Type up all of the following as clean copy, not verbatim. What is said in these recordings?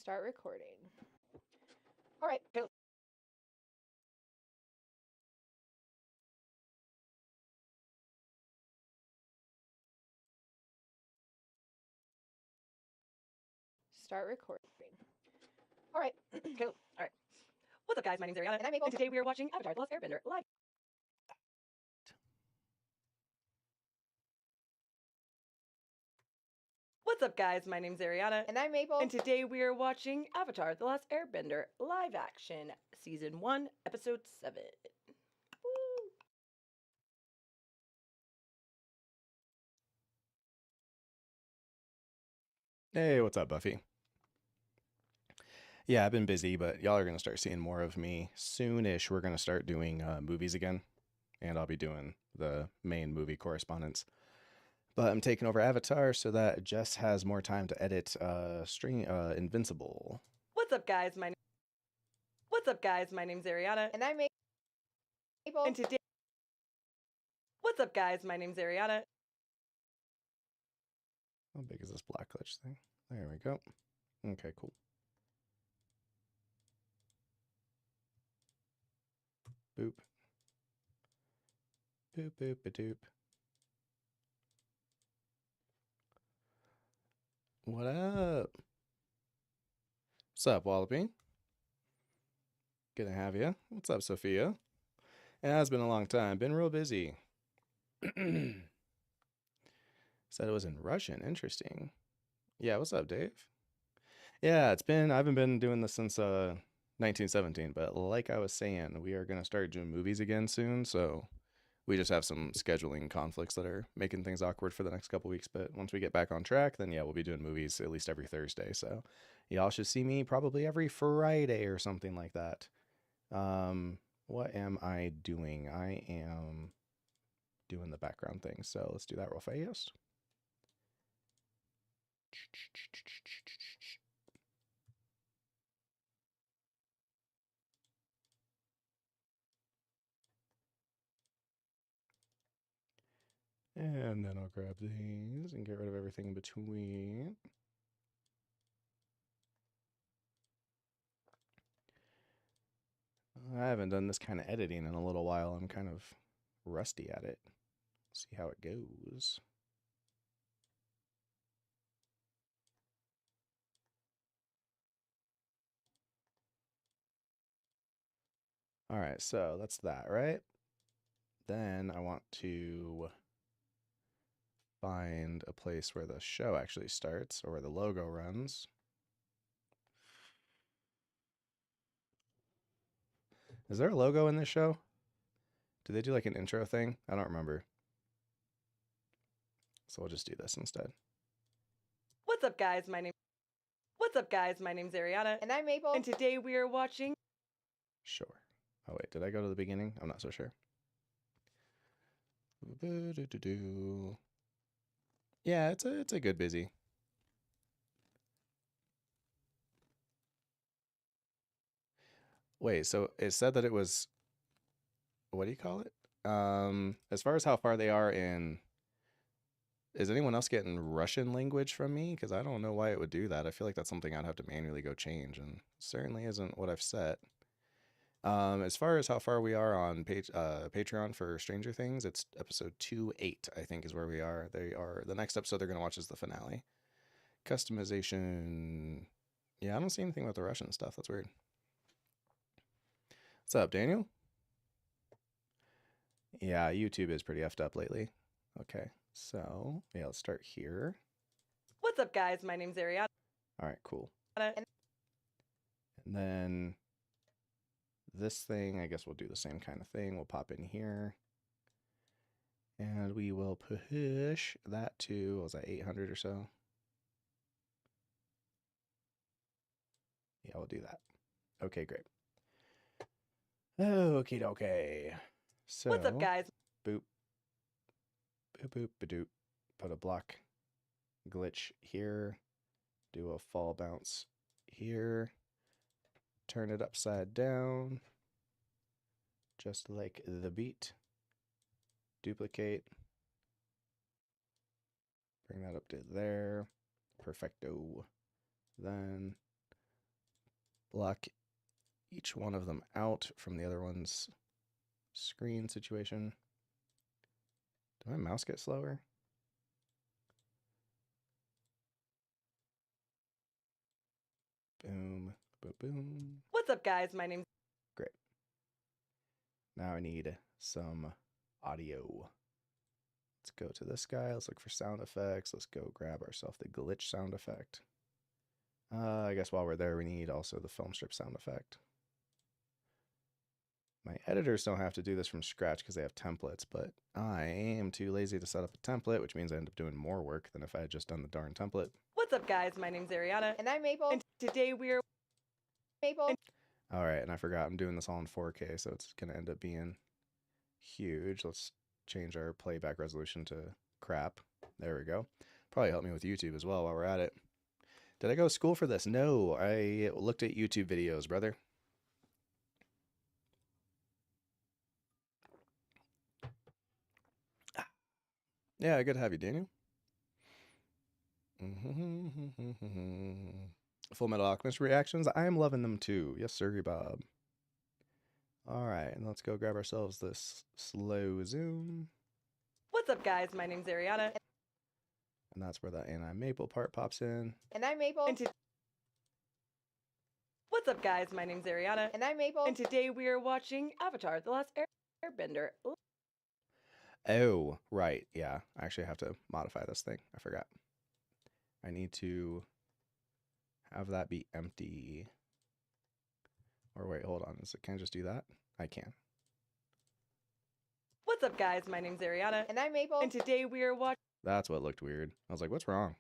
Start recording. All right. Go. Start recording. All right. Cool. All right. What's up, guys? My name's Ariana, And I'm Mabel. and today we are watching Avatar: The Last Airbender live. What's up, guys? My name's Ariana, And I'm Mabel. and today we are watching Avatar: The Last Airbender live action, season 1, episode 7. Woo! Hey, what's up, Buffy? Yeah, I've been busy, but y'all are going to start seeing more of me soonish. We're going to start doing movies again, and I'll be doing the main movie correspondence. But I'm taking over Avatar so that Jess has more time to edit Invincible. What's up, guys? What's up, guys? My name's Ariana, And I'm Mabel. and today. What's up, guys? My name's Ariana. How big is this black glitch thing? There we go. Okay, cool. Boop. Boop, boop, a doop. What up? What's up, Wallopy? Good to have you. What's up, Sophia? Yeah, it's been a long time. Been real busy. Said it was in Russian. Interesting. Yeah, what's up, Dave? Yeah, I haven't been doing this since 1917, but like I was saying, we are going to start doing movies again soon, so we just have some scheduling conflicts that are making things awkward for the next couple weeks, but once we get back on track, then yeah, we'll be doing movies at least every Thursday, so y'all should see me probably every Friday or something like that. What am I doing? I am doing the background thing, so let's do that real fast. And then I'll grab these and get rid of everything in between. I haven't done this kind of editing in a little while. I'm kind of rusty at it. See how it goes. All right, so that's that, right? Then I want to find a place where the show actually starts or where the logo runs. Is there a logo in this show? Do they do like an intro thing? I don't remember. So we'll just do this instead. What's up, guys? What's up, guys? My name's Ariana, And I'm Mabel. and today we are watching. Sure. Oh wait, did I go to the beginning? I'm not so sure. Yeah, it's a good busy. Wait, so it said that it was, what do you call it? As far as how far they are in, is anyone else getting Russian language from me? Because I don't know why it would do that. I feel like that's something I'd have to manually go change, and certainly isn't what I've set. As far as how far we are on Patreon for Stranger Things, it's episode 2-8, I think, is where we are. The next episode they're going to watch is the finale. Customization. Yeah, I don't see anything with the Russian stuff. That's weird. What's up, Daniel? Yeah, YouTube is pretty effed up lately. Okay, so yeah, let's start here. What's up, guys? My name's Ariana. All right, cool. And then this thing, I guess we'll do the same kind of thing. We'll pop in here. And we will push that to, what was that, 800 or so? Yeah, we'll do that. Okay, great. Okie dokie. So, what's up, guys? Boop. Boop, boop, badoop. Put a block glitch here. Do a fall bounce here. Turn it upside down. Just like the beat. Duplicate. Bring that up to there. Perfecto. Then block each one of them out from the other one's screen situation. Did my mouse get slower? Boom, boom, boom. What's up, guys? My name's... Great. Now I need some audio. Let's go to this guy. Let's look for sound effects. Let's go grab ourselves the glitch sound effect. I guess while we're there, we need also the film strip sound effect. My editors don't have to do this from scratch because they have templates, but I am too lazy to set up a template, which means I end up doing more work than if I had just done the darn template. What's up, guys? My name's Ariana. And I'm Maple. And today we're... Maple. All right, and I forgot I'm doing this all in 4K, so it's going to end up being huge. Let's change our playback resolution to crap. There we go. Probably help me with YouTube as well while we're at it. Did I go to school for this? No, I looked at YouTube videos, brother. Yeah, good to have you, Daniel. Full Metal Alchemist reactions. I am loving them too. Yes, sir, Bob. All right, and let's go grab ourselves this slow zoom. What's up, guys? My name's Ariana. And that's where the anti-maple part pops in. And I'm Maple. And What's up, guys? My name's Ariana. And I'm Maple. And today we are watching Avatar: The Last Airbender. Oh, right. Yeah, I actually have to modify this thing. I forgot. I need to have that be empty. Or wait, hold on. Can I just do that? I can. What's up, guys? My name's Ariana. And I'm Maple. And today we are watching... That's what looked weird. I was like, what's wrong?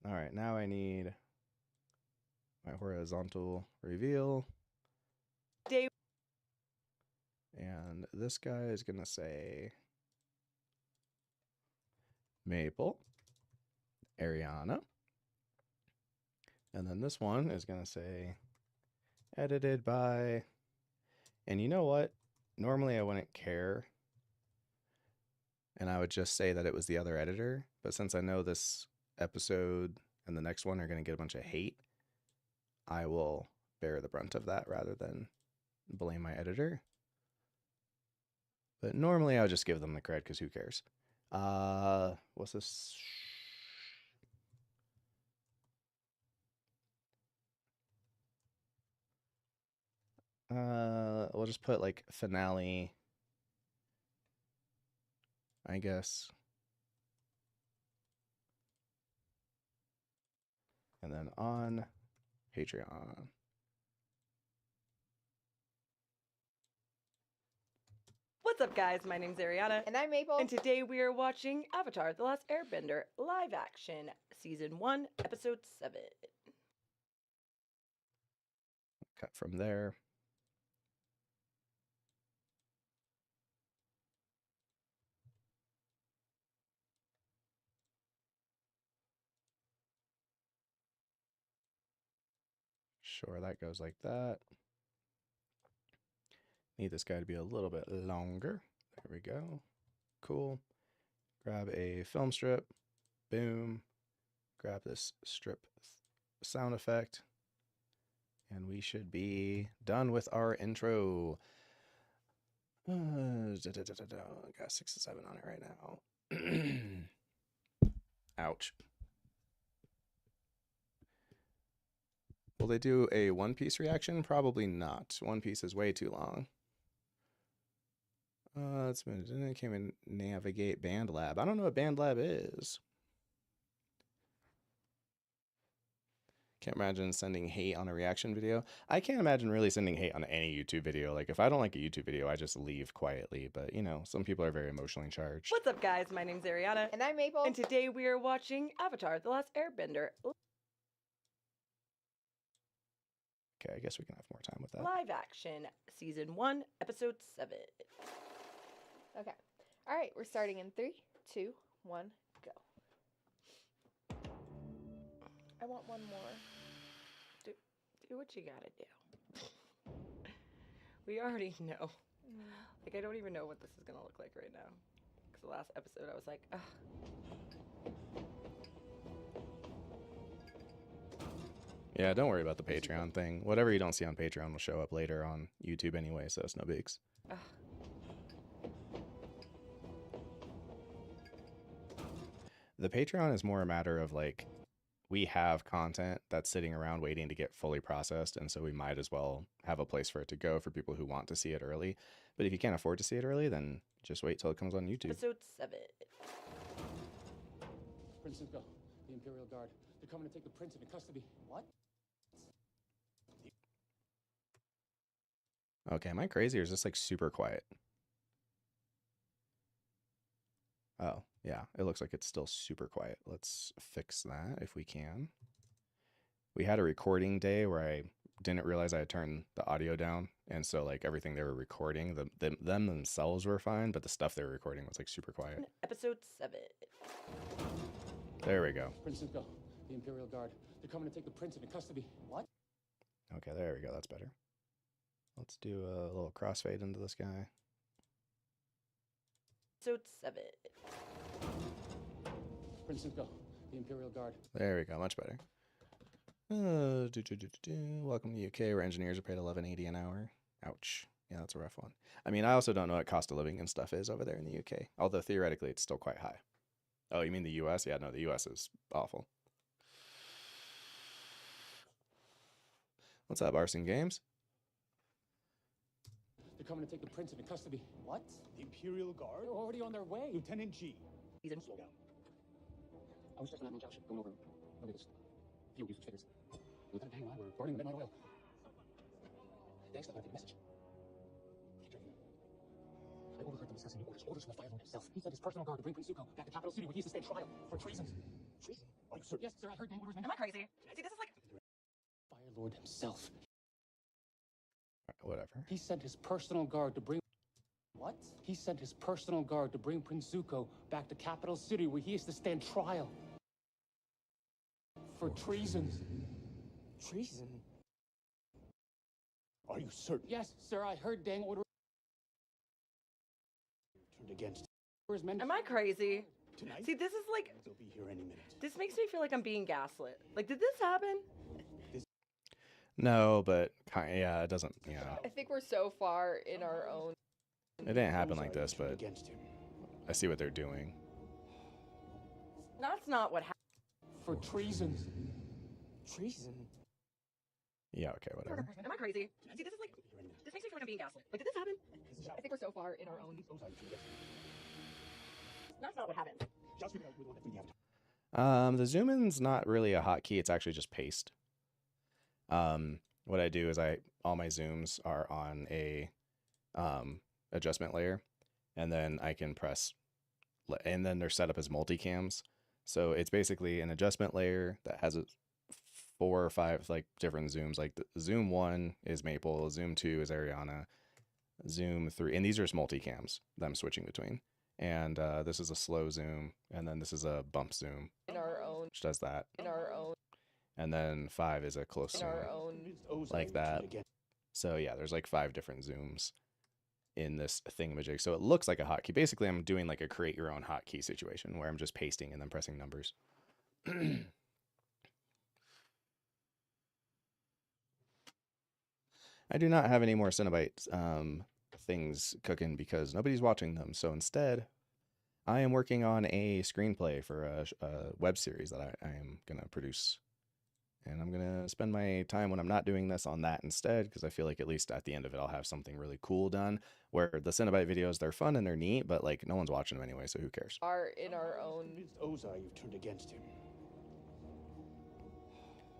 All right, now I need my horizontal reveal. Today... And this guy is going to say Maple, Ariana. And then this one is going to say edited by, and you know what? Normally I wouldn't care. And I would just say that it was the other editor. But since I know this episode and the next one are going to get a bunch of hate, I will bear the brunt of that rather than blame my editor. But normally I would just give them the credit because who cares? What's this? We'll just put like finale, I guess. And then on Patreon. What's up, guys? My name's Ariana. And I'm Maple. And today we are watching Avatar: The Last Airbender live action, season 1, episode 7. Cut from there. Sure, that goes like that. Need this guy to be a little bit longer. There we go. Cool. Grab a film strip. Boom. Grab this strip sound effect. And we should be done with our intro. Got 6 and 7 on it right now. Ouch. Will they do a One Piece reaction? Probably not. One Piece is way too long. It's been, came in navigate Band Lab. I don't know what Band Lab is. Can't imagine sending hate on a reaction video. I can't imagine really sending hate on any YouTube video. Like, if I don't like a YouTube video, I just leave quietly. But, you know, some people are very emotionally charged. What's up, guys? My name's Ariana. And I'm Maple. And today we are watching Avatar: The Last Airbender Okay, I guess we can have more time with that. live action, season 1, episode 7. Okay. All right, we're starting in 3, 2, 1, go. I want one more. Do what you gotta do. We already know. Like, I don't even know what this is gonna look like right now. Because the last episode I was like, ugh. Yeah, don't worry about the Patreon thing. Whatever you don't see on Patreon will show up later on YouTube anyway, so it's no bigs. Ugh. The Patreon is more a matter of like, we have content that's sitting around waiting to get fully processed, and so we might as well have a place for it to go for people who want to see it early. But if you can't afford to see it early, then just wait till it comes on YouTube. Episode 7. Prince Zuko, the Imperial Guard. They're coming to take the prince into custody. What? Okay, am I crazy or is this like super quiet? Oh, yeah, it looks like it's still super quiet. Let's fix that if we can. We had a recording day where I didn't realize I had turned the audio down, and so like everything they were recording, them themselves were fine, but the stuff they were recording was like super quiet. Episode 7. There we go. Prince Zuko, the Imperial Guard. They're coming to take the prince into custody. What? Okay, there we go. That's better. Let's do a little crossfade into this guy. Episode 7. Prince Zuko, the Imperial Guard. There we go. Much better. Welcome to the UK, where engineers are paid $11.80 an hour. Ouch. Yeah, that's a rough one. I mean, I also don't know what cost of living and stuff is over there in the UK, although theoretically it's still quite high. Oh, you mean the US? Yeah, no, the US is awful. What's up, Arson Games? They're coming to take the prince into custody. What? The Imperial Guard? They're already on their way. Lieutenant G. Season. Slow down. I was just on that junction going over the latest field usage figures. Lieutenant Hang and I were guarding the midnight oil. They actually got a message. Keep drinking. I overheard them discussing new orders from the Fire Lord himself. He sent his personal guard to bring Prince Zuko back to Capital City where he is to stand trial for treason. Treason? Are you certain? Yes, sir, I heard Dane orders. Am I crazy? See, this is like... Fire Lord himself. Whatever. He sent his personal guard to bring... What? He sent his personal guard to bring Prince Zuko back to Capital City where he is to stand trial for treason. Treason? Are you certain? Yes, sir, I heard Dang order Turned against men. Am I crazy? tonight? See, this is like... They'll be here any minute. This makes me feel like I'm being gaslit. Like, did this happen? No, but yeah, it doesn't, you know. I think we're so far in our own. It didn't happen Those like are this, turned but against him. I see what they're doing. That's not what happened. For treason. Treason? Yeah, okay, whatever. Am I crazy? See, this is like... This makes me feel like I'm being gaslit. Like, did this happen? I think we're so far in our own. Those are turned against him. That's not what happened. Just figure out who the one that freed the Avatar. The zoom in's not really a hotkey, it's actually just paste. What I do is all my zooms are on a adjustment layer, and then I can press, and then they're set up as multicams. So it's basically an adjustment layer that has 4 or 5 like different zooms. Like the zoom 1 is Maple, zoom 2 is Ariana, zoom 3, and these are just multicams that I'm switching between. And this is a slow zoom, and then this is a bump zoom, In our own. which does that. In our own. And then 5 is a close In zoom, our own. Convinced Ozai like you that. turned against So yeah, there's like 5 different zooms in this thingamajig. So it looks like a hotkey. Basically, I'm doing like a create your own hotkey situation where I'm just pasting and then pressing numbers. I do not have any more Cenobite things cooking because nobody's watching them. So instead, I am working on a screenplay for a web series that I am going to produce. And I'm going to spend my time when I'm not doing this on that instead, because I feel like at least at the end of it, I'll have something really cool done, where the Cenobite videos, they're fun and they're neat, but like no one's watching them anyway, so who cares? Are in our own. Convinced Ozai you've turned against him.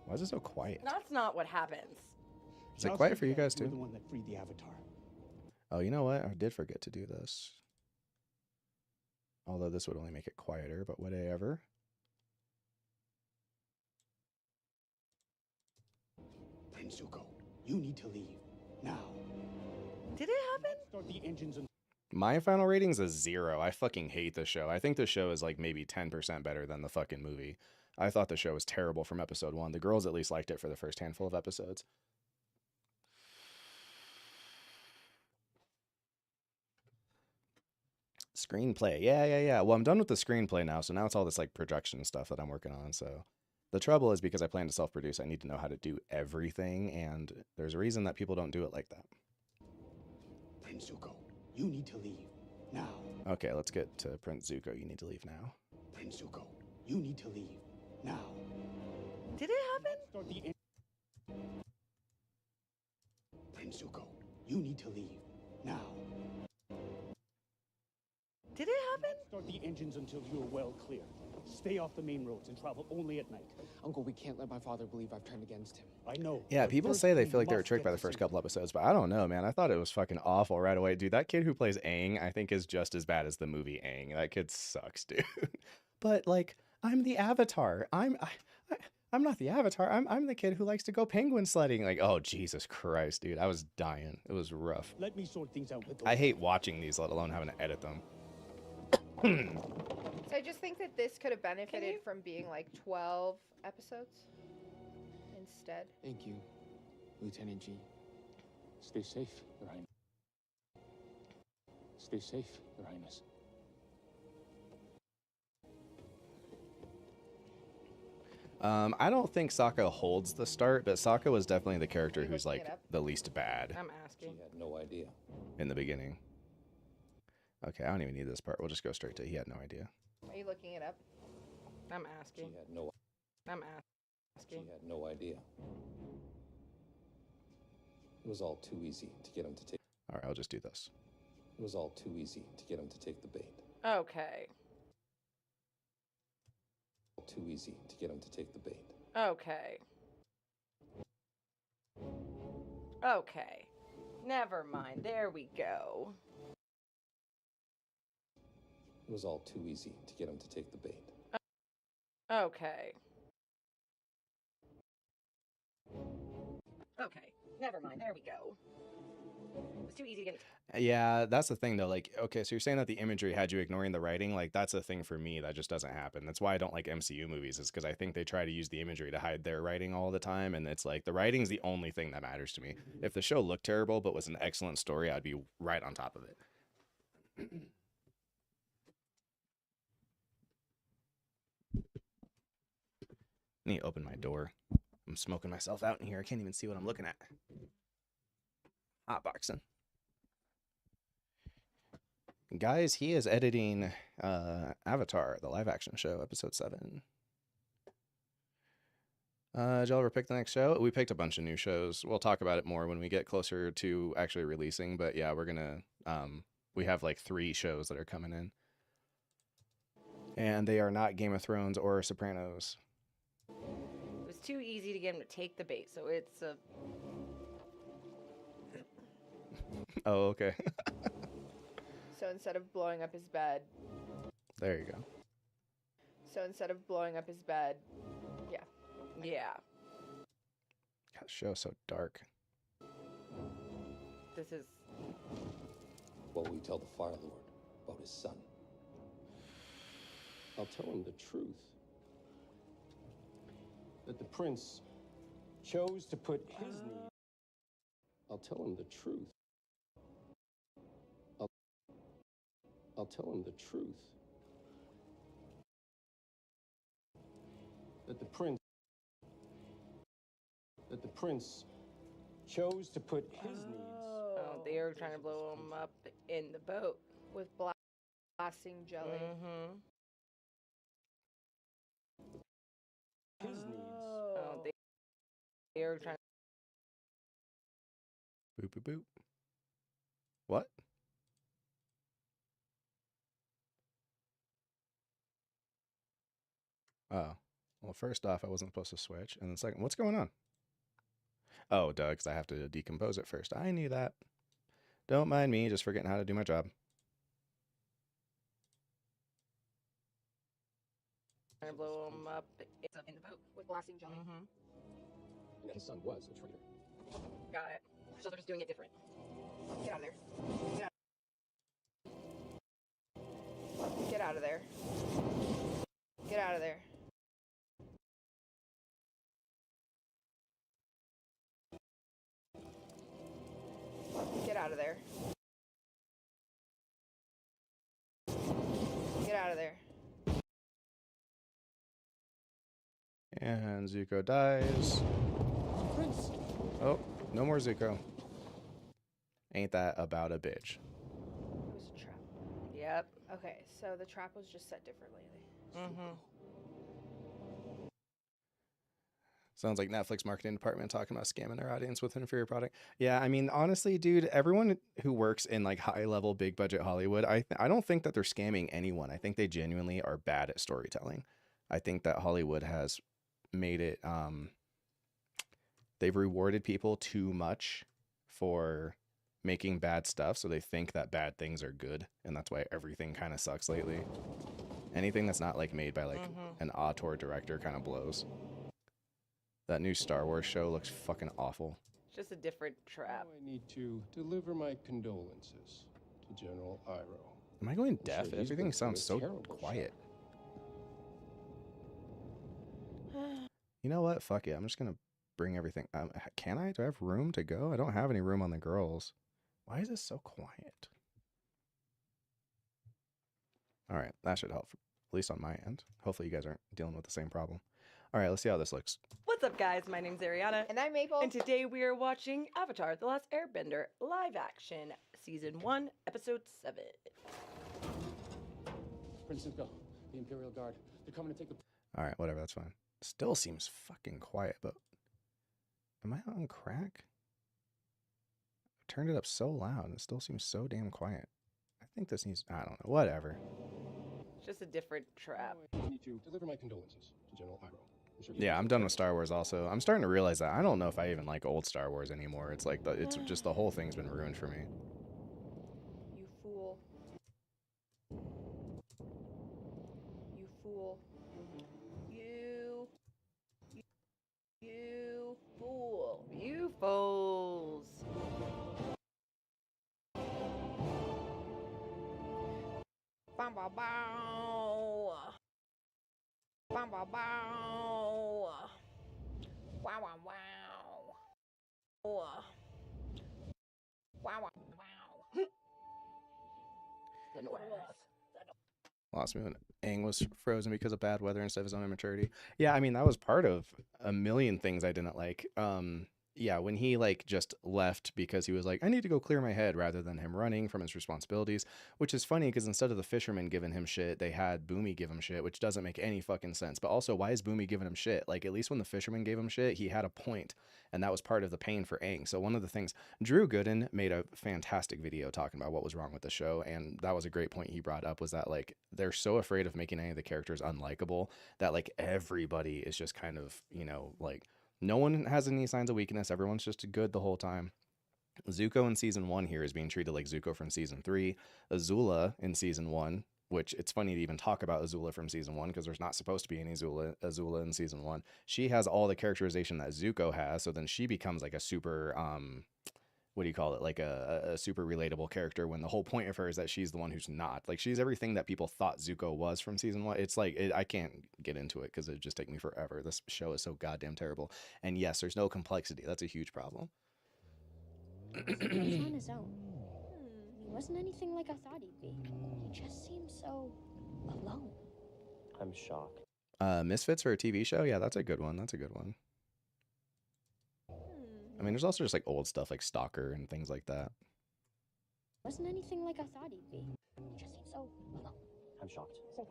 Why is it so quiet? That's not what happens. Is it quiet for you guys You're the too? one that freed the Avatar. Oh, you know what? I did forget to do this. Although this would only make it quieter, but whatever. Prince Zuko, you need to leave. Now. Did it happen? Start the engines and My final rating's a 0. I fucking hate this show. I think this show is like maybe 10% better than the fucking movie. I thought the show was terrible from episode 1. The girls at least liked it for the first handful of episodes. Screenplay. Yeah. Well, I'm done with the screenplay now, so now it's all this like production stuff that I'm working on, so The trouble is because I plan to self-produce, I need to know how to do everything, and there's a reason that people don't do it like that. Prince Zuko, you need to leave now. Okay, let's get to Prince Zuko. You need to leave now. Prince Zuko, you need to leave now. Did it happen? Start the Prince Zuko, you need to leave now. Did it happen? Start the engines until you're well clear. Stay off the main roads and travel only at night. Uncle, we can't let my father believe I've turned against him. I know. Yeah, but people first say they we feel like they were must tricked by get the this first in. couple episodes, but I don't know, man. I thought it was fucking awful right away. Dude, that kid who plays Aang, I think is just as bad as the movie Aang. That kid sucks, dude. But like, I'm the Avatar. I'm not the Avatar. I'm the kid who likes to go penguin sledding. Like, oh Jesus Christ, dude. I was dying. It was rough. Let me sort things out with the I hate watching these, let alone having to edit them. So I just think that this could have benefited you- from being like 12 episodes instead. Thank you, Lieutenant G. Stay safe, Your Highness. Stay safe, Your Highness. I don't think Sokka holds the start, but Sokka was definitely the character Are you who's looking like it up? the least bad I'm She asking. had no idea. in the beginning. Okay, I don't even need this part. We'll just go straight to he had no idea. Are you looking it up? I'm She asking. had no. I'm She asking. had no idea. It was all too easy to get him to take. All right, I'll just do this. It was all too easy to get him to take the bait. Okay. Too easy to get him to take the bait. Okay. Okay. Never mind. There we go. It was all too easy to get him to take the bait. Okay. Okay. Never mind. There we go. It was too easy to get. Yeah, that's the thing though. Like, okay, so you're saying that the imagery had you ignoring the writing. Like, that's a thing for me that just doesn't happen. That's why I don't like MCU movies, is because I think they try to use the imagery to hide their writing all the time. And it's like the writing's the only thing that matters to me. If the show looked terrible but was an excellent story, I'd be right on top of it. I need to open my door. I'm smoking myself out in here. I can't even see what I'm looking at. Hotboxing. Guys, he is editing Avatar, the live action show, episode 7. Did y'all ever pick the next show? We picked a bunch of new shows. We'll talk about it more when we get closer to actually releasing. But yeah, we're gonna we have like 3 shows that are coming in. And they are not Game of Thrones or Sopranos. It was too easy to get him to take the bait, so it's a. Oh, okay. So instead of blowing up his bed, There you go. yeah. Yeah. God, the show's so dark. This is. What will you tell the Fire Lord about his son? I'll tell him the truth. That the prince chose to put his needs. I'll tell him the truth. I'll tell him the truth. That the prince chose to put his needs. Oh, they are trying to blow him up in the boat. With blasting jelly. Mm-hmm. His needs. Oh, they are trying. Boop, boop, boop. What? Oh. Well, first off, I wasn't supposed to switch. And then second, what's going on? Oh, duh, because I have to decompose it first. I knew that. Don't mind me, just forgetting how to do my job. Trying to blow him up in the boat. With blasting jelly. Mm-hmm. And that his son was a traitor. Got it. So they're just doing it different. Get out of there. Get out of there. Get out of there. Get out of there. Get out of there. And Zuko dies. Prince! Oh, no more Zuko. Ain't that about a bitch? It was a trap. Yep. Okay, so the trap was just set differently. Mm-hmm. Sounds like Netflix marketing department talking about scamming their audience with an inferior product. Yeah, I mean, honestly, dude, everyone who works in like high level, big budget Hollywood, I don't think that they're scamming anyone. I think they genuinely are bad at storytelling. I think that Hollywood has made it, they've rewarded people too much for making bad stuff. So they think that bad things are good. And that's why everything kind of sucks lately. Anything that's not like made by like an auteur director kind of blows. That new Star Wars show looks fucking awful. It's just a different trap. Now I need to deliver my condolences to General Iroh. Am I going I'm sure deaf? he's Everything been sounds through so a terrible quiet. shock. You know what? Fuck it. I'm just going to bring everything. Can I? Do I have room to go? I don't have any room on the girls. Why is this so quiet? All right. That should help, at least on my end. Hopefully you guys aren't dealing with the same problem. All right. Let's see how this looks. What's up, guys? My name's Ariana. And I'm Maple. And today we are watching Avatar: The Last Airbender live action, season 1, episode 7. Prince Zuko, the Imperial Guard, they're coming to take the... All right. Whatever. That's fine. Still seems fucking quiet, but am I on crack? I turned it up so loud and it still seems so damn quiet. I think this needs, I don't know, whatever. It's just a different trap. Now I need to deliver my condolences to General Iroh. I'm sure he's Yeah, been I'm through done a with Star Wars also. I'm starting to realize that I don't know if I even like old Star Wars anymore. It's like, it's just the whole thing's been ruined for me. You fool. You fool. You fool. You fools. Bow bow bow. Bow bow bow. Wow wow wow. Wow wow wow. The North. Lost me when Aang was frozen because of bad weather instead of his own immaturity. Yeah, I mean, that was part of a million things I didn't like. Yeah, when he like just left because he was like, I need to go clear my head rather than him running from his responsibilities, which is funny because instead of the fisherman giving him shit, they had Boomy give him shit, which doesn't make any fucking sense. But also, why is Boomy giving him shit? Like, at least when the fisherman gave him shit, he had a point, and that was part of the pain for Aang. So one of the things, Drew Gooden made a fantastic video talking about what was wrong with the show, and that was a great point he brought up, was that like they're so afraid of making any of the characters unlikable that like everybody is just kind of, you know, like no one has any signs of weakness. Everyone's just good the whole time. Zuko in season 1 here is being treated like Zuko from season 3. Azula in season 1, which it's funny to even talk about Azula from season 1 because there's not supposed to be any Azula in season 1. She has all the characterization that Zuko has, so then she becomes like a super what do you call it, like a super relatable character, when the whole point of her is that she's the one who's not. Like, she's everything that people thought Zuko was from season 1. It's like, I can't get into it because it'd just take me forever. This show is so goddamn terrible. And yes, there's no complexity. That's a huge problem. He was on his own. He wasn't anything like I thought he'd be. He just seemed so alone. I'm shocked. Misfits for a TV show? Yeah, that's a good one. That's a good one. I mean, there's also just like old stuff like Stalker and things like that. Wasn't anything like I thought he'd be. He just seemed so alone. I'm shocked. So,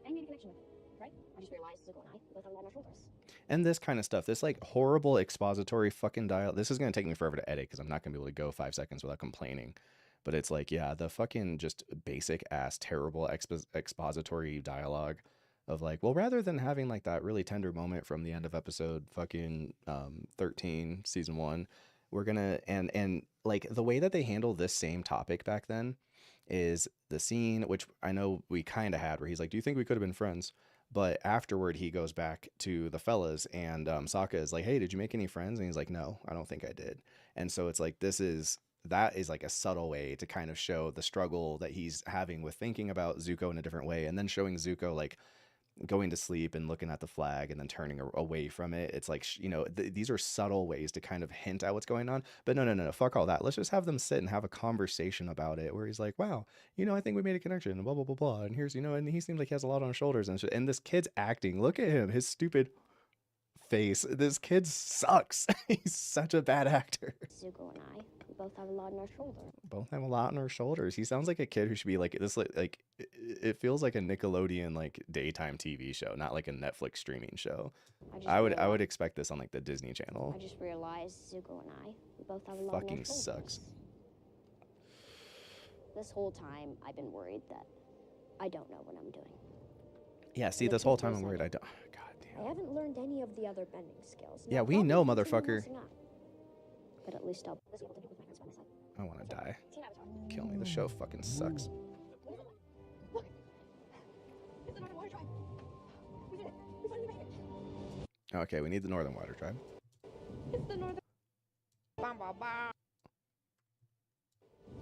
I made a connection with him, right? I just realized Zuko and I both on our shoulders. And this kind of stuff, this like horrible expository fucking dialogue. This is going to take me forever to edit because I'm not going to be able to go 5 seconds without complaining. But it's like, yeah, the fucking just basic ass terrible expository dialogue of like, well, rather than having like that really tender moment from the end of episode fucking 13 season 1, we're gonna, and like the way that they handle this same topic back then is the scene, which I know we kind of had, where he's like, do you think we could have been friends? But afterward he goes back to the fellas and Sokka is like, hey, did you make any friends? And he's like, no, I don't think I did. And so it's like, that is like a subtle way to kind of show the struggle that he's having with thinking about Zuko in a different way, and then showing Zuko like going to sleep and looking at the flag and then turning away from it. It's like, you know, these are subtle ways to kind of hint at what's going on. But no, fuck all that. Let's just have them sit and have a conversation about it, where he's like, wow, you know, I think we made a connection and blah, blah, blah, blah. And here's, you know, and he seems like he has a lot on his shoulders and shit. And this kid's acting, look at him, his stupid, face. This kid sucks. He's such a bad actor. Zuko and I, we both have a lot on our shoulders. Both have a lot on our shoulders. He sounds like a kid who should be like this. Like it feels like a Nickelodeon like daytime TV show, not like a Netflix streaming show. I would expect this on like the Disney Channel. I just realized Zuko and I, we both have a lot on our Fucking shoulders. sucks. This whole time, I've been worried that I don't know what I'm doing. Yeah, see, this whole time I'm worried. I don't. God damn. I haven't learned any of the other bending skills. Yeah, I'll we probably know, continue motherfucker. messing up. But at least I'll be able to do with my friends by my side. I want to die. Kill me. The show fucking sucks. Look! It's the Northern Water Tribe! We did it! We finally made it! Okay, we need the Northern Water Tribe. It's the Northern... Bam, bam, bam.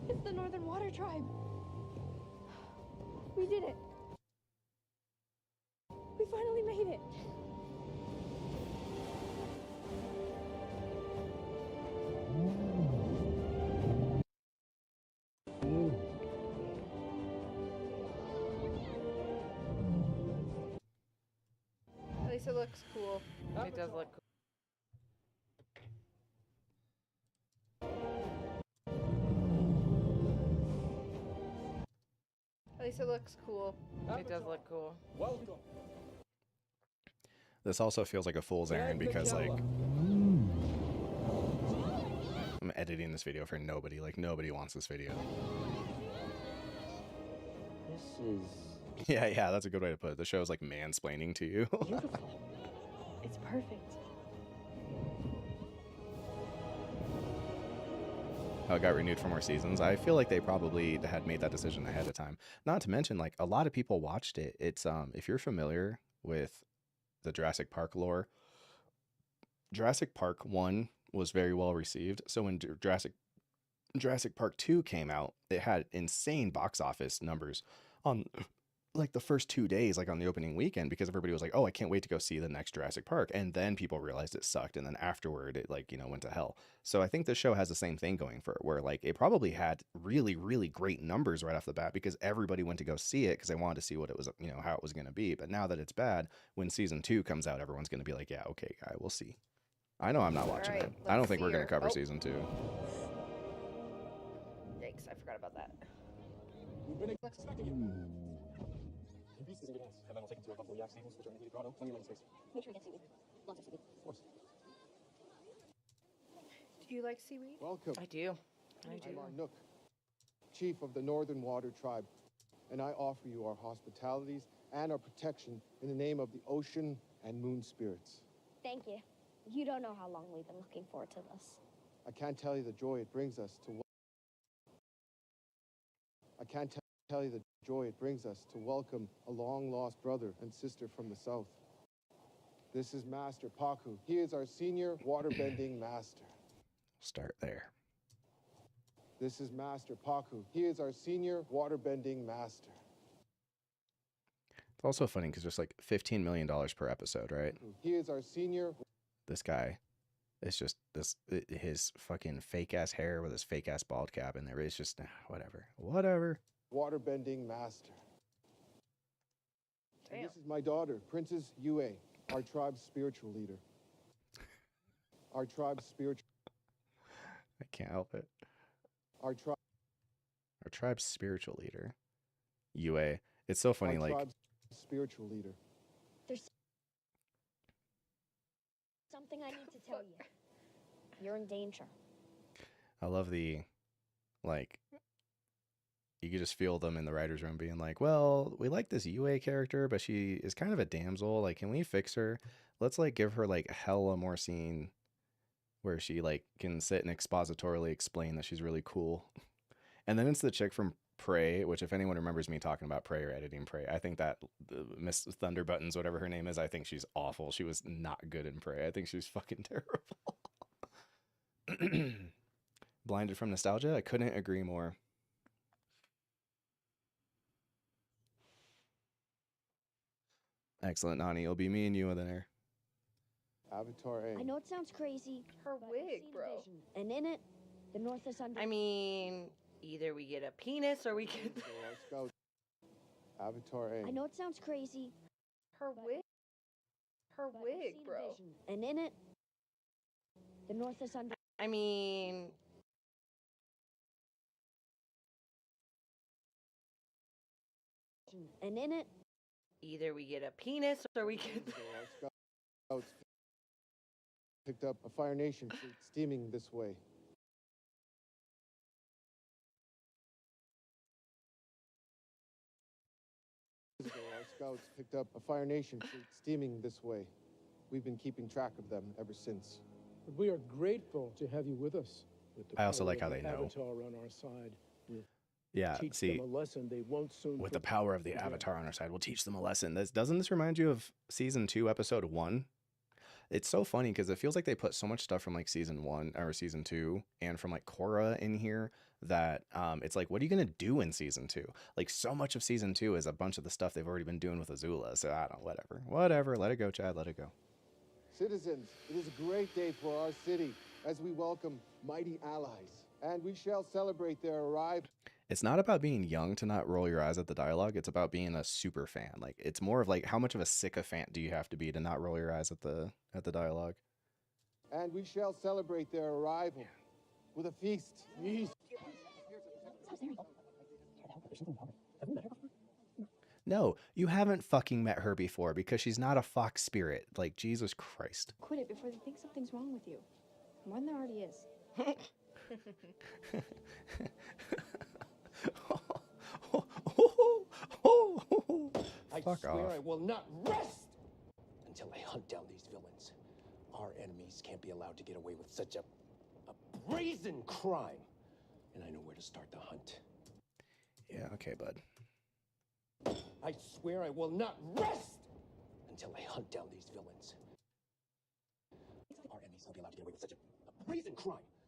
It's the Northern Water Tribe! We did it! We finally made it! At least it looks cool. It does look cool. At least it looks cool. It does look cool. Welcome. This also feels like a fool's errand because like I'm editing this video for nobody. Like nobody wants this video. This is Yeah, that's a good way to put it. The show's like mansplaining to you. Beautiful. It's perfect. How it got renewed for more seasons. I feel like they probably had made that decision ahead of time. Not to mention, like a lot of people watched it. It's if you're familiar with the Jurassic Park lore, Jurassic Park 1 was very well received. So when Jurassic Park 2 came out, it had insane box office numbers on like the first 2 days, like on the opening weekend, because everybody was like, oh, I can't wait to go see the next Jurassic Park. And then people realized it sucked. And then afterward, it like, went to hell. So I think the show has the same thing going for it, where like it probably had really, really great numbers right off the bat because everybody went to go see it because they wanted to see what it was, how it was going to be. But now that it's bad, when season 2 comes out, everyone's going to be like, yeah, okay, guy, we'll see. I know I'm not watching Alright, it. I don't let's think we're see going to her. cover Oh. season 2. Yikes, I forgot about that. We've been expecting you. The beast is in good hands. And then we'll take him to a couple of yak stables, which are in the grotto. Plenty of living space. Make sure you get seaweed. Lots of seaweed. Of course. Do you like seaweed? Welcome. I do. I do. I'm Arnook, chief of the Northern Water Tribe, and I offer you our hospitalities and our protection in the name of the ocean and moon spirits. Thank you. You don't know how long we've been looking forward to this. I can't tell you the joy it brings us to welcome a long-lost brother and sister from the south. This is Master Paku. He is our senior waterbending master. Start there. This is Master Paku. He is our senior waterbending master. It's also funny because there's like $15 million per episode, right? He is our senior... This guy, it's just his fucking fake ass hair with his fake ass bald cap in there. It's just whatever. Waterbending master. And Damn. this is my daughter, Princess Yue, our tribe's spiritual leader. Our tribe's spiritual... I can't help it. Our tribe's spiritual leader, Yue. It's so funny, like tribe's spiritual leader. There's something I need to tell you. You're in danger. I love the like. You could just feel them in the writers' room being like, "Well, we like this Yue character, but she is kind of a damsel. Like, can we fix her? Let's like give her like hella more scene." Where she like can sit and expositorily explain that she's really cool. And then it's the chick from Prey, which if anyone remembers me talking about Prey or editing Prey, I think that Miss Thunderbuttons, whatever her name is, I think she's awful. She was not good in Prey. I think she was fucking terrible. Blinded from nostalgia? I couldn't agree more. Excellent, Nani. It'll be me and you in there. Avatar A. I know it sounds crazy. Her but I've wig, seen bro. vision, and in it, the North is under. I mean, either we get a penis or we get. So our scout. Avatar A. I know it sounds crazy. Her but wig. Her I've wig, seen bro. vision, and And in it, the North is under. I mean, And in it, either we get a penis or we get. Our scouts picked up a Fire Nation fleet steaming this way. Our scouts picked up a Fire Nation fleet steaming this way. We've been keeping track of them ever since. But we are grateful to have you with us. With the I also power like of how the they know. Avatar on our side. We'll Yeah, teach see, them a lesson they won't soon with the forget. power of the Again. Avatar on our side, we'll teach them a lesson. Doesn't this remind you of season 2, episode 1? It's so funny because it feels like they put so much stuff from like season 1 or season 2 and from like Korra in here that it's like, what are you gonna do in season 2? Like, so much of season 2 is a bunch of the stuff they've already been doing with Azula. So I don't, whatever, let it go, Chad, let it go. Citizens, it is a great day for our city as we welcome mighty allies, and we shall celebrate their arrival. It's not about being young to not roll your eyes at the dialogue. It's about being a super fan. Like, it's more of like, how much of a sycophant do you have to be to not roll your eyes at the dialogue? And we shall celebrate their arrival with a feast. No, you haven't fucking met her before because she's not a fox spirit. Like, Jesus Christ. Quit it before they think something's wrong with you. More than there already is. I swear I will not rest until I hunt down these villains. Our enemies can't be allowed to get away with such a brazen crime. And I know where to start the hunt. Yeah, okay, bud. I swear I will not rest until I hunt down these villains. Our enemies can't be allowed to get away with such a brazen crime. And I know where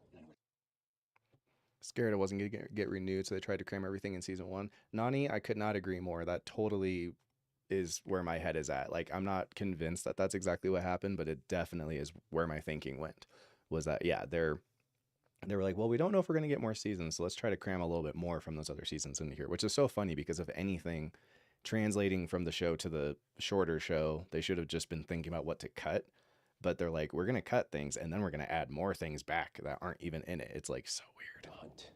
Scared it wasn't going to get renewed, so they tried to cram everything in season 1. Nani, I could not agree more. That totally is where my head is at. Like, I'm not convinced that that's exactly what happened, but it definitely is where my thinking went. Was that, yeah, they were like, well, we don't know if we're going to get more seasons, so let's try to cram a little bit more from those other seasons into here, which is so funny because if anything, translating from the show to the shorter show, they should have just been thinking about what to cut. But they're like, we're going to cut things and then we're going to add more things back that aren't even in it. It's like so weird. Hunt.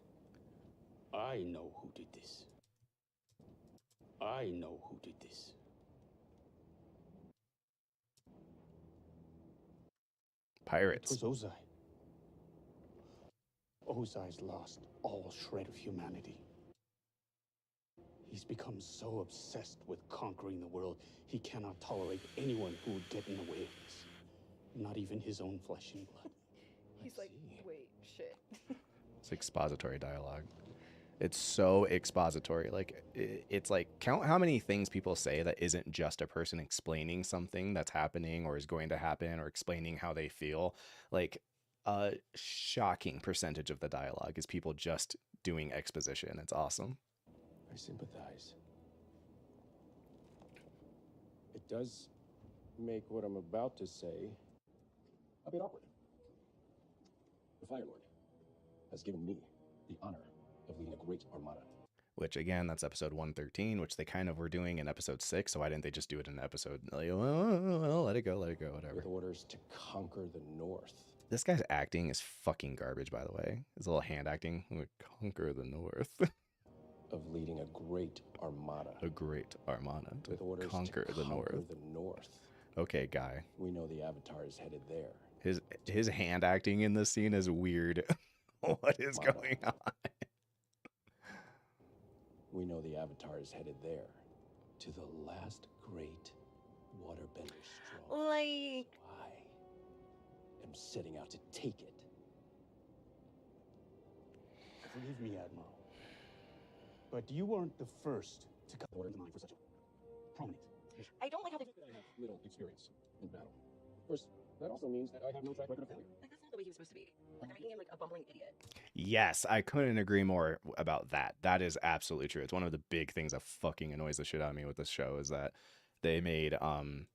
I know who did this. I know who did this. Pirates. It was Ozai. Ozai's lost all shred of humanity. He's become so obsessed with conquering the world, he cannot tolerate anyone who would get in the way of this. Not even his own flesh and blood. He's like, wait, shit. It's expository dialogue. It's so expository. Like, it's like, count how many things people say that isn't just a person explaining something that's happening or is going to happen or explaining how they feel. Like, a shocking percentage of the dialogue is people just doing exposition. It's awesome. I sympathize. It does make what I'm about to say a bit awkward. The Fire Lord has given me the honor of leading a great armada. Which, again, that's episode 113, which they kind of were doing in episode 6. So why didn't they just do it in episode, like, well, let it go, whatever. With orders to conquer the North. This guy's acting is fucking garbage, by the way. His little hand acting. Like, conquer the North. Of leading a great armada. A great armada to With orders conquer to the conquer North. the North. Okay, guy. We know the Avatar is headed there. His hand acting in this scene is weird. What is going on? We know the Avatar is headed there. To the last great waterbender strong. Like, I am setting out to take it. Forgive me, Admiral. But you weren't the first to cut the order into mind for such a prominent mission. I don't like how they. I have little experience in battle. Of course, that also means that I have no track record of failure. Like, that's not the way he was supposed to be. Like, they're making him like a bumbling idiot. Yes, I couldn't agree more about that. That is absolutely true. It's one of the big things that fucking annoys the shit out of me with this show is that they made Zhao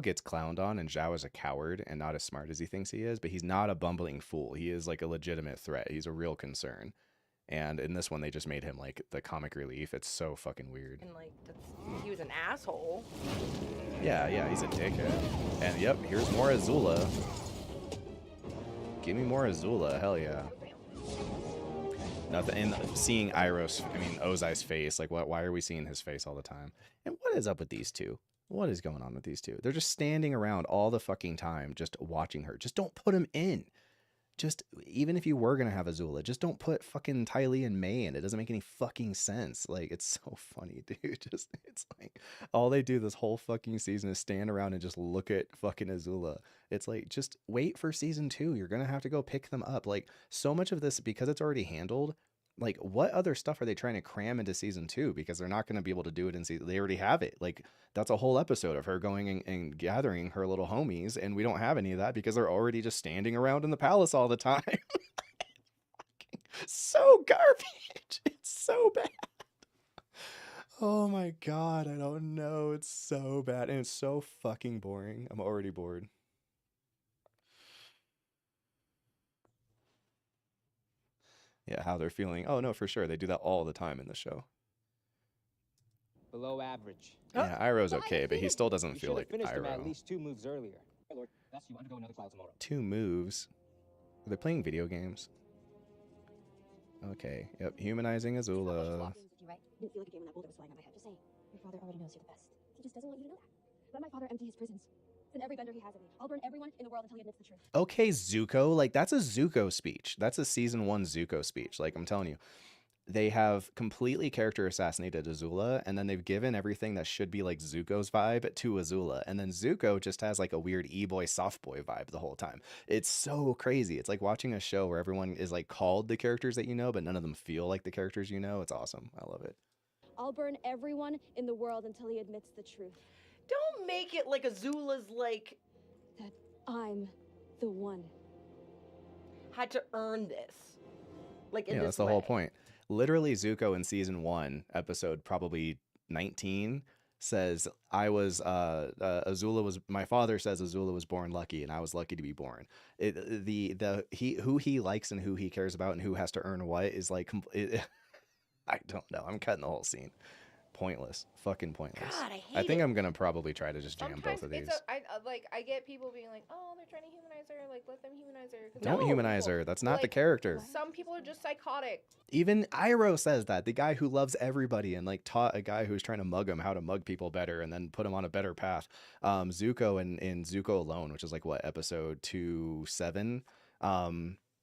gets clowned on, and Zhao is a coward and not as smart as he thinks he is, but he's not a bumbling fool. He is like a legitimate threat. He's a real concern. And in this one, they just made him like the comic relief. It's so fucking weird. And like, he was an asshole. Yeah, he's a dickhead. And yep, here's more Azula. Give me more Azula, hell yeah. Nothing. And seeing Ozai's face, like why are we seeing his face all the time? And what is up with these two? What is going on with these two? They're just standing around all the fucking time, just watching her. Just don't put him in. Just, even if you were going to have Azula, just don't put fucking Ty Lee and May in. It doesn't make any fucking sense. Like, it's so funny, dude. Just, it's like, all they do this whole fucking season is stand around and just look at fucking Azula. It's like, just wait for season 2. You're going to have to go pick them up. Like, so much of this, because it's already handled, like, what other stuff are they trying to cram into season 2? Because they're not going to be able to do it in season. They already have it. Like, that's a whole episode of her going and gathering her little homies, and we don't have any of that because they're already just standing around in the palace all the time. So garbage. It's so bad. Oh my god, I don't know. It's so bad, and it's so fucking boring. I'm already bored. Yeah, how they're feeling. Oh, no, for sure. They do that all the time in the show. Below average. Yeah, Iroh's okay, but he still doesn't feel like finished him at Iroh. least 2 moves earlier. My lord, that's you undergo another trial tomorrow. 2 moves? Are they playing video games? Okay, yep, humanizing Azula. Right? Didn't feel like a game when that boulder was flying on my head. Just saying. Your father already knows you're the best. He just doesn't want you to know that. Let my father empty his prisons. Send every vendor he has of me. I'll burn everyone in the world until he admits the truth. Okay, Zuko, like that's a Zuko speech. That's a season 1 Zuko speech. Like I'm telling you, they have completely character assassinated Azula, and then they've given everything that should be like Zuko's vibe to Azula, and then Zuko just has like a weird e-boy, soft boy vibe the whole time. It's so crazy. It's like watching a show where everyone is like called the characters that you know, but none of them feel like the characters you know. It's awesome. I love it. I'll burn everyone in the world until he admits the truth. Don't make it like Azula's like that I'm the one. Had to earn this. Like in yeah, this that's the whole point. Literally, Zuko in season 1, episode probably 19, says Azula was, my father says Azula was born lucky, and I was lucky to be born. Who he likes and who he cares about and who has to earn what is like I don't know. I'm cutting the whole scene. Pointless. Fucking pointless. God, I think I'm gonna probably try to just jam both of these. I get people being like, oh, they're trying to humanize her. Like, let them humanize her. Don't humanize her. That's not the character. Some people are just psychotic. Even Iroh says that. The guy who loves everybody and like taught a guy who's trying to mug him how to mug people better and then put him on a better path. Zuko in Zuko Alone, which is like what, episode 2-7.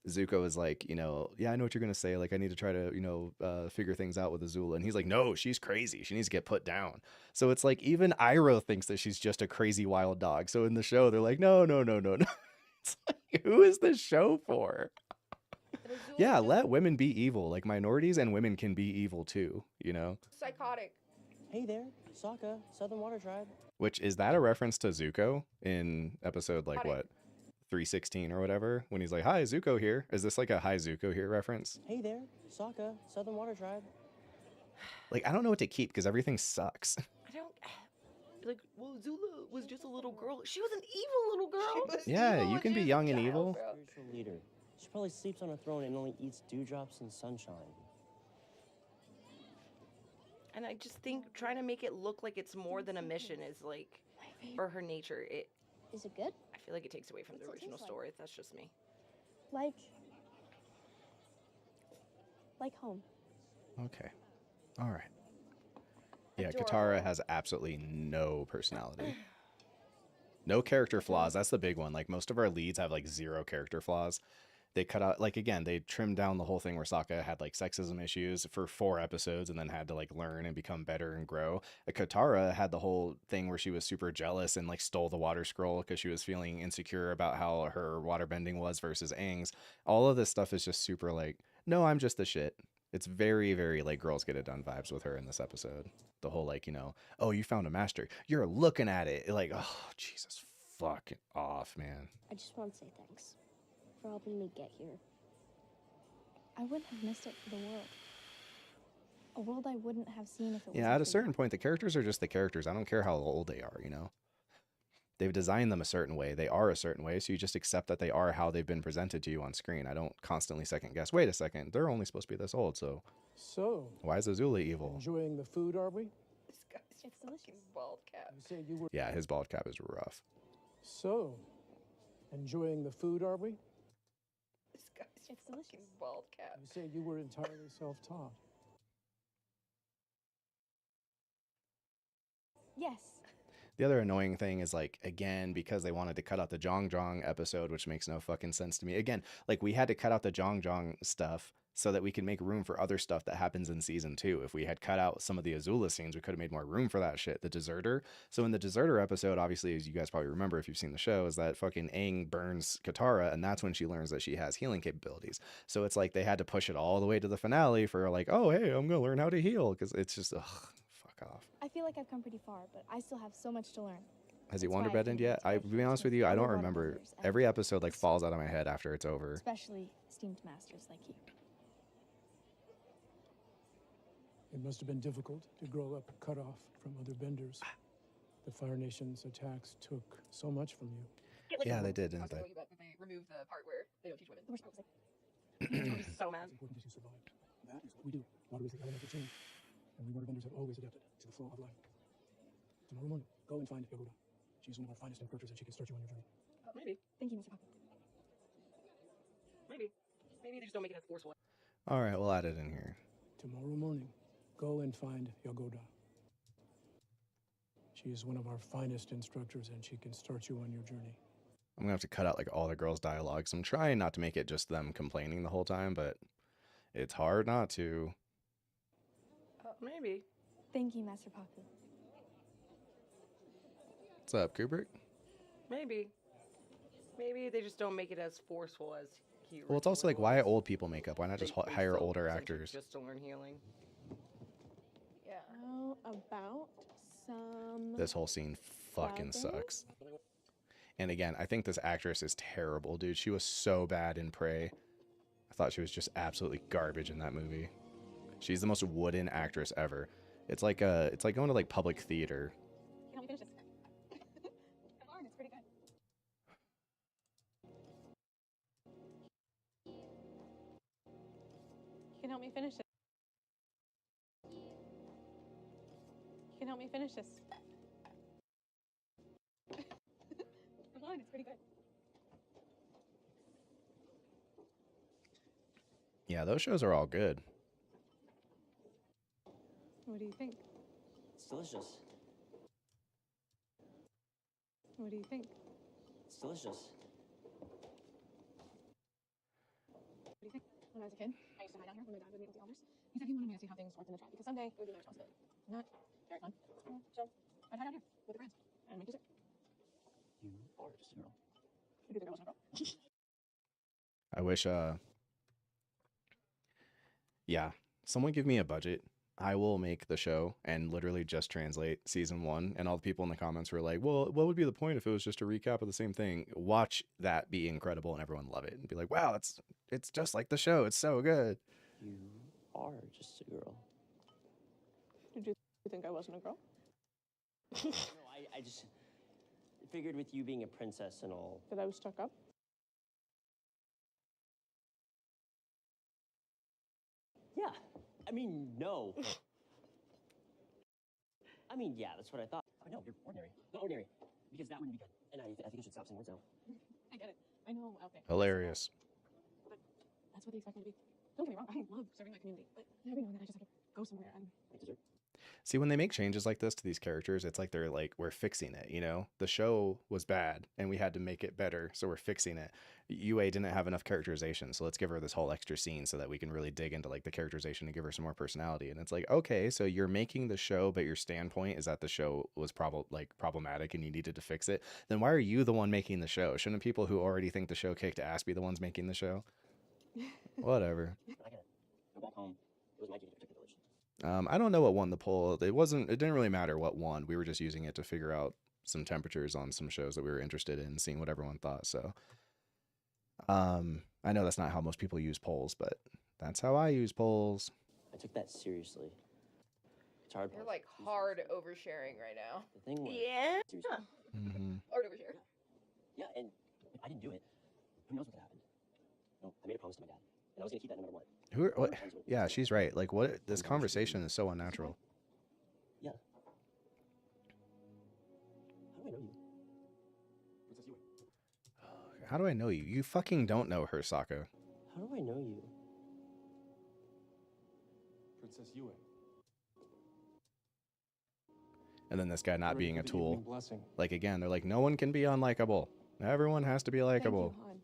Zuko is like, you know, yeah, I know what you're going to say. Like, I need to try to, you know, figure things out with Azula. And he's like, no, she's crazy. She needs to get put down. So it's like, even Iroh thinks that she's just a crazy wild dog. So in the show, they're like, no. It's like, who is this show for? Yeah, let women be evil. Like, minorities and women can be evil too, you know? Psychotic. Hey there, Sokka, Southern Water Tribe. Which, is that a reference to Zuko in episode, like, what? 316 or whatever, when he's like, hi, Zuko here. Is this like a hi, Zuko here reference? Hey there, Sokka, Southern Water Tribe. Like, I don't know what to keep because everything sucks. I don't like. Well, Zula was just a little girl. She was an evil little girl. Yeah, you can be young and evil. Spiritual leader. She probably sleeps on a throne and only eats dewdrops and sunshine. And I just think trying to make it look like it's more than a mission is like, or her nature. Is it good? I feel like it takes away from the original story. That's just me. Like home. Okay. All right. Yeah, Katara has absolutely no personality. No character flaws. That's the big one. Like, most of our leads have like 0 character flaws. They cut out, like, again, they trimmed down the whole thing where Sokka had like sexism issues for 4 episodes and then had to like learn and become better and grow. Katara had the whole thing where she was super jealous and like stole the water scroll because she was feeling insecure about how her waterbending was versus Aang's. All of this stuff is just super like, no, I'm just the shit. It's very, very like girls get it done vibes with her in this episode. The whole like, you know, oh, you found a master. You're looking at it. Like, oh, Jesus, fucking off, man. I just want to say thanks for helping me get here. I wouldn't have missed it for the world. A world I wouldn't have seen if it wasn't. Yeah, at a certain point, the characters are just the characters. I don't care how old they are, you know? they've designed them a certain way. They are a certain way, so you just accept that they are how they've been presented to you on screen. I don't constantly second guess. Wait a second, they're only supposed to be this old, so why is Azula evil? Enjoying the food, are we? This guy's It's delicious. bald cap. You say you were. Yeah, his bald cap is rough. So, enjoying the food, are we? This guy's It's delicious. bald cap. You say you were entirely self-taught. Yes. The other annoying thing is, like, again, because they wanted to cut out the Zhong Zhong episode, which makes no fucking sense to me. Again, like, we had to cut out the Zhong Zhong stuff so that we can make room for other stuff that happens in season 2. If we had cut out some of the Azula scenes, we could have made more room for that shit. The Deserter. So in the Deserter episode, obviously, as you guys probably remember if you've seen the show, is that fucking Aang burns Katara, and that's when she learns that she has healing capabilities. So it's like they had to push it all the way to the finale for, like, oh, hey, I'm going to learn how to heal, because it's just, ugh, fuck off. I feel like I've come pretty far, but I still have so much to learn. Has he That's why I Waterbended think yet? it's I, right to be to honest with you, I don't other remember. waterbenders and Every episode, like, falls out of my head after it's over. Especially esteemed masters like you. It must have been difficult to grow up cut off from other benders. The Fire Nation's attacks took so much from you. Yeah, they did, didn't they? They removed the part where they don't teach women. The worst part was like, So mad. It's important that you survive. That is what we do. Water is the element of change. And we waterbenders have always adapted to the flow of life. Tomorrow morning, go and find Yagoda. She's one of our finest encroachers, and she can start you on your journey. Maybe. thank you, Mr. Papa. Maybe. Maybe they just don't make it as forceful. All right, we'll add it in here. Tomorrow morning, go and find Yagoda. She is one of our finest instructors, and she can start you on your journey. I'm gonna have to cut out, like, all the girls' dialogue. So I'm trying not to make it just them complaining the whole time, but it's hard not to. Maybe. Thank you, Master Papu. What's up, Kubrick? Maybe. Maybe they just don't make it as forceful as he. Well, it's also like, why old people makeup? Why not just They hire felt older essential actors? just to learn healing. Yeah. How about some... This whole scene fucking Rabbit? sucks. And again, I think this actress is terrible, dude. She was so bad in Prey. I thought she was just absolutely garbage in that movie. She's the most wooden actress ever. It's like going to, like, public theater. Can you help me finish this? Come on, it's pretty good. You can help me finish it. You can help me finish this. Come on, it's pretty good. Yeah, those shows are all good. What do you think? It's delicious. What do you think? It's delicious. What do you think? When I was a kid, I used to hide out here when my dad would meet with the elders. He said he wanted me to see how things worked in the tribe because someday it would be my responsibility. Not very fun. So I'd hide out here with the friends and make dessert. You are just a girl. Maybe the girl wasn't a girl. I wish, yeah, someone give me a budget. I will make the show and literally just translate season 1. And all the people in the comments were like, well, what would be the point if it was just a recap of the same thing? Watch that be incredible and everyone love it and be like, wow, it's just like the show. It's so good. You are just a girl. Did you think I wasn't a girl? No, I just figured with you being a princess and all. That I was stuck up? Yeah. I mean, no. I mean, yeah, that's what I thought. Oh, no, you're ordinary. Not ordinary. Because that wouldn't be good. And I think I should stop saying words now. I get it. I know, okay. Hilarious. But that's what they expect me to be. Don't get me wrong, I love serving my community. But every now and then I just have to go somewhere and make dessert. See, when they make changes like this to these characters, it's like they're like, we're fixing it, you know? The show was bad and we had to make it better, so we're fixing it. UA didn't have enough characterization, so let's give her this whole extra scene so that we can really dig into, like, the characterization and give her some more personality. And it's like, okay, so you're making the show, but your standpoint is that the show was problematic and you needed to fix it. Then why are you the one making the show? Shouldn't people who already think the show kicked ass be the ones making the show? Whatever. I get it. Go back home. It was my duty to protect the village. I don't know what won the poll. It didn't really matter what won. We were just using it to figure out some temperatures on some shows that we were interested in, seeing what everyone thought. So, I know that's not how most people use polls, but that's how I use polls. I took that seriously. I hard You're part. like hard oversharing right now. The thing was, Yeah. seriously. Hard overshare. Yeah, and if I didn't do it, who knows what could happen? No, I made a promise to my dad, and I was gonna keep that no matter what. Who? What? Yeah, she's right. Like, what? This conversation is so unnatural. Yeah. How do I know you? Princess Yue. How do I know you? You fucking don't know her, Sokka. How do I know you? Princess Yue. And then this guy not being a tool. Blessing. Like, again, they're like, no one can be unlikable. Everyone has to be likable. Thank you, Han.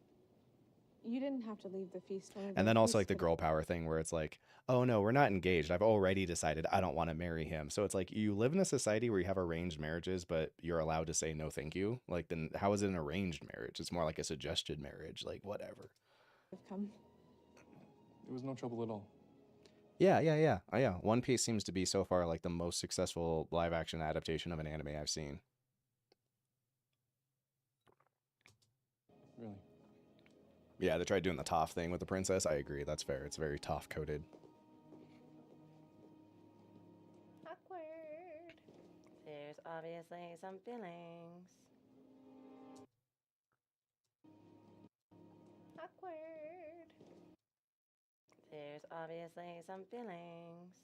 You didn't have to leave the feast. And then also like the girl power thing where it's like, oh no, we're not engaged. I've already decided I don't want to marry him. So it's like you live in a society where you have arranged marriages, but you're allowed to say no thank you. Like, then how is it an arranged marriage? It's more like a suggested marriage. Like, whatever. Come. It was no trouble at all. Yeah. Oh, yeah. One Piece seems to be so far like the most successful live action adaptation of an anime I've seen. Really? Yeah, they tried doing the Toph thing with the princess. I agree. That's fair. It's very Toph coded. Awkward. There's obviously some feelings. Awkward. There's obviously some feelings.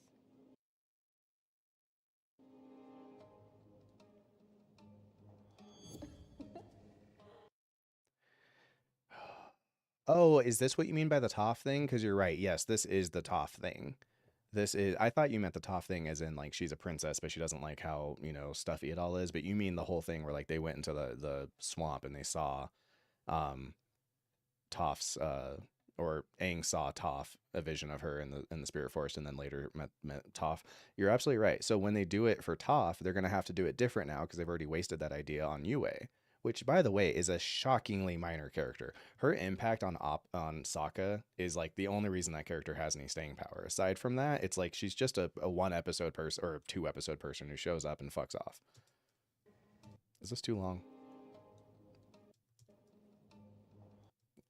Oh, is this what you mean by the Toph thing? Because you're right. Yes, this is the Toph thing. This is, I thought you meant the Toph thing as in like she's a princess, but she doesn't like how, you know, stuffy it all is. But you mean the whole thing where like they went into the swamp and they saw Toph's or Aang saw Toph, a vision of her in the spirit forest, and then later met Toph. You're absolutely right. So when they do it for Toph, they're gonna have to do it different now because they've already wasted that idea on Yue, which by the way is a shockingly minor character. Her impact on Sokka is like the only reason that character has any staying power. Aside from that, it's like she's just a 1 episode person or 2 episode person who shows up and fucks off. Is this too long?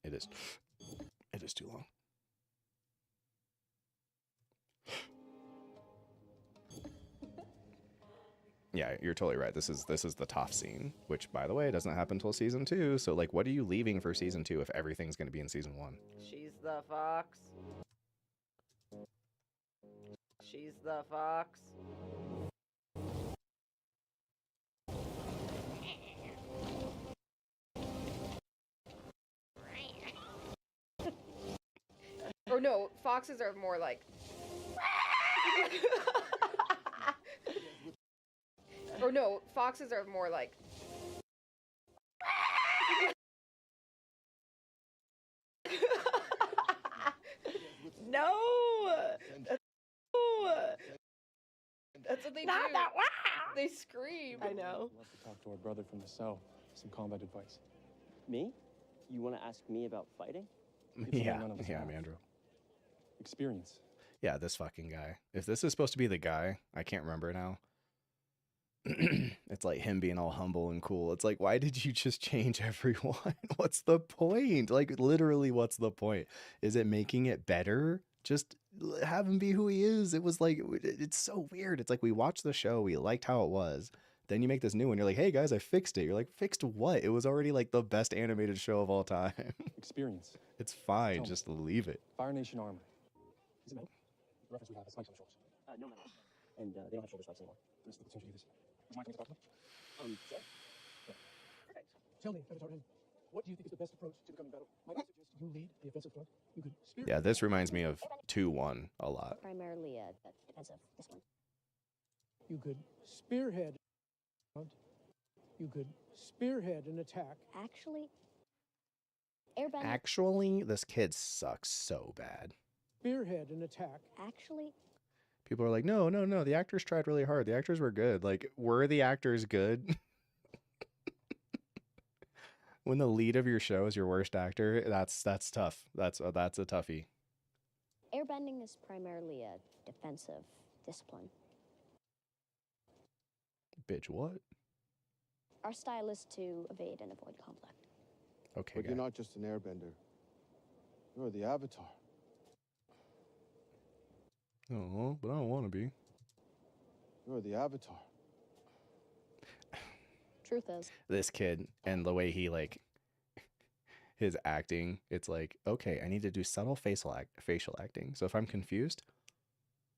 It is. It is too long. Yeah, you're totally right. This is the Toph scene, which by the way doesn't happen until season 2. So like, what are you leaving for season 2 if everything's going to be in season 1? She's the fox. She's the fox. Or no, foxes are more like. Or no, foxes are more like. No. That's what they Not do. that. They scream. I know. I'd love to talk to our brother from the cell. Some combat advice. Me? You want to ask me about fighting? Yeah, none of us have. Andrew. Experience. Yeah, this fucking guy. If this is supposed to be the guy, I can't remember now. It's like him being all humble and cool. It's like, why did you just change everyone? What's the point? Like, literally, what's the point? Is it making it better? Just have him be who he is. It was like, it's so weird. It's like we watched the show, we liked how it was. Then you make this new one. You're like, hey guys, I fixed it. You're like, fixed what? It was already like the best animated show of all time. Experience. It's fine. Just leave it. Fire Nation armor. Is it metal? The reference we have is spikes on the shoulders. No metal. And they don't have shoulder spikes anymore. This is the potential of this. Would you mind taking this Sure. Perfect. Tell me, Avatar M, what do you think is the best approach to becoming battle? Might I suggest you lead the offensive front? You could spear. Yeah, this reminds me of 2-1 a lot. Primarily a defensive discipline. You could spearhead. You could spearhead an attack. Actually, airbending. Actually, this kid sucks so bad. Spearhead an attack. Actually, People are like, no, the actors tried really hard. The actors were good. Like, were the actors good? When the lead of your show is your worst actor, that's tough. That's a toughie. airbending is primarily a defensive discipline. Bitch, what? Our style is to evade and avoid conflict. Okay, But you're not just an airbender. You're the Avatar. Oh, but I don't want to be. You're the Avatar. Truth is, This kid and the way he like his acting, it's like, okay, I need to do subtle facial acting. So if I'm confused,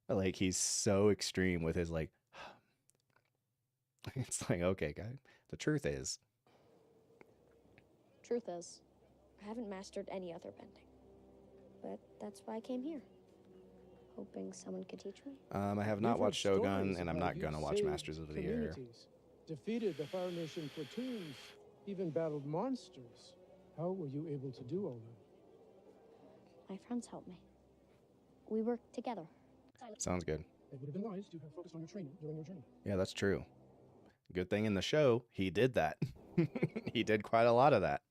like he's so extreme with his like it's like, okay, guy. The truth is, I haven't mastered any other bending. But that's why I came here. Hoping someone could teach me. I have not watched Shogun, and I'm not gonna watch Masters of the Year. Defeated the Fire Nation platoons, even battled monsters. How were you able to do all that? My friends helped me. We worked together. Sounds good. It would have been wise to have focused on your training during your journey. Yeah, that's true. Good thing in the show, he did that. He did quite a lot of that.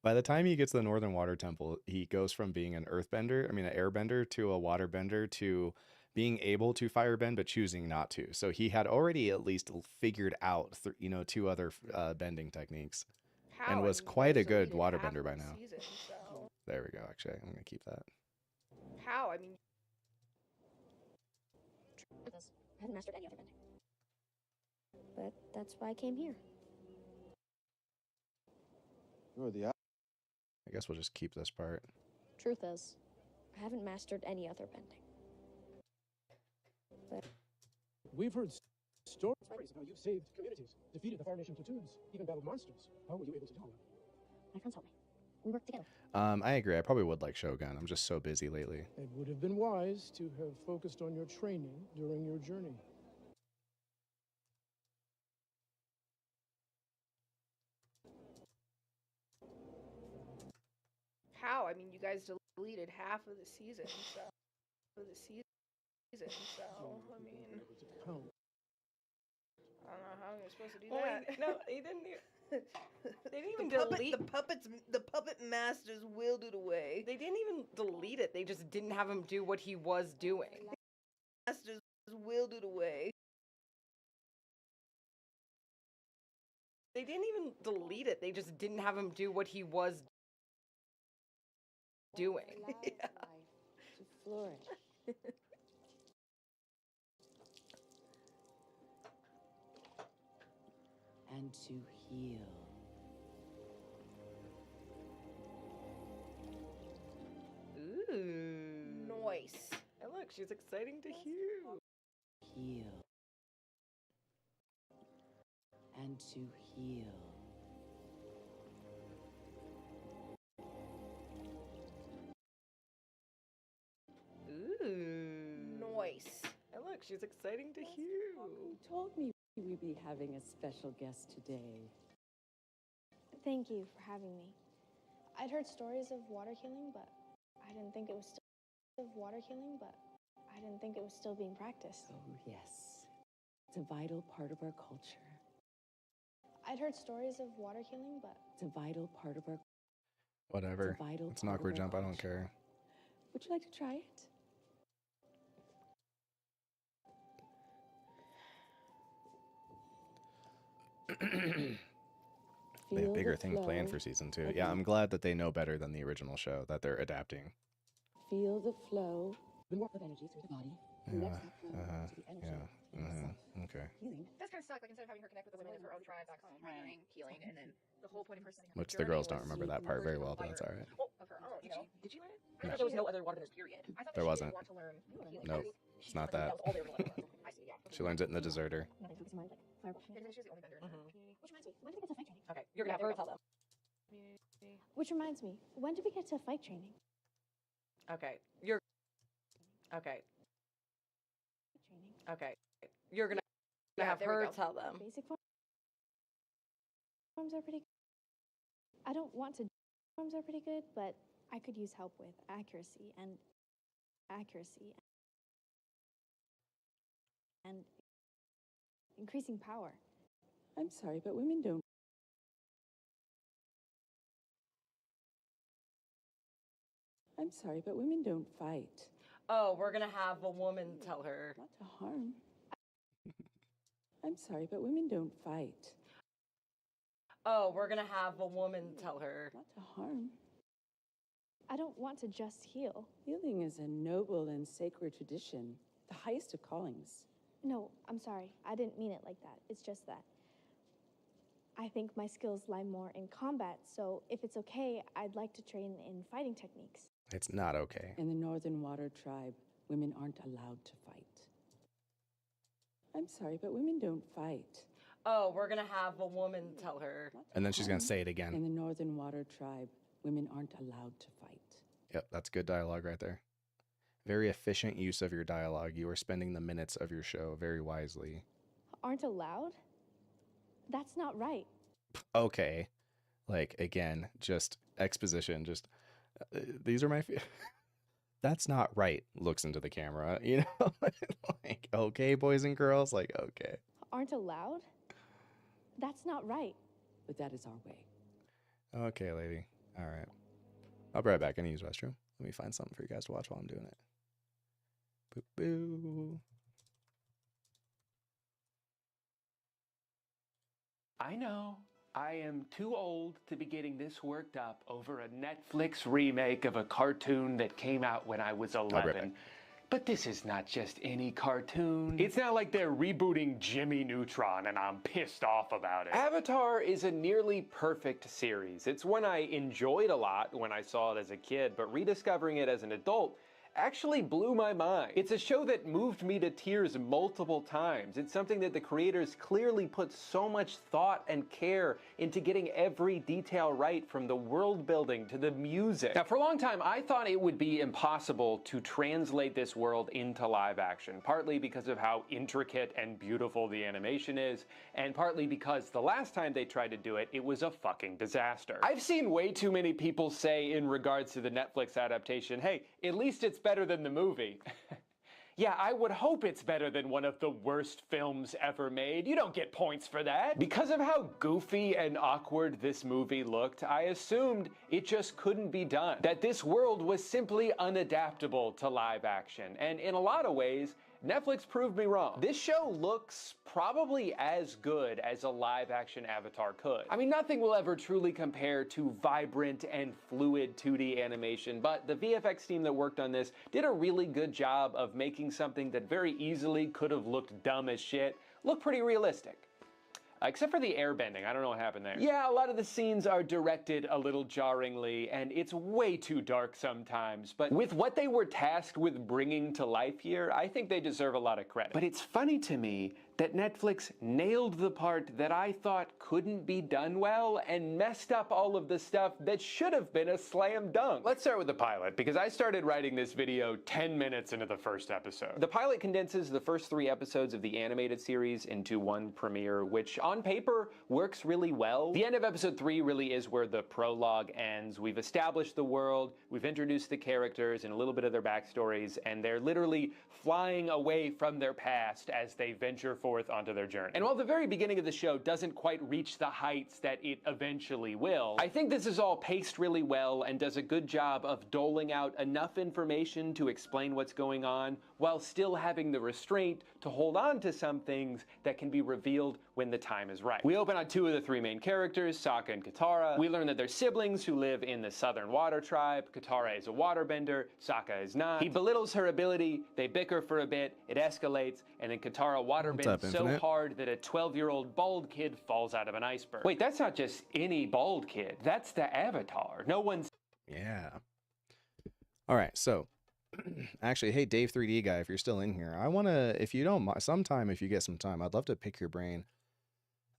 By the time he gets to the Northern Water Temple, he goes from being an airbender to a waterbender to being able to firebend, but choosing not to. So he had already at least figured out, 2 other bending techniques. And was quite a good waterbender by now. There we go, actually. I'm going to keep that. How? I mean... I haven't mastered any other bending. But that's why I came here. You're the I guess we'll just keep this part. Truth is, I haven't mastered any other bending. But we've heard stories of how you've saved communities, defeated the Fire Nation platoons, even battled monsters. How were you able to do all that? my friends helped me. We worked together. I agree. I probably would like Shogun. I'm just so busy lately. It would have been wise to have focused on your training during your journey. How? I mean, you guys deleted half of the season, so... I mean... I don't know how you're supposed to do that. No, they didn't even delete... The puppet masters willed it away. They didn't even delete it. They just didn't have him do what he was doing. Masters willed it away. They didn't even delete it. They just didn't have him do what he was doing. Yeah. To flourish. And to heal. Ooh. Nice. And look, she's exciting to hear. Heal. And to heal. Ooh. Nice. And look, she's exciting to hear. You told me we'd be having a special guest today. Thank you for having me. I'd heard stories of water healing, but I didn't think it was still being practiced. Oh, yes. It's a vital part of our culture. I'd heard stories of water healing, but it's a vital part of our... Whatever. It's an awkward jump. I don't care. Would you like to try it? They have bigger things planned for season 2. Yeah, I'm glad that they know better than the original show, that they're adapting. Feel the flow of energy through the body. Okay. That's kind of suck. Like, instead of having her connect with the women of her own tribe back home, doing healing, and then the whole point of her setting up Which the girls don't remember that part very well, but that's all right. Of her own, you know? Did you learn it? I No. thought there was no other waterbenders, period. I thought There that wasn't. She didn't want to learn healing. Nope, it's not that. That was all they were going to learn. I see, yeah. She learns it in the Deserter. And then she's the only vendor in her community. Which reminds me, when did we get to fight training? Okay, you're gonna have her tell them. Which reminds me, when did we get to fight training? Okay, you're gonna have her tell them. Basic forms are pretty good. I don't want to. Forms are pretty good, but I could use help with accuracy and increasing power. I'm sorry, but women don't. I'm sorry, but women don't fight. Oh, we're gonna have a woman tell her. Not to harm. I'm sorry, but women don't fight. Oh, we're gonna have a woman tell her. Not to harm. I don't want to just heal. Healing is a noble and sacred tradition, the highest of callings. No, I'm sorry. I didn't mean it like that. It's just that I think my skills lie more in combat, so if it's okay, I'd like to train in fighting techniques. It's not okay. In the Northern Water Tribe, women aren't allowed to fight. I'm sorry, but women don't fight. Oh, we're gonna have a woman tell her. And then she's gonna say it again. In the Northern Water Tribe, women aren't allowed to fight. Yep, that's good dialogue right there. Very efficient use of your dialogue. You are spending the minutes of your show very wisely. Aren't allowed? That's not right. Okay. Like, again, just exposition. Just, these are my... That's not right. Looks into the camera, you know? Like, okay, boys and girls. Like, okay. Aren't allowed? That's not right. But that is our way. Okay, lady. All right. I'll be right back. I need to use the restroom. Let me find something for you guys to watch while I'm doing it. Boo boo. I know. I am too old to be getting this worked up over a Netflix remake of a cartoon that came out when I was 11. But this is not just any cartoon. It's not like they're rebooting Jimmy Neutron and I'm pissed off about it. Avatar is a nearly perfect series. It's one I enjoyed a lot when I saw it as a kid, but rediscovering it as an adult actually blew my mind. It's a show that moved me to tears multiple times. It's something that the creators clearly put so much thought and care into getting every detail right, from the world building to the music. Now, for a long time, I thought it would be impossible to translate this world into live action, partly because of how intricate and beautiful the animation is, and partly because the last time they tried to do it, it was a fucking disaster. I've seen way too many people say in regards to the Netflix adaptation, hey, at least it's better than the movie. Yeah, I would hope it's better than one of the worst films ever made. You don't get points for that. Because of how goofy and awkward this movie looked, I assumed it just couldn't be done. That this world was simply unadaptable to live action. And in a lot of ways, Netflix proved me wrong. This show looks probably as good as a live-action Avatar could. I mean, nothing will ever truly compare to vibrant and fluid 2D animation, but the VFX team that worked on this did a really good job of making something that very easily could have looked dumb as shit look pretty realistic. Except for the airbending. I don't know what happened there. Yeah, a lot of the scenes are directed a little jarringly, and it's way too dark sometimes, but with what they were tasked with bringing to life here, I think they deserve a lot of credit. But it's funny to me that Netflix nailed the part that I thought couldn't be done well and messed up all of the stuff that should have been a slam dunk. Let's start with the pilot, because I started writing this video 10 minutes into the first episode. The pilot condenses the first 3 episodes of the animated series into one premiere, which on paper works really well. The end of episode 3 really is where the prologue ends. We've established the world, we've introduced the characters and a little bit of their backstories, and they're literally flying away from their past as they venture forth onto their journey. And while the very beginning of the show doesn't quite reach the heights that it eventually will, I think this is all paced really well and does a good job of doling out enough information to explain what's going on while still having the restraint to hold on to some things that can be revealed when the time is right. We open on 2 of the 3 main characters, Sokka and Katara. We learn that they're siblings who live in the Southern Water Tribe. Katara is a waterbender, Sokka is not. He belittles her ability, they bicker for a bit, it escalates, and then Katara waterbends so hard that a 12-year-old bald kid falls out of an iceberg. Wait, that's not just any bald kid, that's the Avatar. No one's... Yeah. All right, so actually, hey, Dave 3D guy, if you're still in here, I want to, if you don't mind, sometime if you get some time, I'd love to pick your brain.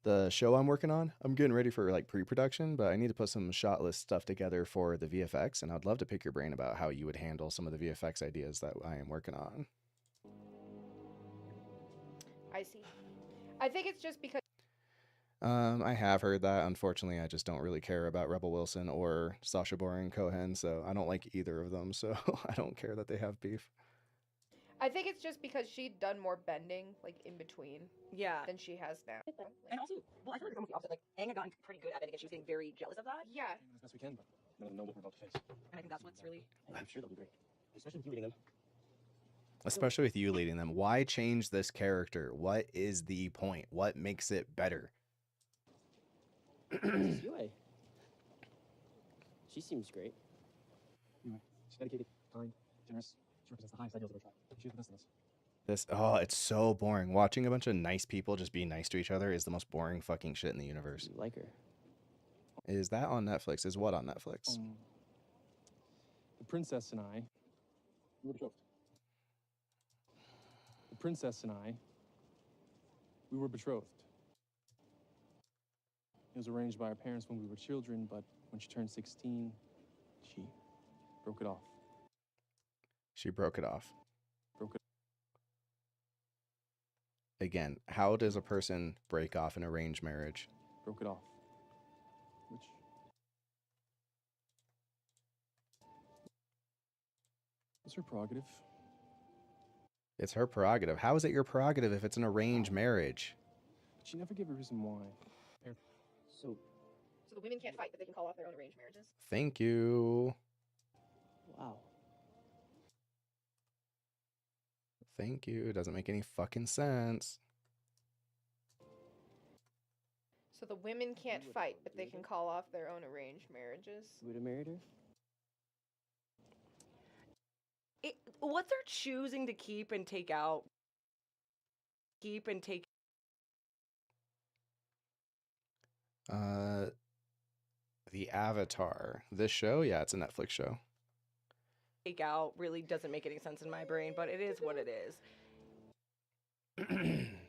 The show I'm working on, I'm getting ready for like pre-production, but I need to put some shot list stuff together for the VFX, and I'd love to pick your brain about how you would handle some of the VFX ideas that I am working on. I see. I think it's just because... I have heard that. Unfortunately, I just don't really care about Rebel Wilson or Sacha Baron Cohen, so I don't like either of them, so I don't care that they have beef. I think it's just because she'd done more bending, like, in between. Yeah. Than she has now. And also, well, I feel like it's almost the opposite. Like, Aang had gotten pretty good at it, and she was getting very jealous of that. Yeah. As best we can, but none of them know what we're about to face. And I think that's what's really... I'm sure they'll be great. Especially with you leading them. Especially with you leading them. Why change this character? What is the point? What makes it better? Yue. She seems great. Anyway, she's dedicated, kind, generous. She represents the highest ideals of her tribe. She's the best of us. It's so boring. Watching a bunch of nice people just be nice to each other is the most boring fucking shit in the universe. You like her? Is that on Netflix? Is what on Netflix? The princess and I. We were betrothed. The princess and I. We were betrothed. It was arranged by our parents when we were children, but when she turned 16, she broke it off. She broke it off. Broke it. Again, how does a person break off an arranged marriage? Broke it off. Which. It's her prerogative. It's her prerogative. How is it your prerogative if it's an arranged marriage? But she never gave a reason why. So the women can't fight, but they can call off their own arranged marriages. Thank you. Wow. Thank you. It doesn't make any fucking sense. So the women can't fight, but they can call off their own arranged marriages. You would have married her? What they're choosing to keep and take out. The Avatar. This show? Yeah, it's a Netflix show. Take out really doesn't make any sense in my brain, but it is what it is.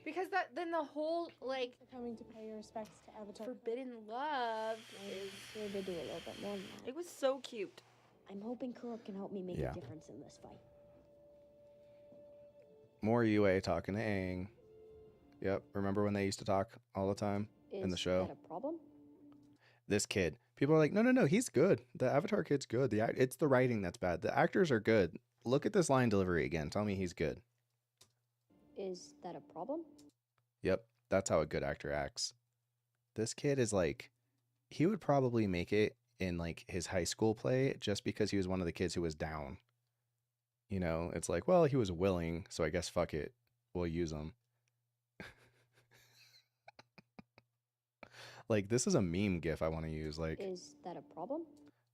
Because then the whole like coming to pay your respects to Avatar. Forbidden love is sure to do a little bit more than that. It was so cute. I'm hoping Kuruk can help me make Yeah. a difference in this fight. More Yue talking to Aang. Yep, remember when they used to talk all the time in the show? Is that a problem? This kid. People are like, no, he's good. The Avatar kid's good. It's the writing that's bad. The actors are good. Look at this line delivery again. Tell me he's good. Is that a problem? Yep, that's how a good actor acts. This kid is like, he would probably make it in like his high school play just because he was one of the kids who was down. You know, it's like, well, he was willing, so I guess fuck it. We'll use him. Like, this is a meme gif I want to use. Like, is that a problem?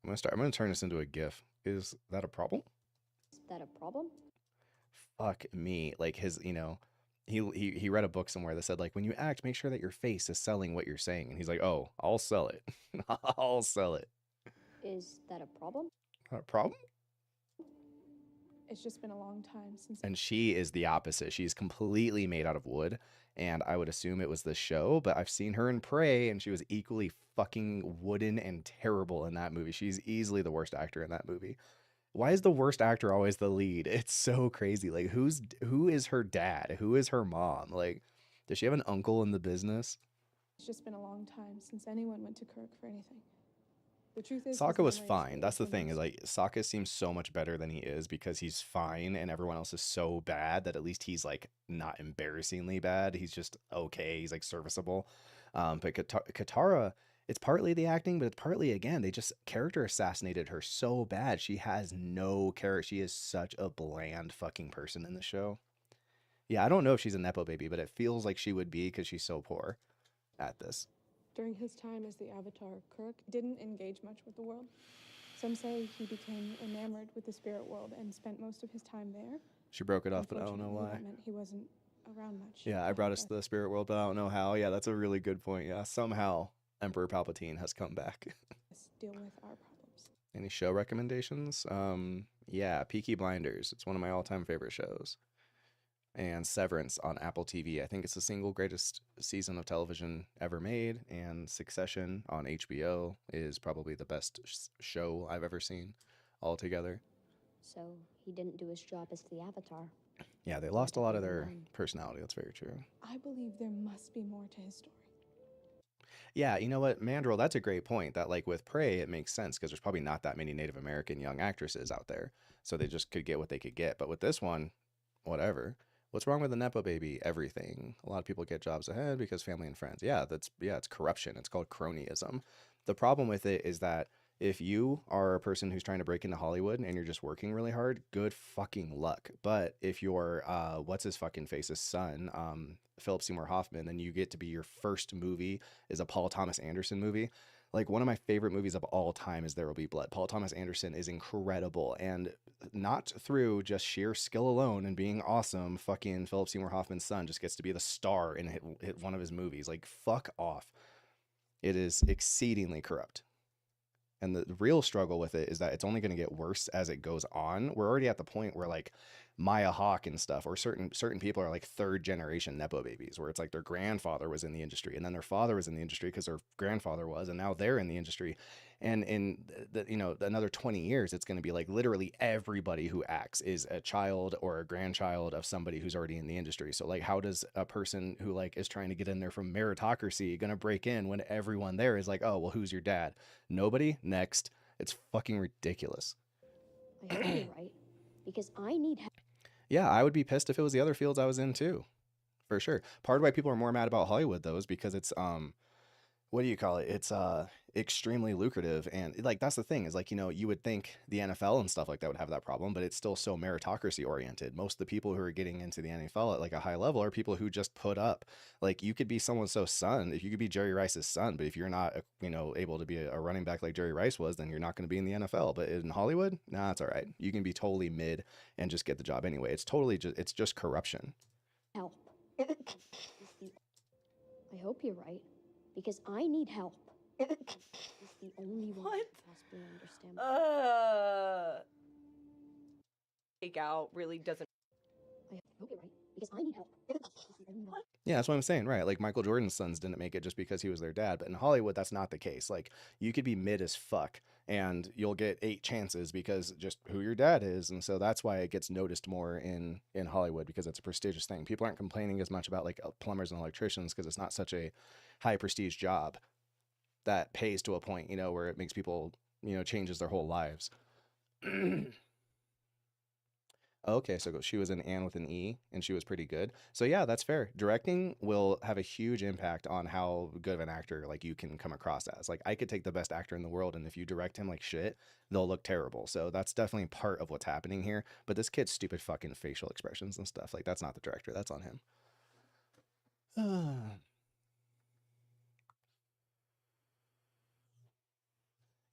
I'm gonna turn this into a gif. Is that a problem? Is that a problem? Fuck me. Like his, you know, he read a book somewhere that said like, when you act, make sure that your face is selling what you're saying. And he's like, oh, I'll sell it. I'll sell it. Is that a problem? A problem? It's just been a long time since. And she is the opposite. She's completely made out of wood. And I would assume it was the show, but I've seen her in Prey and she was equally fucking wooden and terrible in that movie. She's easily the worst actor in that movie. Why is the worst actor always the lead? It's so crazy. Like, who is her dad? Who is her mom? Like, does she have an uncle in the business? It's just been a long time since anyone went to Kirk for anything. The truth is, Sokka was fine. That's the thing, is like Sokka seems so much better than he is because he's fine and everyone else is so bad that at least he's like not embarrassingly bad. He's just okay. He's like serviceable. But Katara, it's partly the acting, but it's partly, again, they just character assassinated her so bad. She has no character. She is such a bland fucking person in the show. Yeah, I don't know if she's a Nepo baby, but it feels like she would be because she's so poor at this. During his time as the Avatar, Kirk didn't engage much with the world. Some say he became enamored with the spirit world and spent most of his time there. She broke it off, but I don't know why. That meant he wasn't around much. Yeah, I brought us to the spirit world, but I don't know how. Yeah, that's a really good point. Yeah, somehow Emperor Palpatine has come back. Deal with our problems. Any show recommendations? Yeah, Peaky Blinders. It's one of my all-time favorite shows. And Severance on Apple TV. I think it's the single greatest season of television ever made. And Succession on HBO is probably the best show I've ever seen altogether. So he didn't do his job as the Avatar. Yeah, they lost a lot of their personality. That's very true. I believe there must be more to his story. Yeah, you know what, Mandrill, that's a great point. That like with Prey, it makes sense because there's probably not that many Native American young actresses out there. So they just could get what they could get. But with this one, whatever. What's wrong with a Nepo baby? Everything. A lot of people get jobs ahead because family and friends. Yeah, it's corruption. It's called cronyism. The problem with it is that if you are a person who's trying to break into Hollywood and you're just working really hard, good fucking luck. But if you're, what's his fucking face's son, Philip Seymour Hoffman, then you get to be your first movie is a Paul Thomas Anderson movie. Like, one of my favorite movies of all time is There Will Be Blood. Paul Thomas Anderson is incredible, and not through just sheer skill alone and being awesome, fucking Philip Seymour Hoffman's son just gets to be the star in hit one of his movies. Like, fuck off. It is exceedingly corrupt. And the real struggle with it is that it's only going to get worse as it goes on. We're already at the point where, like, Maya Hawke and stuff, or certain people are like third generation Nepo babies, where it's like their grandfather was in the industry, and then their father was in the industry because their grandfather was, and now they're in the industry. And in another 20 years, it's going to be like literally everybody who acts is a child or a grandchild of somebody who's already in the industry. So, like, how does a person who, like, is trying to get in there from meritocracy going to break in when everyone there is like, oh, well, who's your dad? Nobody. Next. It's fucking ridiculous. I hope you're right, because I need help. Yeah, I would be pissed if it was the other fields I was in too, for sure. Part of why people are more mad about Hollywood, though, is because it's what do you call it? It's extremely lucrative, and like that's the thing is, like, you would think the NFL and stuff like that would have that problem, but it's still so meritocracy oriented. Most of the people who are getting into the NFL at like a high level are people who just put up. Like, you could be someone's son, if you could be Jerry Rice's son, but if you're not able to be a running back like Jerry Rice was, then you're not going to be in the NFL. But in Hollywood, nah, it's all right. You can be totally mid and just get the job anyway. It's totally it's just corruption. Help. I hope you're right, because I need help. He's the only one who can possibly understand. Takeout really doesn't. I hope you're right, because I need help. He's the only one. Yeah, that's what I'm saying, right? Like, Michael Jordan's sons didn't make it just because he was their dad, but in Hollywood, that's not the case. Like, you could be mid as fuck, and you'll get 8 chances because just who your dad is, and so that's why it gets noticed more in Hollywood, because it's a prestigious thing. People aren't complaining as much about, like, plumbers and electricians because it's not such a high prestige job that pays to a point, where it makes people, changes their whole lives. Okay, so she was in Anne with an E, and she was pretty good. So yeah, that's fair. Directing will have a huge impact on how good of an actor, like, you can come across as. Like, I could take the best actor in the world, and if you direct him like shit, they'll look terrible. So that's definitely part of what's happening here. But this kid's stupid fucking facial expressions and stuff, like, that's not the director. That's on him.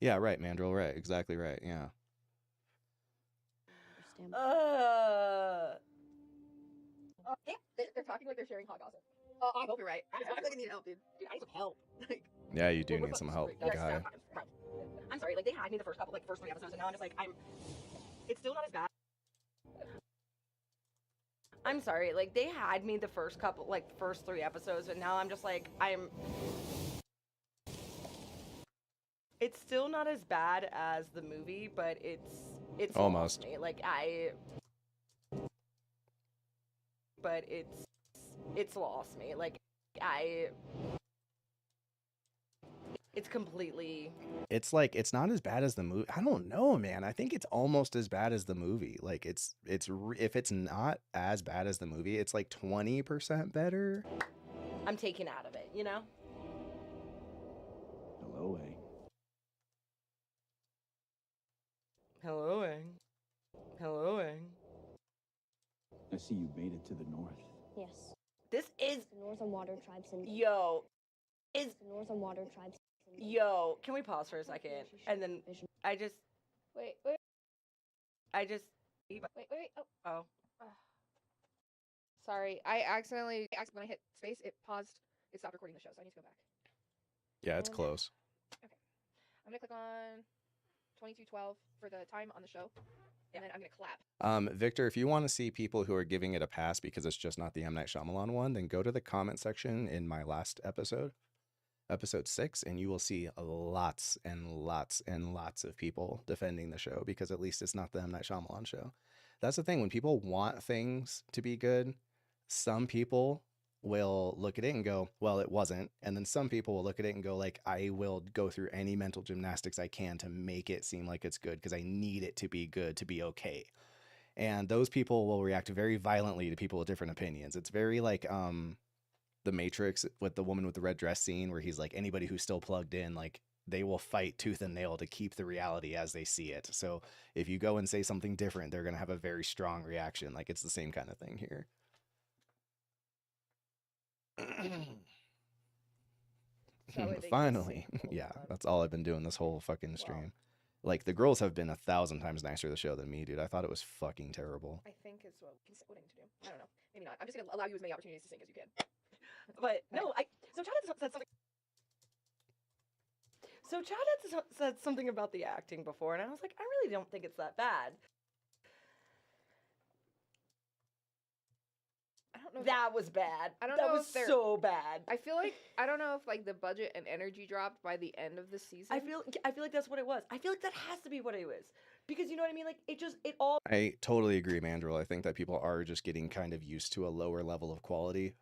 Yeah, right, Mandrill, right. Exactly right, yeah. They're talking like they're sharing hot gossip. I hope you're right. I feel like I need help, dude. Dude, I need some help. Like, Yeah, you do need some help, guy. I'm sorry, like, they had me the first 3 episodes, and now I'm just like, it's still not as bad. I'm sorry, like, they had me the first 3 episodes, and now I'm just like, it's still not as bad as the movie, but it's almost. Me. Like, but it's lost me. Like, it's completely. It's like, it's not as bad as the movie. I don't know, man. I think it's almost as bad as the movie. Like, if it's not as bad as the movie, it's like 20% better. I'm taken out of it, Hello, A. Hello, Ang. Hello, Ang. I see you made it to the north. Yes. This is the Northern Water Tribe syndrome. Yo. The Northern Water Tribe syndrome. Yo, can we pause for a second? And then I just. Wait. Wait. Oh. Sorry, I accidentally when I hit space, it paused. It stopped recording the show, so I need to go back. Yeah, it's close. Okay. I'm gonna click on 22:12 for the time on the show, and then I'm gonna clap. Victor, if you want to see people who are giving it a pass because it's just not the M. Night Shyamalan one, then go to the comment section in my last episode, episode 6, and you will see lots and lots and lots of people defending the show, because at least it's not the M. Night Shyamalan show. That's the thing. When people want things to be good, some people will look at it and go, well, it wasn't. And then some people will look at it and go, like, I will go through any mental gymnastics I can to make it seem like it's good because I need it to be good to be okay. And those people will react very violently to people with different opinions. It's very like The Matrix with the woman with the red dress scene, where he's like, anybody who's still plugged in, like, they will fight tooth and nail to keep the reality as they see it. So if you go and say something different, they're going to have a very strong reaction. Like, it's the same kind of thing here. So they can Finally. sing. Yeah, that's all I've been doing this whole fucking stream. Like, the girls have been 1,000 times nicer to the show than me, dude. I thought it was fucking terrible. I think is what I need to do. I don't know. Maybe not. I'm just gonna allow you as many opportunities to sing as you can. But no, so Chad had said something. So Chad had said something about the acting before, and I was like, I really don't think it's that bad. I don't know. That was bad. I don't that know was if they're so bad. I feel like I don't know if like the budget and energy dropped by the end of the season. I feel like that's what it was. I feel like that has to be what it was. Because you know what I mean? Like it all I totally agree, Mandrill. I think that people are just getting kind of used to a lower level of quality.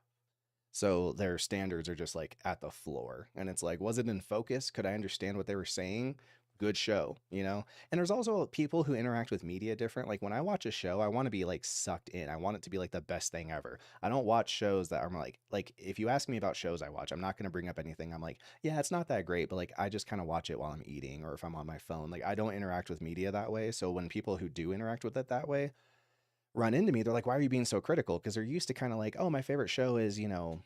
So their standards are just like at the floor. And it's like, was it in focus? Could I understand what they were saying? Good show, you know? And there's also people who interact with media different. Like when I watch a show, I want to be like sucked in. I want it to be like the best thing ever. I don't watch shows that I'm like if you ask me about shows I watch, I'm not going to bring up anything. I'm like, yeah, it's not that great, but like I just kind of watch it while I'm eating or if I'm on my phone. Like I don't interact with media that way. So when people who do interact with it that way run into me, they're like, why are you being so critical? Because they're used to kind of like, oh, my favorite show is, you know,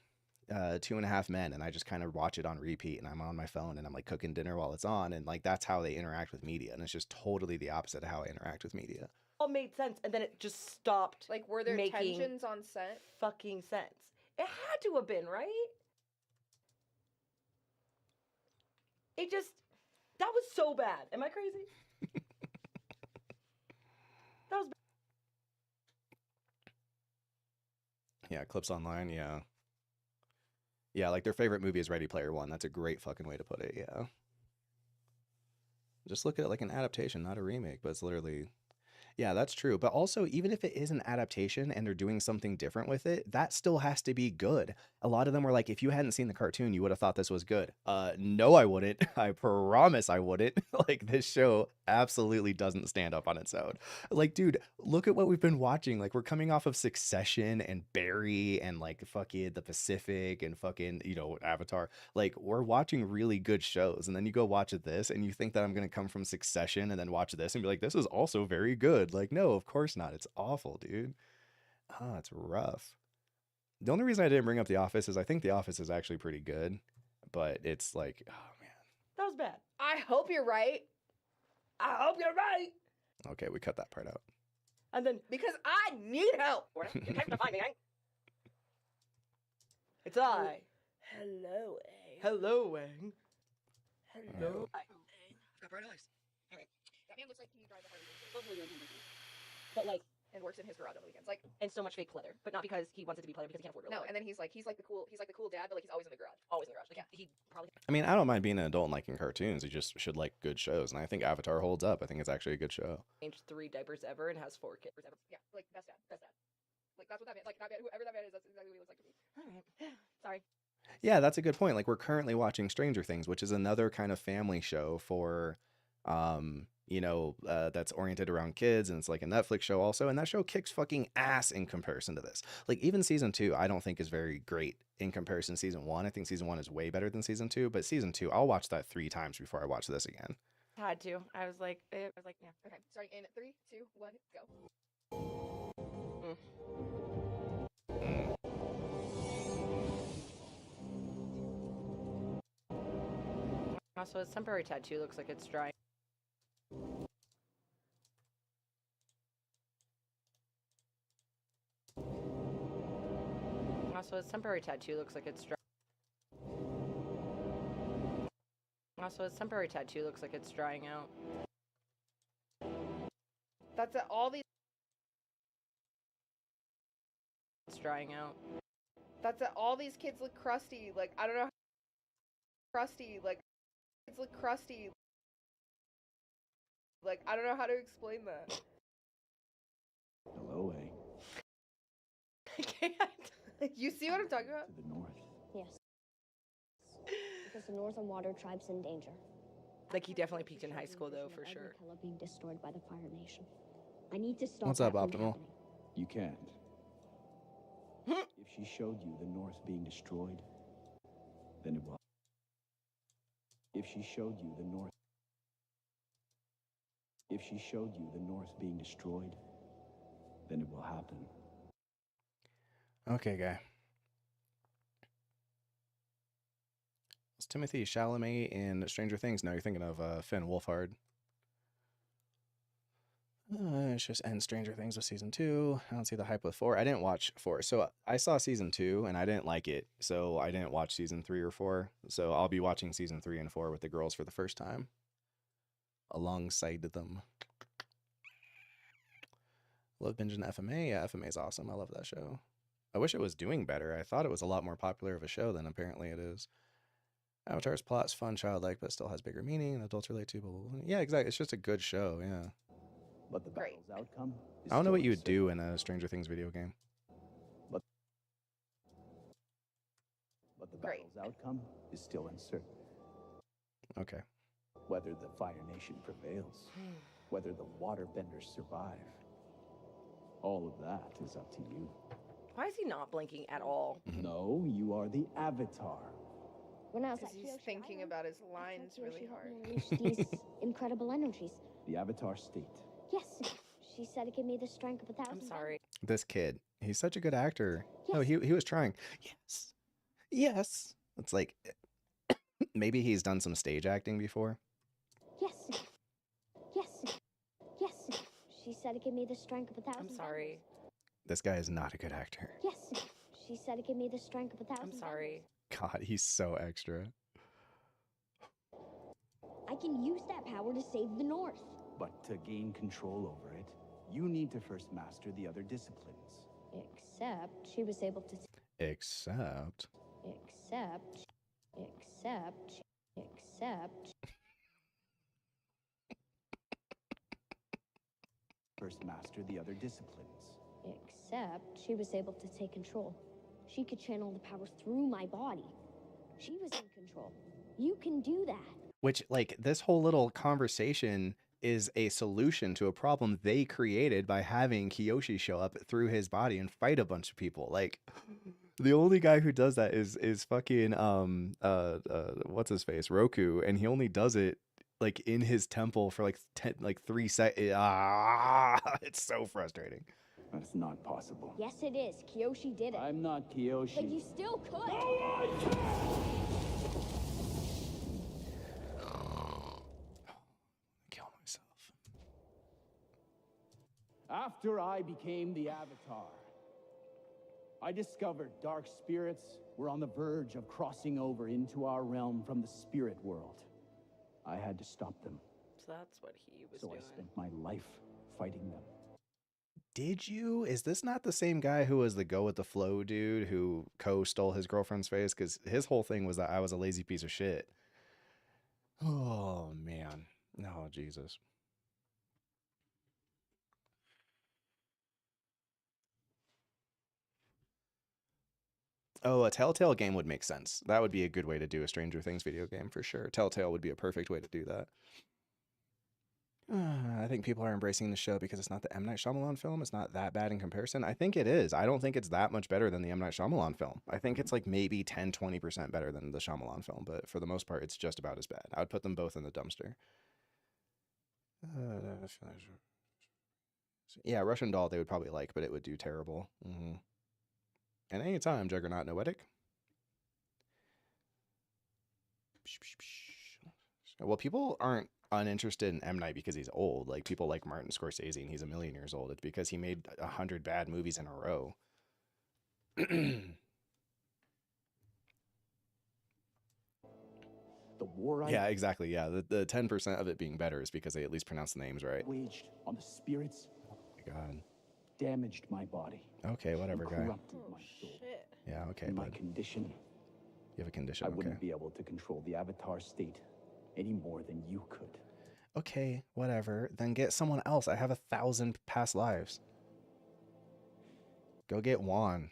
2.5 Men, and I just kind of watch it on repeat and I'm on my phone and I'm like cooking dinner while it's on, and like that's how they interact with media, and it's just totally the opposite of how I interact with media. all made sense, and then it just stopped. Like, were there making tensions on set? Fucking sense. It had to have been, right? It just that was so bad. Am I crazy? That was bad. Yeah, clips online, yeah. Yeah, like their favorite movie is Ready Player One. That's a great fucking way to put it, yeah. Just look at it like an adaptation, not a remake, but it's literally... Yeah, that's true. But also, even if it is an adaptation and they're doing something different with it, that still has to be good. A lot of them were like, if you hadn't seen the cartoon, you would have thought this was good. No, I wouldn't. I promise I wouldn't. Like, this show absolutely doesn't stand up on its own. Like, dude, look at what we've been watching. Like, we're coming off of Succession and Barry and, like, fucking The Pacific and fucking, you know, Avatar. Like, we're watching really good shows. And then you go watch this and you think that I'm going to come from Succession and then watch this and be like, this is also very good. Like, no, of course not. It's awful, dude. Ah, it's rough. The only reason I didn't bring up The Office is I think The Office is actually pretty good, but it's like, oh man. That was bad. I hope you're right. I hope you're right. Okay, we cut that part out. And then because I need help. You have to find me, eh? It's I. Hello, A. Hello, Wang. Hello. Got bright eyes. All right. That man looks like he drives a Harley. But like, and works in his garage on the weekends. Like, and so much fake pleather, but not because he wants it to be pleather, because he can't afford real no. leather. And then he's like the cool dad, but like he's always in the garage. Always in the garage. Like, he probably. I mean, I don't mind being an adult and liking cartoons. You just should like good shows, and I think Avatar holds up. I think it's actually a good show. Changed 3 diapers ever and has 4 kids ever. Yeah, like best dad. Like that's what that man. Like that man, whoever that man is, that's exactly what he looks like to me. All right. Sorry. Yeah, that's a good point. Like, we're currently watching Stranger Things, which is another kind of family show for, you know, that's oriented around kids, and it's like a Netflix show also, and that show kicks fucking ass in comparison to this. Like, even season 2, I don't think is very great in comparison to season 1. I think season 1 is way better than season 2, but season 2, I'll watch that 3 times before I watch this again. Had to. I was like, yeah. Okay, starting in 3, 2, 1, go. Also, his temporary tattoo looks like it's dry. Also, his temporary tattoo looks like it's dry. Also, his temporary tattoo looks like it's drying out. That's it. All these. It's drying out. That's it. All these kids look crusty. Like, I don't know. Crusty. Like, kids look crusty. Like, I don't know how to explain that. Hello, A. I can't. You see what I'm talking about? To the north. Yes. Because the Northern Water Tribe's in danger. Like, he definitely peaked in high school, though, for sure. Color being destroyed by the Fire Nation. I need to stop. What's up, that from Optimal? happening. You can't. If she showed you the North being destroyed, then it will. If she showed you the North. If she showed you the North being destroyed, then it will happen. Okay, guy. Timothy Chalamet in Stranger Things. No, you're thinking of Finn Wolfhard. It's just end Stranger Things with season 2. I don't see the hype with 4. I didn't watch 4. So I saw season 2 and I didn't like it. So I didn't watch season 3 or 4. So I'll be watching season 3 and 4 with the girls for the first time. Alongside them. Love binging FMA. Yeah, FMA is awesome. I love that show. I wish it was doing better. I thought it was a lot more popular of a show than apparently it is. Avatar's plot's fun, childlike, but still has bigger meaning and adults relate to. Blah, blah, blah. Yeah, exactly. It's just a good show. Yeah. But the battle's outcome is I don't know still what you would uncertain. do in a Stranger Things video game. But the battle's outcome is still uncertain. Okay. Whether the Fire Nation prevails, whether the Waterbenders survive, all of that is up to you. Why is he not blinking at all? No, you are the Avatar. When I was Because at he's Kyoshi thinking Island, about his lines Kyoshi really helped hard. me unleash these incredible energies. The Avatar state. Yes, she said it gave me the strength of 1,000. I'm sorry. This kid, he's such a good actor. No, he was trying. Yes. Yes. It's like, maybe he's done some stage acting before. Yes. Yes. Yes. She said it gave me the strength of 1,000. I'm sorry. This guy is not a good actor. Yes. She said it gave me the strength of 1,000. I'm sorry. God, he's so extra. I can use that power to save the North. But to gain control over it, you need to first master the other disciplines. Except she was able to. Except. Except. First master the other disciplines. Except she was able to take control. She could channel the power through my body. She was in control. You can do that. Which, like, this whole little conversation is a solution to a problem they created by having Kiyoshi show up through his body and fight a bunch of people. Like, the only guy who does that is fucking what's his face, Roku, and he only does it like in his temple for like 3 seconds. It's so frustrating. That's not possible. Yes, it is. Kiyoshi did it. I'm not Kiyoshi. But you still could. Kill myself. After I became the Avatar, I discovered dark spirits were on the verge of crossing over into our realm from the spirit world. I had to stop them. So that's what he was So doing. I spent my life fighting them. Did you? Is this not the same guy who was the go with the flow dude who stole his girlfriend's face? Because his whole thing was that I was a lazy piece of shit. Oh, man. No, Jesus. Oh, a Telltale game would make sense. That would be a good way to do a Stranger Things video game for sure. Telltale would be a perfect way to do that. I think people are embracing the show because it's not the M. Night Shyamalan film. It's not that bad in comparison. I think it is. I don't think it's that much better than the M. Night Shyamalan film. I think it's like maybe 10, 20% better than the Shyamalan film. But for the most part, it's just about as bad. I would put them both in the dumpster. Yeah, Russian Doll they would probably like, but it would do terrible. And anytime, Juggernaut Noetic. Well, people aren't uninterested in M. Night because he's old. Like, people like Martin Scorsese and he's a million years old. It's because he made 100 bad movies in a row. The war Yeah, exactly. Yeah, the 10% of it being better is because they at least pronounce the names right. waged on the spirits Oh my God. damaged my body. Okay, whatever, and guy. corrupted my soul. Yeah, okay, In my bud. condition, You have a condition, I okay. wouldn't be able to control the Avatar state any more than you could. Okay, whatever. Then get someone else. I have 1,000 past lives. Go get Juan.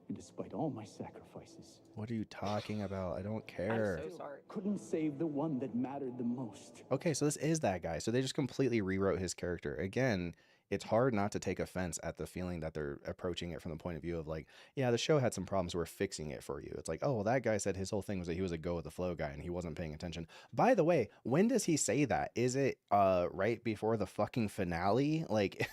And despite all my sacrifices, What are you talking about? I don't care. I'm so sorry. couldn't save the one that mattered the most. Okay, so this is that guy. So they just completely rewrote his character. Again, it's hard not to take offense at the feeling that they're approaching it from the point of view of like, yeah, the show had some problems. We're fixing it for you. It's like, oh, well, that guy said his whole thing was that he was a go with the flow guy and he wasn't paying attention. By the way, when does he say that? Is it right before the fucking finale? Like,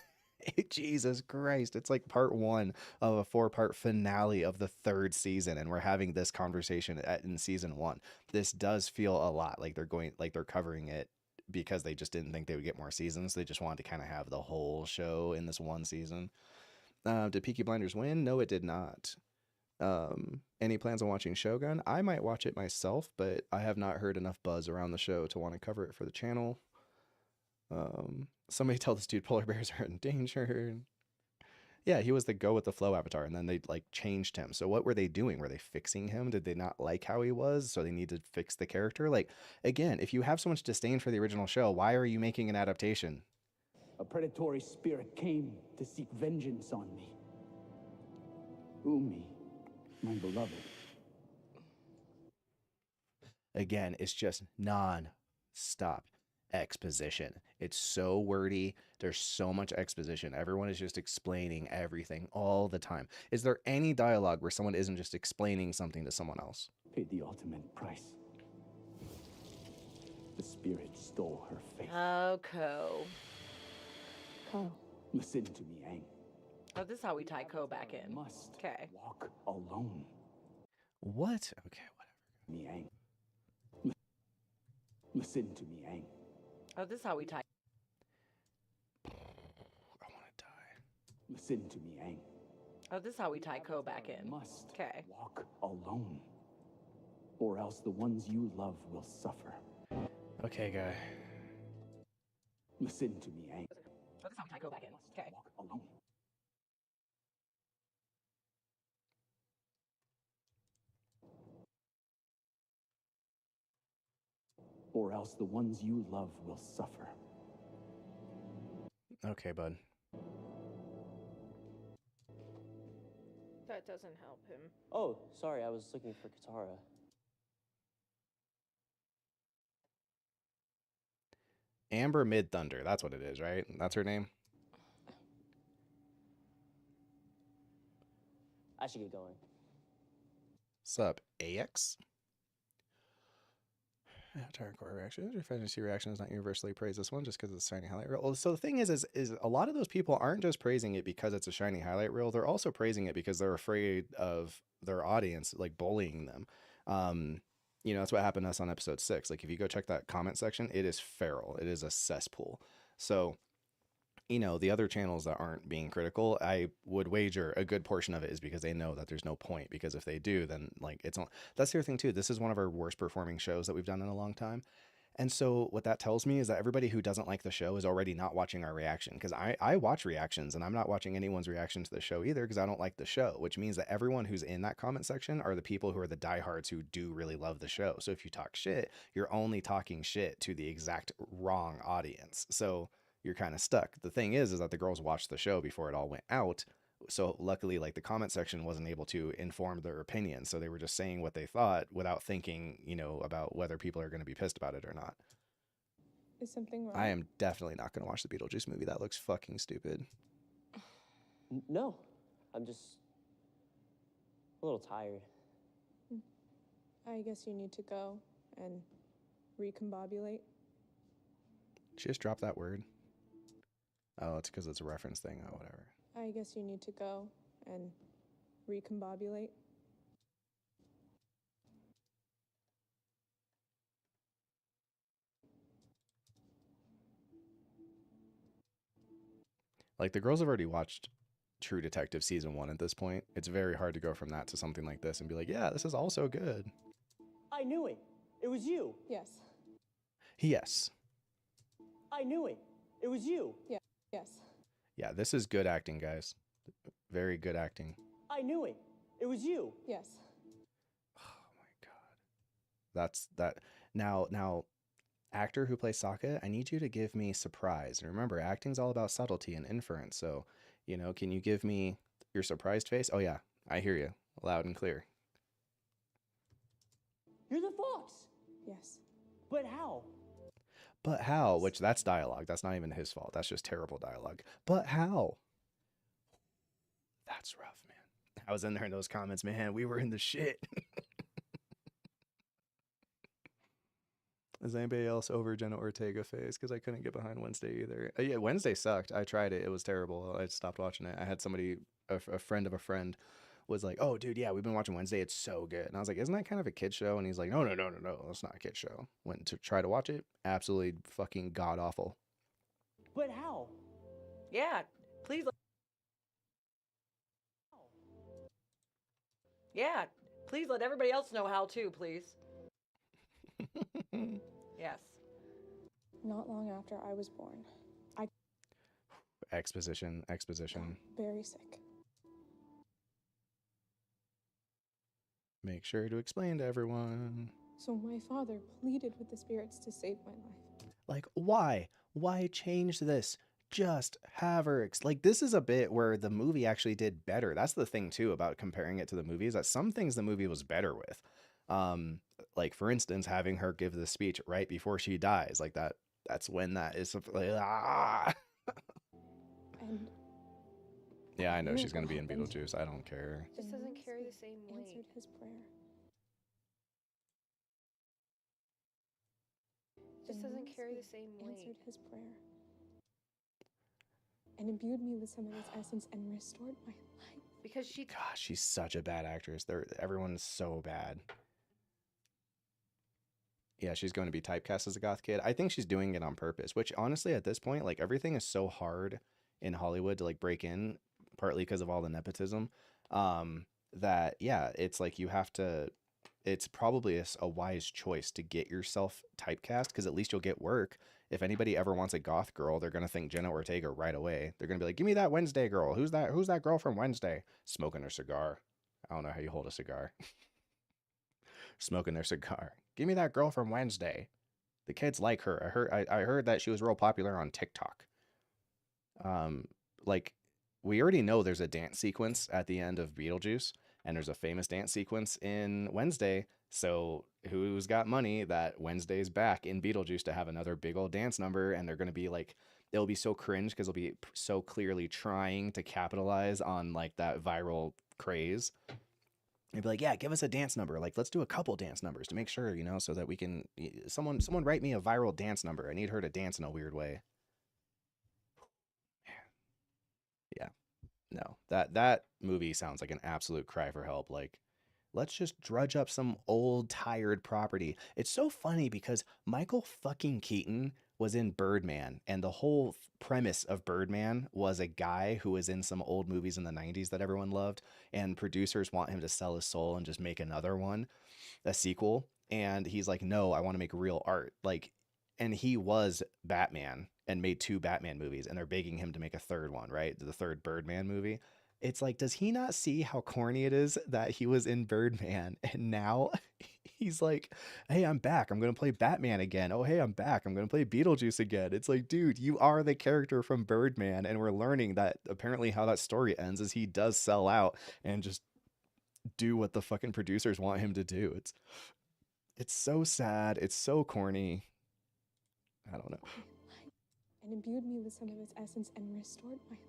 Jesus Christ. It's like part 1 of a 4-part finale of the 3rd season, and we're having this conversation in season 1. This does feel a lot like they're covering it because they just didn't think they would get more seasons. They just wanted to kind of have the whole show in this one season. Did Peaky Blinders win? No, it did not. Any plans on watching Shogun? I might watch it myself, but I have not heard enough buzz around the show to want to cover it for the channel. Somebody tell this dude polar bears are in danger. Yeah, he was the go with the flow avatar, and then they like changed him. So what were they doing? Were they fixing him? Did they not like how he was, so they need to fix the character? Like, again, if you have so much disdain for the original show, why are you making an adaptation? A predatory spirit came to seek vengeance on me. Umi, my beloved. Again, it's just non-stop exposition. It's so wordy. There's so much exposition. Everyone is just explaining everything all the time. Is there any dialogue where someone isn't just explaining something to someone else? Paid the ultimate price. The spirit stole her faith. Oh, Ko. Listen to me, Aang. Oh, this is how we tie Ko back in. Must okay. Walk alone. What? Okay, whatever. Me, Aang. Listen to me, Aang. Oh, this is how we tie. I want to die. Listen to me, Aang. Oh, this is how we tie Ko back in. Must okay. Walk alone, or else the ones you love will suffer. Okay, guy. Listen to me, Aang. Oh, this is how we tie Ko back in. Okay. Walk alone. Or else the ones you love will suffer. Okay, bud. That doesn't help him. Oh, sorry, I was looking for Katara. Amber Mid-Thunder. That's what it is, right? That's her name? I should get going. Sup, AX? Avatar core reactions. Your fantasy reaction is not universally praised this one just because it's a shiny highlight reel. Well, so the thing is a lot of those people aren't just praising it because it's a shiny highlight reel. They're also praising it because they're afraid of their audience like bullying them. You know, that's what happened to us on episode 6. Like, if you go check that comment section, it is feral. It is a cesspool. So, you know, the other channels that aren't being critical, I would wager a good portion of it is because they know that there's no point, because if they do, then like it's not. That's the other thing too. This is one of our worst performing shows that we've done in a long time. And so what that tells me is that everybody who doesn't like the show is already not watching our reaction, because I watch reactions and I'm not watching anyone's reaction to the show either because I don't like the show, which means that everyone who's in that comment section are the people who are the diehards who do really love the show. So if you talk shit, you're only talking shit to the exact wrong audience. So you're kind of stuck. The thing is that the girls watched the show before it all went out. So luckily, like, the comment section wasn't able to inform their opinion. So they were just saying what they thought without thinking, you know, about whether people are going to be pissed about it or not. Is something wrong? I am definitely not going to watch the Beetlejuice movie. That looks fucking stupid. No, I'm just a little tired. I guess you need to go and recombobulate. She just dropped that word. Oh, it's because it's a reference thing. Oh, whatever. I guess you need to go and recombobulate. Like, the girls have already watched True Detective season 1 at this point. It's very hard to go from that to something like this and be like, yeah, this is also good. I knew it. It was you. Yes. Yes. I knew it. It was you. Yeah. Yes. Yeah, this is good acting, guys. Very good acting. I knew it. It was you. Yes. Oh my god. That's that. Now, actor who plays Sokka, I need you to give me surprise. And remember, acting's all about subtlety and inference. So, you know, can you give me your surprised face? Oh yeah, I hear you loud and clear. You're the fox. Yes. But how? But how? Which, that's dialogue. That's not even his fault. That's just terrible dialogue. But how? That's rough, man. I was in there in those comments, man. We were in the shit. Is anybody else over Jenna Ortega phase? Because I couldn't get behind Wednesday either. Yeah, Wednesday sucked. I tried it. It was terrible. I stopped watching it. I had somebody, a friend of a friend, was like, "Oh, dude, yeah, we've been watching Wednesday. It's so good." And I was like, "Isn't that kind of a kid show?" And he's like, "No, it's not a kid show." Went to try to watch it. Absolutely fucking god awful. But how? Yeah, please. Yeah, please let everybody else know how too, please. Yes. Not long after I was born, I Exposition. very sick. Make sure to explain to everyone. So my father pleaded with the spirits to save my life. Like, why? Why change this? Just have her. Like, this is a bit where the movie actually did better. That's the thing, too, about comparing it to the movie, is that some things the movie was better with. Like, for instance, having her give the speech right before she dies. Like, that's when that is. Like, ah! And yeah, I know she's going to be in Beetlejuice. I don't care. Just doesn't carry the same weight. Answered his prayer. Just doesn't carry the same weight. Answered his prayer. And imbued me with some of its essence and restored my life. Because she... Gosh, she's such a bad actress. Everyone's so bad. Yeah, she's going to be typecast as a goth kid. I think she's doing it on purpose, which honestly, at this point, like, everything is so hard in Hollywood to, like, break in, partly because of all the nepotism, that, yeah, it's like you have to... It's probably a wise choice to get yourself typecast, because at least you'll get work. If anybody ever wants a goth girl, they're going to think Jenna Ortega right away. They're going to be like, "Give me that Wednesday girl. Who's that girl from Wednesday?" Smoking her cigar. I don't know how you hold a cigar. Smoking their cigar. "Give me that girl from Wednesday. The kids like her. I heard that she was real popular on TikTok." Like, we already know there's a dance sequence at the end of Beetlejuice, and there's a famous dance sequence in Wednesday. So who's got money that Wednesday's back in Beetlejuice to have another big old dance number? And they're going to be like, it'll be so cringe because they'll be so clearly trying to capitalize on like that viral craze. They'd be like, "Yeah, give us a dance number. Like, let's do a couple dance numbers to make sure, you know, so that we can, someone write me a viral dance number. I need her to dance in a weird way." Yeah. No, that movie sounds like an absolute cry for help. Like, let's just drudge up some old tired property. It's so funny because Michael fucking Keaton was in Birdman, and the whole premise of Birdman was a guy who was in some old movies in the 90s that everyone loved, and producers want him to sell his soul and just make another one, a sequel. And he's like, "No, I want to make real art." Like, and he was Batman and made 2 Batman movies, and they're begging him to make a third one, right? The third Birdman movie. It's like, does he not see how corny it is that he was in Birdman and now he's like, "Hey, I'm back. I'm going to play Batman again. Oh, hey, I'm back. I'm going to play Beetlejuice again." It's like, dude, you are the character from Birdman, and we're learning that apparently how that story ends is he does sell out and just do what the fucking producers want him to do. It's so sad. It's so corny. I don't know. And imbued me with some of its essence and restored my life.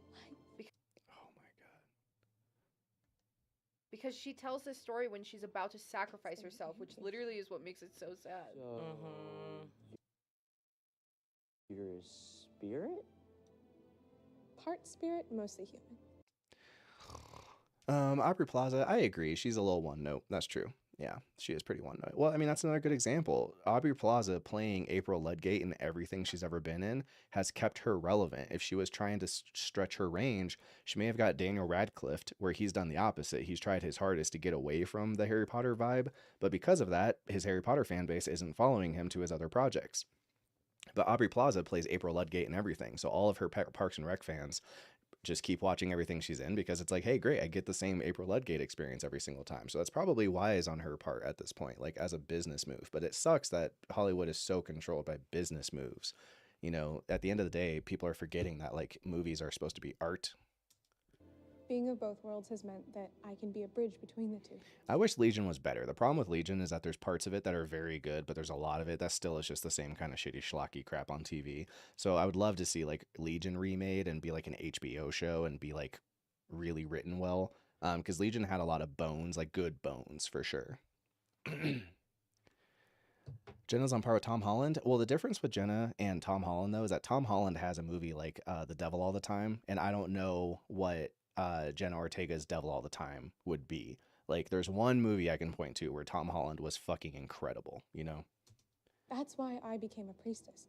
Oh my god. Because she tells this story when she's about to sacrifice herself, which literally is what makes it so sad. You're a spirit? Part spirit, mostly human. Aubrey Plaza, I agree. She's a little one note. That's true. Yeah, she is pretty one note. Well, I mean, that's another good example. Aubrey Plaza playing April Ludgate in everything she's ever been in has kept her relevant. If she was trying to stretch her range, she may have got Daniel Radcliffe, where he's done the opposite. He's tried his hardest to get away from the Harry Potter vibe, but because of that, his Harry Potter fan base isn't following him to his other projects. But Aubrey Plaza plays April Ludgate in everything, so all of her Parks and Rec fans just keep watching everything she's in because it's like, hey, great, I get the same April Ludgate experience every single time. So that's probably wise on her part at this point, like as a business move. But it sucks that Hollywood is so controlled by business moves. You know, at the end of the day, people are forgetting that like movies are supposed to be art. Being of both worlds has meant that I can be a bridge between the two. I wish Legion was better. The problem with Legion is that there's parts of it that are very good, but there's a lot of it that still is just the same kind of shitty schlocky crap on TV. So I would love to see like Legion remade and be like an HBO show and be like really written well. Because Legion had a lot of bones, like good bones for sure. Jenna's on par with Tom Holland. Well, the difference with Jenna and Tom Holland, though, is that Tom Holland has a movie like The Devil All the Time, and I don't know what Jenna Ortega's Devil All the Time would be. Like, there's one movie I can point to where Tom Holland was fucking incredible, you know? That's why I became a priestess,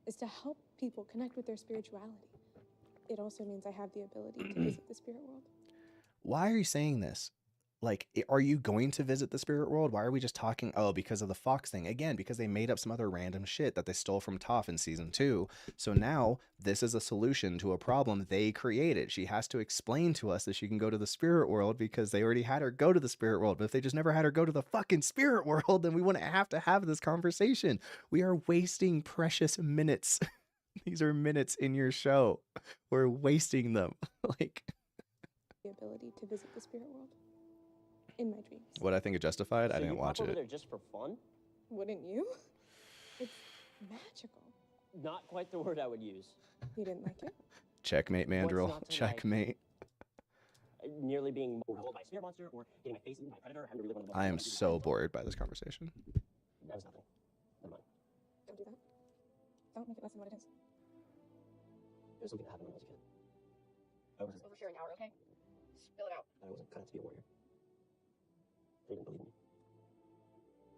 is to help people connect with their spirituality. It also means I have the ability to visit the spirit world. Why are you saying this? Like, are you going to visit the spirit world? Why are we just talking? Oh, because of the Fox thing. Again, because they made up some other random shit that they stole from Toph in season 2. So now this is a solution to a problem they created. She has to explain to us that she can go to the spirit world because they already had her go to the spirit world. But if they just never had her go to the fucking spirit world, then we wouldn't have to have this conversation. We are wasting precious minutes. These are minutes in your show. We're wasting them. Like, The ability to visit the spirit world. In my dreams. what I think of Justified, So I didn't you watch pop over it. there just for fun? Wouldn't you? It's magical. Not quite the word I would use. You didn't like it? Checkmate, Mandrill. not to like? Checkmate. Nearly being mauled by a spirit monster, or getting my face eaten by a predator, having to relive one of the I am so bored by this conversation. That was nothing. Never mind. Don't do that. Don't make it less than what it is. It was something that happened when I was a kid. I wasn't, Oversharing hour, okay? Spill it out. I wasn't cut out to be a warrior. They didn't believe me.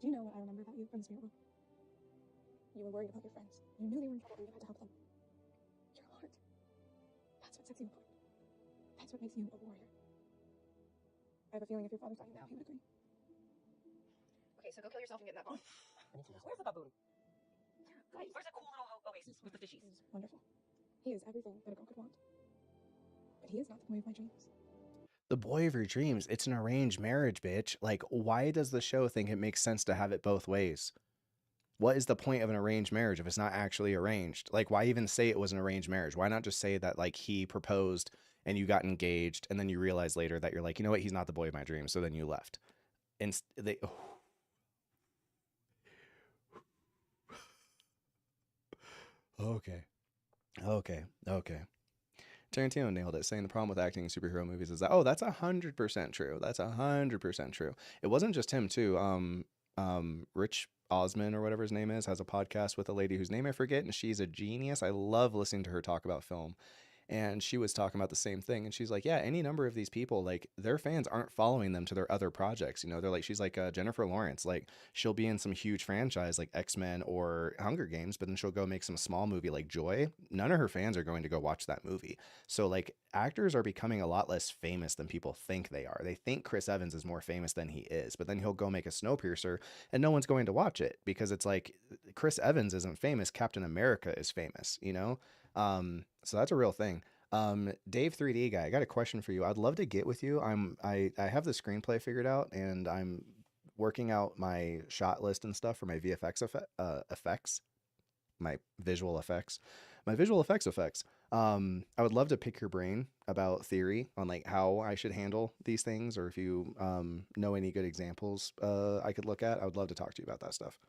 Do you know what I remember about you from the spirit world? You were worried about your friends. You knew they were in trouble and you had to help them. Your heart. That's what sets you apart. That's what makes you a warrior. I have a feeling if your father saw you now, he would agree. Okay, so go kill yourself and get in that bomb. Where's the baboon? Where's a cool little oasis with the fishies? He's wonderful. He is everything that a girl could want. But he is not the boy of my dreams. The boy of your dreams. It's an arranged marriage, bitch. Like, why does the show think it makes sense to have it both ways? What is the point of an arranged marriage if it's not actually arranged? Like, why even say it was an arranged marriage? Why not just say that, like, he proposed and you got engaged and then you realize later that you're like, you know what, he's not the boy of my dreams, so then you left. And they... Oh. Okay. Tarantino nailed it, saying the problem with acting in superhero movies is that, oh, that's 100% true. That's 100% true. It wasn't just him, too. Rich Osman, or whatever his name is, has a podcast with a lady whose name I forget, and she's a genius. I love listening to her talk about film. And she was talking about the same thing. And she's like, yeah, any number of these people, like, their fans aren't following them to their other projects. You know, they're like, she's like Jennifer Lawrence. Like, she'll be in some huge franchise like X-Men or Hunger Games, but then she'll go make some small movie like Joy. None of her fans are going to go watch that movie. So, like, actors are becoming a lot less famous than people think they are. They think Chris Evans is more famous than he is, but then he'll go make a Snowpiercer and no one's going to watch it because it's like, Chris Evans isn't famous. Captain America is famous, you know? So that's a real thing. Dave 3D guy, I got a question for you. I'd love to get with you. I have the screenplay figured out and I'm working out my shot list and stuff for my VFX effects, my visual effects. I would love to pick your brain about theory on like how I should handle these things, or if you know any good examples I could look at. I would love to talk to you about that stuff.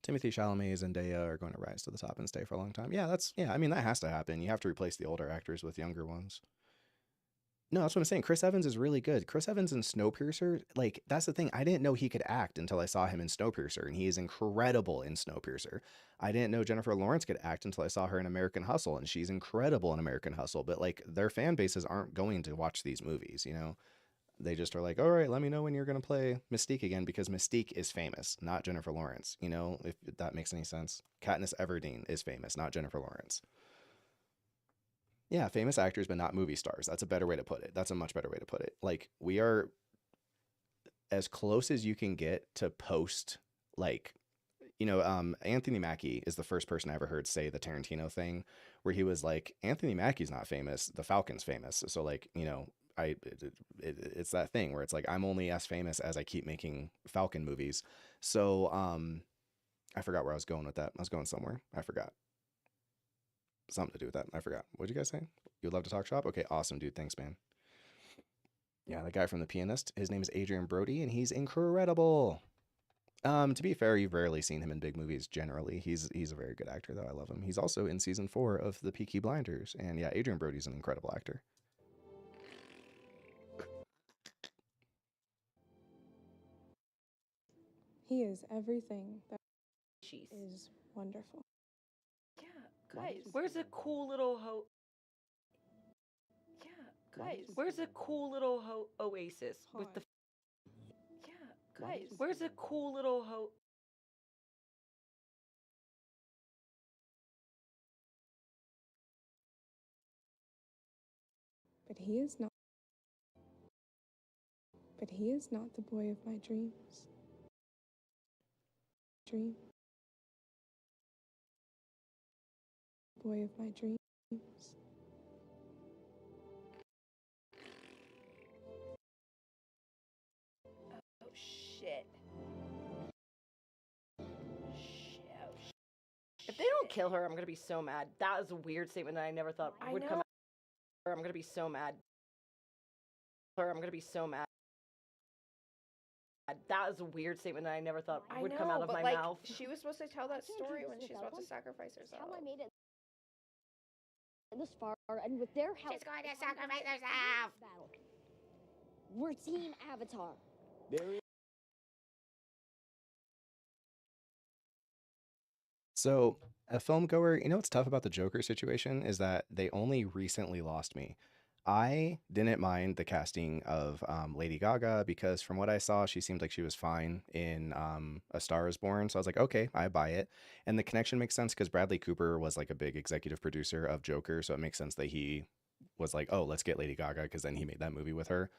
Timothy Chalamet and Zendaya are going to rise to the top and stay for a long time. Yeah, I mean, that has to happen. You have to replace the older actors with younger ones. No, that's what I'm saying. Chris Evans is really good. Chris Evans in Snowpiercer, like, that's the thing. I didn't know he could act until I saw him in Snowpiercer, and he is incredible in Snowpiercer. I didn't know Jennifer Lawrence could act until I saw her in American Hustle, and she's incredible in American Hustle. But, like, their fan bases aren't going to watch these movies, you know? They just are like, all right, let me know when you're going to play Mystique again, because Mystique is famous, not Jennifer Lawrence, you know, if that makes any sense. Katniss Everdeen is famous, not Jennifer Lawrence. Yeah, famous actors, but not movie stars. That's a better way to put it. That's a much better way to put it. Like, we are as close as you can get to post, like, you know, Anthony Mackie is the first person I ever heard say the Tarantino thing, where he was like, Anthony Mackie's not famous, the Falcon's famous. So, like, you know, it's that thing where it's like, I'm only as famous as I keep making Falcon movies. So I forgot where I was going with that. I was going somewhere. I forgot. Something to do with that. I forgot. What'd you guys say? You'd love to talk shop? Okay, awesome, dude. Thanks, man. Yeah, the guy from The Pianist, his name is Adrian Brody, and he's incredible. To be fair, you've rarely seen him in big movies generally. He's a very good actor, though. I love him. He's also in season 4 of The Peaky Blinders. And yeah, Adrian Brody's an incredible actor. He is everything that Jeez. is wonderful. Yeah, guys. Where's a cool little Yeah, guys. Where's a cool little oasis with the? Yeah, guys. Where's a cool little But he is not. But he is not the boy of my dreams. Boy of my dreams. Oh shit. If they don't kill her, I'm gonna be so mad. That is a weird statement that I never thought would come out. I'm gonna be so mad. I'm gonna be so mad. That is a weird statement that I never thought would come out of my mouth. She was supposed to tell that story when she's about to sacrifice herself. How I made it this far, and with their help, She's going to sacrifice herself. Battle. We're Team Avatar. So, a film goer, you know what's tough about the Joker situation is that they only recently lost me. I didn't mind the casting of Lady Gaga because from what I saw, she seemed like she was fine in A Star is Born. So I was like, okay, I buy it. And the connection makes sense because Bradley Cooper was like a big executive producer of Joker. So it makes sense that he was like, oh, let's get Lady Gaga because then he made that movie with her.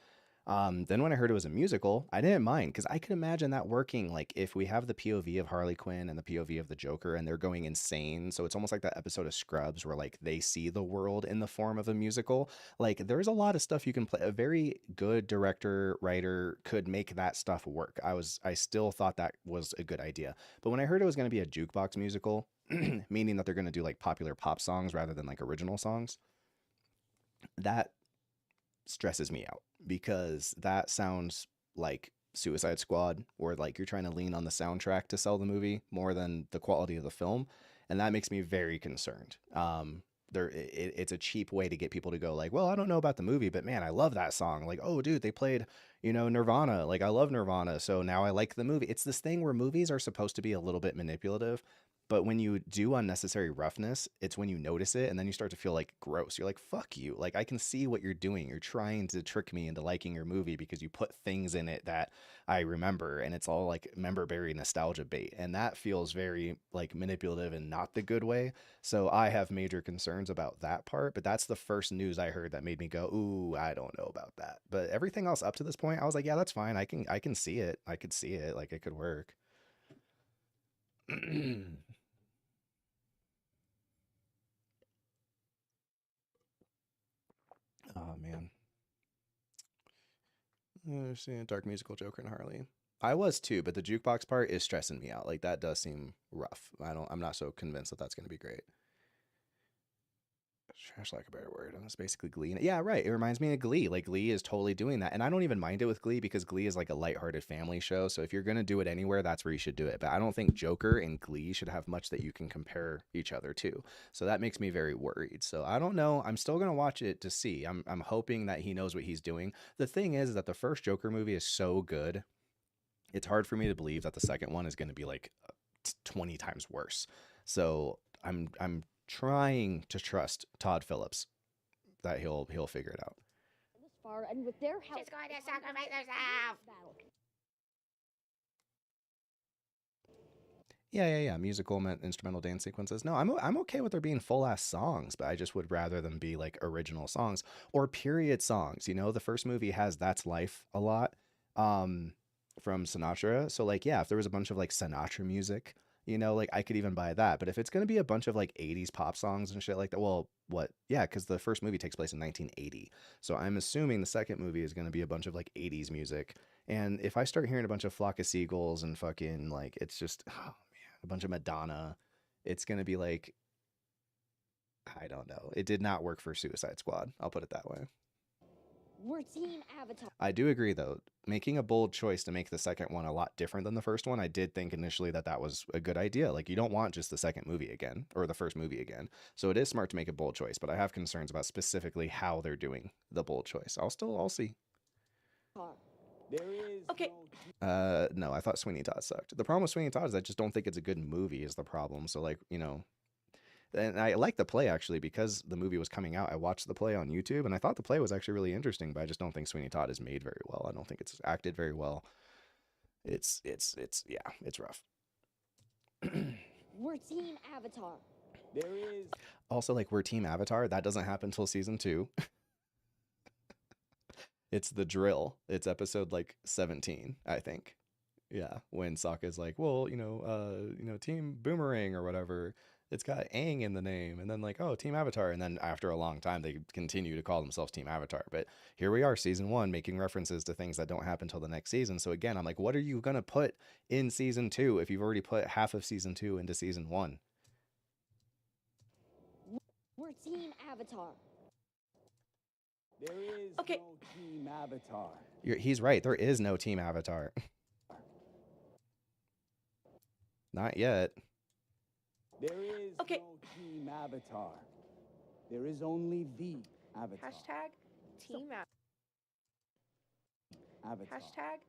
Then when I heard it was a musical, I didn't mind because I could imagine that working. Like if we have the POV of Harley Quinn and the POV of the Joker and they're going insane. So it's almost like that episode of Scrubs where like they see the world in the form of a musical. Like there's a lot of stuff you can play. A very good director, writer could make that stuff work. I still thought that was a good idea. But when I heard it was going to be a jukebox musical, meaning that they're going to do like popular pop songs rather than like original songs, that stresses me out because that sounds like Suicide Squad or like you're trying to lean on the soundtrack to sell the movie more than the quality of the film, and that makes me very concerned. It's a cheap way to get people to go like, well, I don't know about the movie, but man, I love that song. Like, oh dude, they played, Nirvana. Like I love Nirvana, so now I like the movie. It's this thing where movies are supposed to be a little bit manipulative, but when you do unnecessary roughness, it's when you notice it and then you start to feel like gross. You're like, fuck you. Like, I can see what you're doing. You're trying to trick me into liking your movie because you put things in it that I remember, and it's all like member-berry nostalgia bait. And that feels very like manipulative and not the good way. So I have major concerns about that part, but that's the first news I heard that made me go, ooh, I don't know about that. But everything else up to this point, I was like, yeah, that's fine. I can see it. I could see it. Like it could work. Oh man. Seeing dark musical Joker and Harley. I was too, but the jukebox part is stressing me out. Like that does seem rough. I'm not so convinced that that's going to be great. Trash like a better word. And it's basically Glee. Yeah, right. It reminds me of Glee. Like Glee is totally doing that. And I don't even mind it with Glee because Glee is like a lighthearted family show. So if you're going to do it anywhere, that's where you should do it. But I don't think Joker and Glee should have much that you can compare each other to. So that makes me very worried. So I don't know. I'm still going to watch it to see. I'm hoping that he knows what he's doing. The thing is that the first Joker movie is so good. It's hard for me to believe that the second one is going to be like 20 times worse. So I'm trying to trust Todd Phillips that he'll figure it out. This far, and with their help, she's going to sacrifice herself. Yeah. Musical, instrumental dance sequences. No, I'm okay with there being full ass songs, but I just would rather them be like original songs or period songs. The first movie has That's Life a lot from Sinatra. So like, yeah, if there was a bunch of like Sinatra music, like I could even buy that. But if it's going to be a bunch of like 80s pop songs and shit like that, well, what? Yeah, because the first movie takes place in 1980. So I'm assuming the second movie is going to be a bunch of like 80s music. And if I start hearing a bunch of Flock of Seagulls and fucking like, it's just, oh man, a bunch of Madonna, it's going to be like, I don't know. It did not work for Suicide Squad. I'll put it that way. We're Team Avatar. I do agree, though. Making a bold choice to make the second one a lot different than the first one, I did think initially that was a good idea. Like, you don't want just the second movie again, or the first movie again. So it is smart to make a bold choice, but I have concerns about specifically how they're doing the bold choice. I'll see. There is Okay. No, I thought Sweeney Todd sucked. The problem with Sweeney Todd is I just don't think it's a good movie is the problem. So like, you know, and I like the play actually because the movie was coming out. I watched the play on YouTube and I thought the play was actually really interesting, but I just don't think Sweeney Todd is made very well. I don't think it's acted very well. It's yeah, it's rough. We're Team Avatar. There is Also, like, we're Team Avatar. That doesn't happen until season 2. It's the drill. It's episode like 17, I think. Yeah, when Sokka's like, well, you know, Team Boomerang or whatever. It's got Aang in the name, and then like, oh, Team Avatar, and then after a long time, they continue to call themselves Team Avatar. But here we are, season 1, making references to things that don't happen till the next season. So again, I'm like, what are you gonna put in season 2 if you've already put half of season 2 into season 1? We're Team Avatar. There is no Team Avatar. He's right. There is no Team Avatar. Not yet. There is no Team Avatar. There is only the Avatar. Hashtag Team Avatar. Hashtag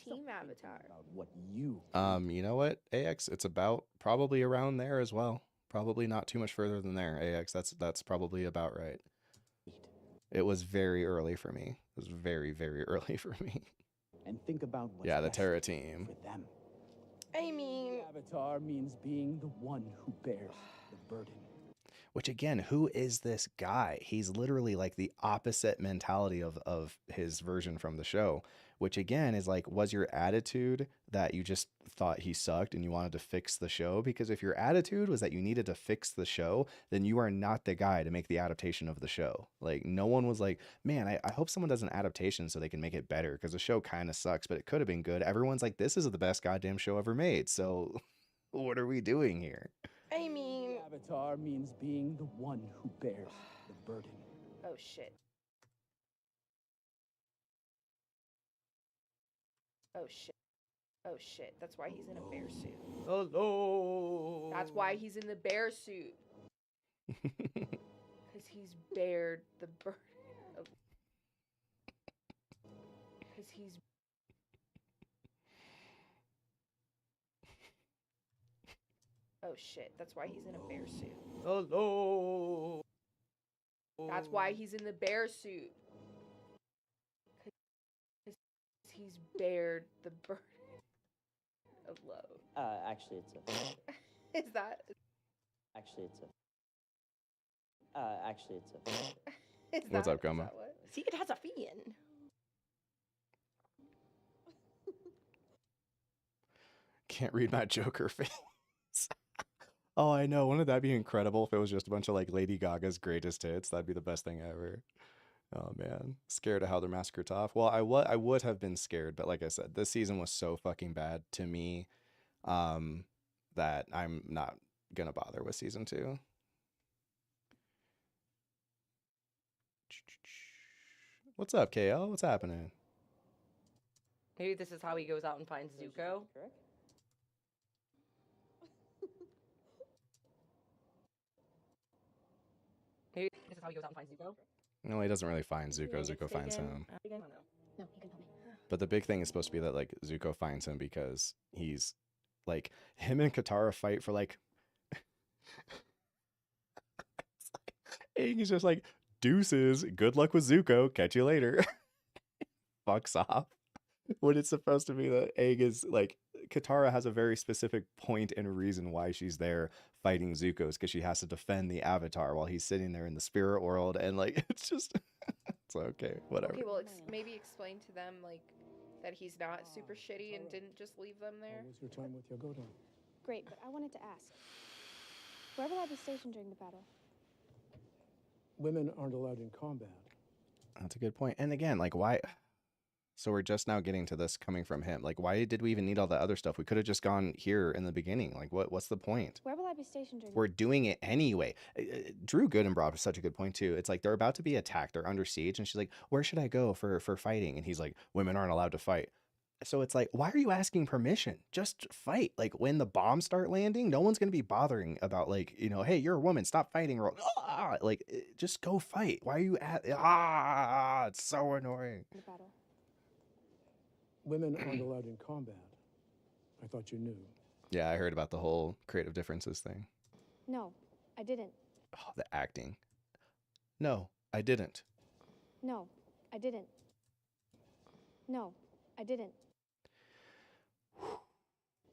Team Avatar. What you You know what, AX? It's about probably around there as well. Probably not too much further than there, AX. That's probably about right. It was very early for me. It was very, very early for me. And think about what's Yeah, the best Terra team. for them. I mean, Avatar means being the one who bears the burden. Which again, who is this guy? He's literally like the opposite mentality of his version from the show, which again is like, was your attitude that you just thought he sucked and you wanted to fix the show? Because if your attitude was that you needed to fix the show, then you are not the guy to make the adaptation of the show. Like, no one was like, man, I hope someone does an adaptation so they can make it better, because the show kind of sucks, but it could have been good. Everyone's like, this is the best goddamn show ever made. So what are we doing here? I mean, Avatar means being the one who bears the burden. Oh shit. Oh shit. Oh shit. That's why he's in a bear suit. Hello. That's why he's in the bear suit. Because he's bared the burden of. Because he's. Oh shit. That's why he's in a bear suit. Hello. That's why he's in the bear suit. Because he's bared the burden of love. Actually, it's a. Is that? Actually, it's a. Actually, it's a. Is What's that, up, Gama? is that what? see, it has a fin. Can't read my Joker face. Oh, I know. Wouldn't that be incredible if it was just a bunch of like Lady Gaga's greatest hits? That'd be the best thing ever. Oh man, scared of how they're massacred off. Well, I would have been scared, but like I said, this season was so fucking bad to me, that I'm not gonna bother with season 2. What's up, KL? What's happening? Maybe this is how he goes out and finds Zuko. Maybe this is how he goes out and finds Zuko. No, he doesn't really find Zuko. Zuko finds him. I don't know. No, you can tell me. But the big thing is supposed to be that like Zuko finds him because he's like, him and Katara fight for like Aang is just like, deuces, good luck with Zuko, catch you later. Fucks off. When it's supposed to be that Aang is like, Katara has a very specific point and reason why she's there fighting Zuko's, because she has to defend the Avatar while he's sitting there in the spirit world, and like, it's just it's okay, whatever. Okay, well, maybe explain to them like that he's not super shitty and didn't just leave them there. What's your time with Yagoda? Great, but I wanted to ask, where will I be stationed during the battle? Women aren't allowed in combat. That's a good point. And again, like, why? So we're just now getting to this coming from him. Like, why did we even need all that other stuff? We could have just gone here in the beginning. Like, what's the point? Where will I be stationed during We're doing it anyway. Drew Gooden brought up such a good point too. It's like they're about to be attacked. They're under siege. And she's like, where should I go for fighting? And he's like, women aren't allowed to fight. So it's like, why are you asking permission? Just fight. Like when the bombs start landing, no one's going to be bothering about like, you know, hey, you're a woman, stop fighting. Or like, just go fight. Why are you it's so annoying. In the battle. Women aren't allowed in combat. I thought you knew. Yeah, I heard about the whole creative differences thing. No, I didn't. Oh, the acting. No, I didn't. No, I didn't. No, I didn't.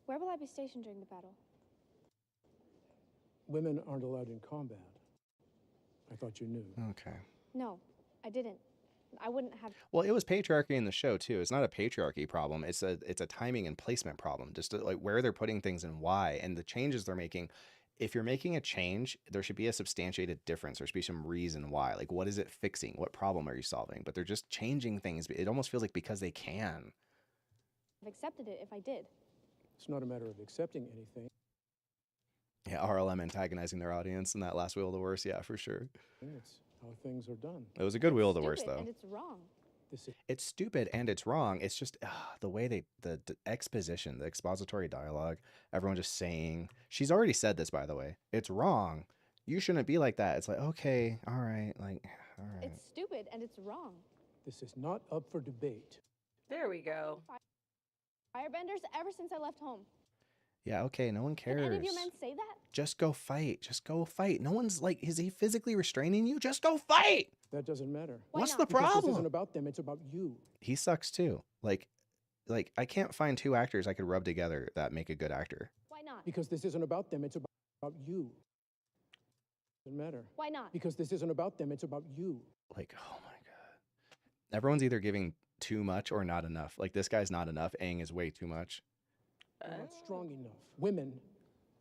Where will I be stationed during the battle? Women aren't allowed in combat. I thought you knew. Okay. No, I didn't. I wouldn't have. Well, it was patriarchy in the show too. It's not a patriarchy problem. It's a timing and placement problem. Just like where they're putting things and why, and the changes they're making. If you're making a change, there should be a substantiated difference. There should be some reason why. Like, what is it fixing? What problem are you solving? But they're just changing things. It almost feels like because they can. I've accepted it if I did. It's not a matter of accepting anything. Yeah, RLM antagonizing their audience in that last Wheel of the Worst. Yeah, for sure. It's how things are done. It was a good Wheel of the Worst, Stupid, though. and it's wrong. It's stupid and it's wrong. It's just the way the exposition, the expository dialogue, everyone just saying. She's already said this, by the way. It's wrong. You shouldn't be like that. It's like, okay, all right, like, all right. It's stupid and it's wrong. This is not up for debate. There we go. Firebenders ever since I left home. Yeah, okay, no one cares. Can any of you men say that? Just go fight. Just go fight. No one's like, is he physically restraining you? Just go fight. That doesn't matter. What's the Because problem? This isn't about them, it's about you. He sucks too. Like I can't find two actors I could rub together that make a good actor. Why not? Because this isn't about them, it's about you. Doesn't matter. Why not? Because this isn't about them, it's about you. Like, oh my god. Everyone's either giving too much or not enough. Like this guy's not enough. Aang is way too much. You're not strong enough. Women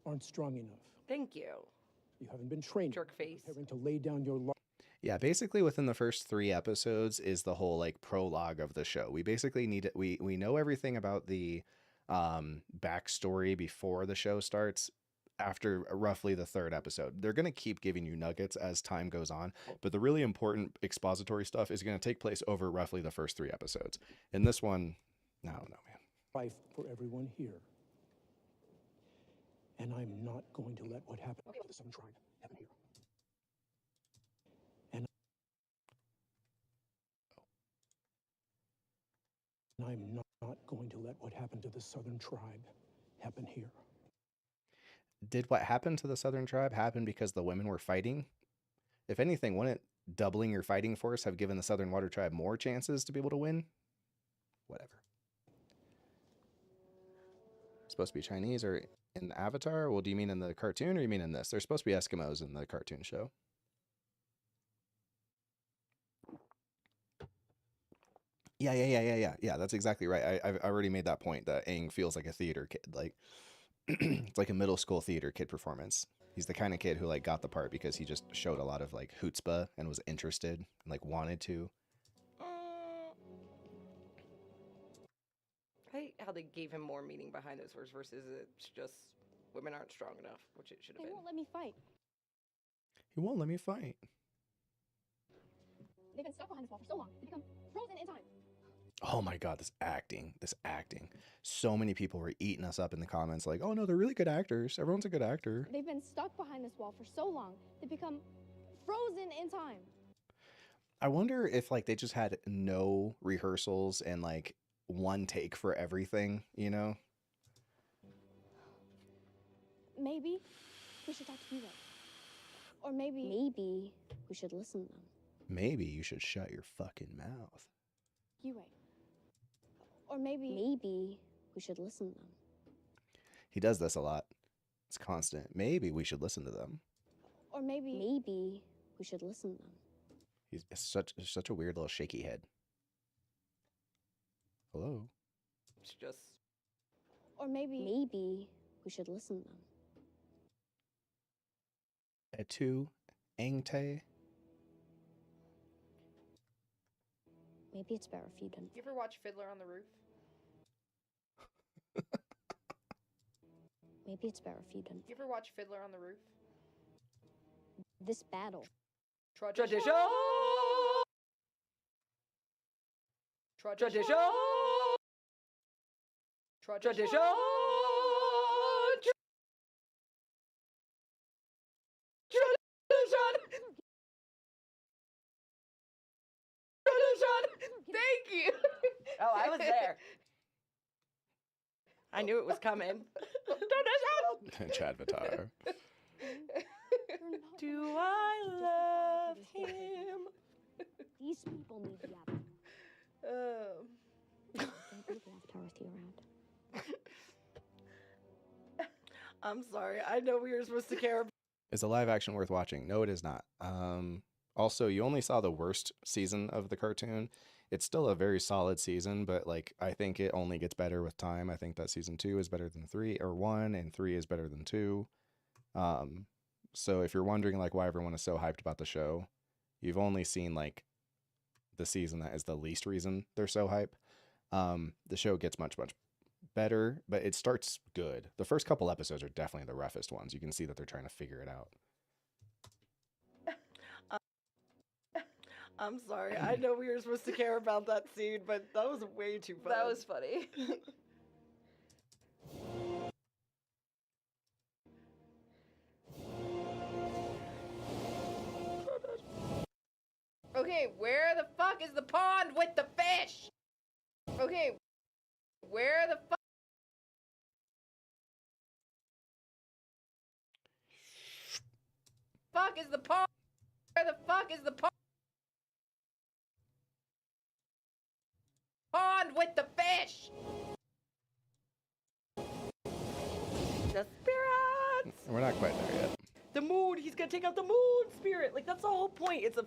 aren't strong enough. Thank you. You haven't been trained. Jerk face. Having to lay down your life. Yeah, basically within the first 3 episodes is the whole like prologue of the show. We basically need it. We know everything about the backstory before the show starts. After roughly the 3rd episode, they're going to keep giving you nuggets as time goes on, but the really important expository stuff is going to take place over roughly the first 3 episodes. In this one, I don't know, man. Life for everyone here. And I'm not going to let what happened to the Southern Tribe happen here. And I'm not going to let what happened to the Southern Tribe happen here. Did what happened to the Southern Tribe happen because the women were fighting? If anything, wouldn't doubling your fighting force have given the Southern Water Tribe more chances to be able to win? Whatever. Supposed to be Chinese or in Avatar? Well, do you mean in the cartoon or you mean in this? They're supposed to be Eskimos in the cartoon show. Yeah, that's exactly right. I've already made that point that Aang feels like a theater kid. Like, it's like a middle school theater kid performance. He's the kind of kid who like got the part because he just showed a lot of like chutzpah and was interested and like wanted to. I hate how they gave him more meaning behind those words versus it's just women aren't strong enough, which it should have They been. won't let me fight. He won't let me fight. They've been stuck behind this wall for so long, they become frozen in time. Oh my god, this acting. So many people were eating us up in the comments like, oh no, they're really good actors. Everyone's a good actor. They've been stuck behind this wall for so long, they become frozen in time. I wonder if like they just had no rehearsals and like one take for everything, you know? Maybe we should talk to you. Or maybe we should listen to them. Maybe you should shut your fucking mouth. You wait. Or maybe we should listen to them. He does this a lot. It's constant. Maybe we should listen to them. Or maybe we should listen to them. He's such a weird little shaky head. Hello? It's just... Or maybe we should listen to them. Etu Engte. Maybe it's better if you don't. You ever watch Fiddler on the Roof? Maybe it's better if you don't. You ever watch Fiddler on the Roof? This battle. Tradition! Tradition! Tradition. Thank you. Oh, I was there. I knew it was coming. Chadvatar. Do I love him? These people need the Avatar. Don't leave the Avatar with you around. I'm sorry. I know we were supposed to care. Is the live action worth watching? No, it is not. Also, you only saw the worst season of the cartoon. It's still a very solid season, but like I think it only gets better with time. I think that season 2 is better than 3 or 1, and 3 is better than 2. So if you're wondering like why everyone is so hyped about the show, you've only seen like the season that is the least reason they're so hype. The show gets much better, but it starts good. The first couple episodes are definitely the roughest ones. You can see that they're trying to figure it out. I'm sorry. I know we were supposed to care about that scene, but that was way too fun. That was funny. Okay, where the fuck is the pond with the fish? Okay, where the fuck is the pond? Where the fuck is the pond? Pond with the fish. The spirits. We're not quite there yet. The moon. He's gonna take out the moon spirit. Like that's the whole point. It's a.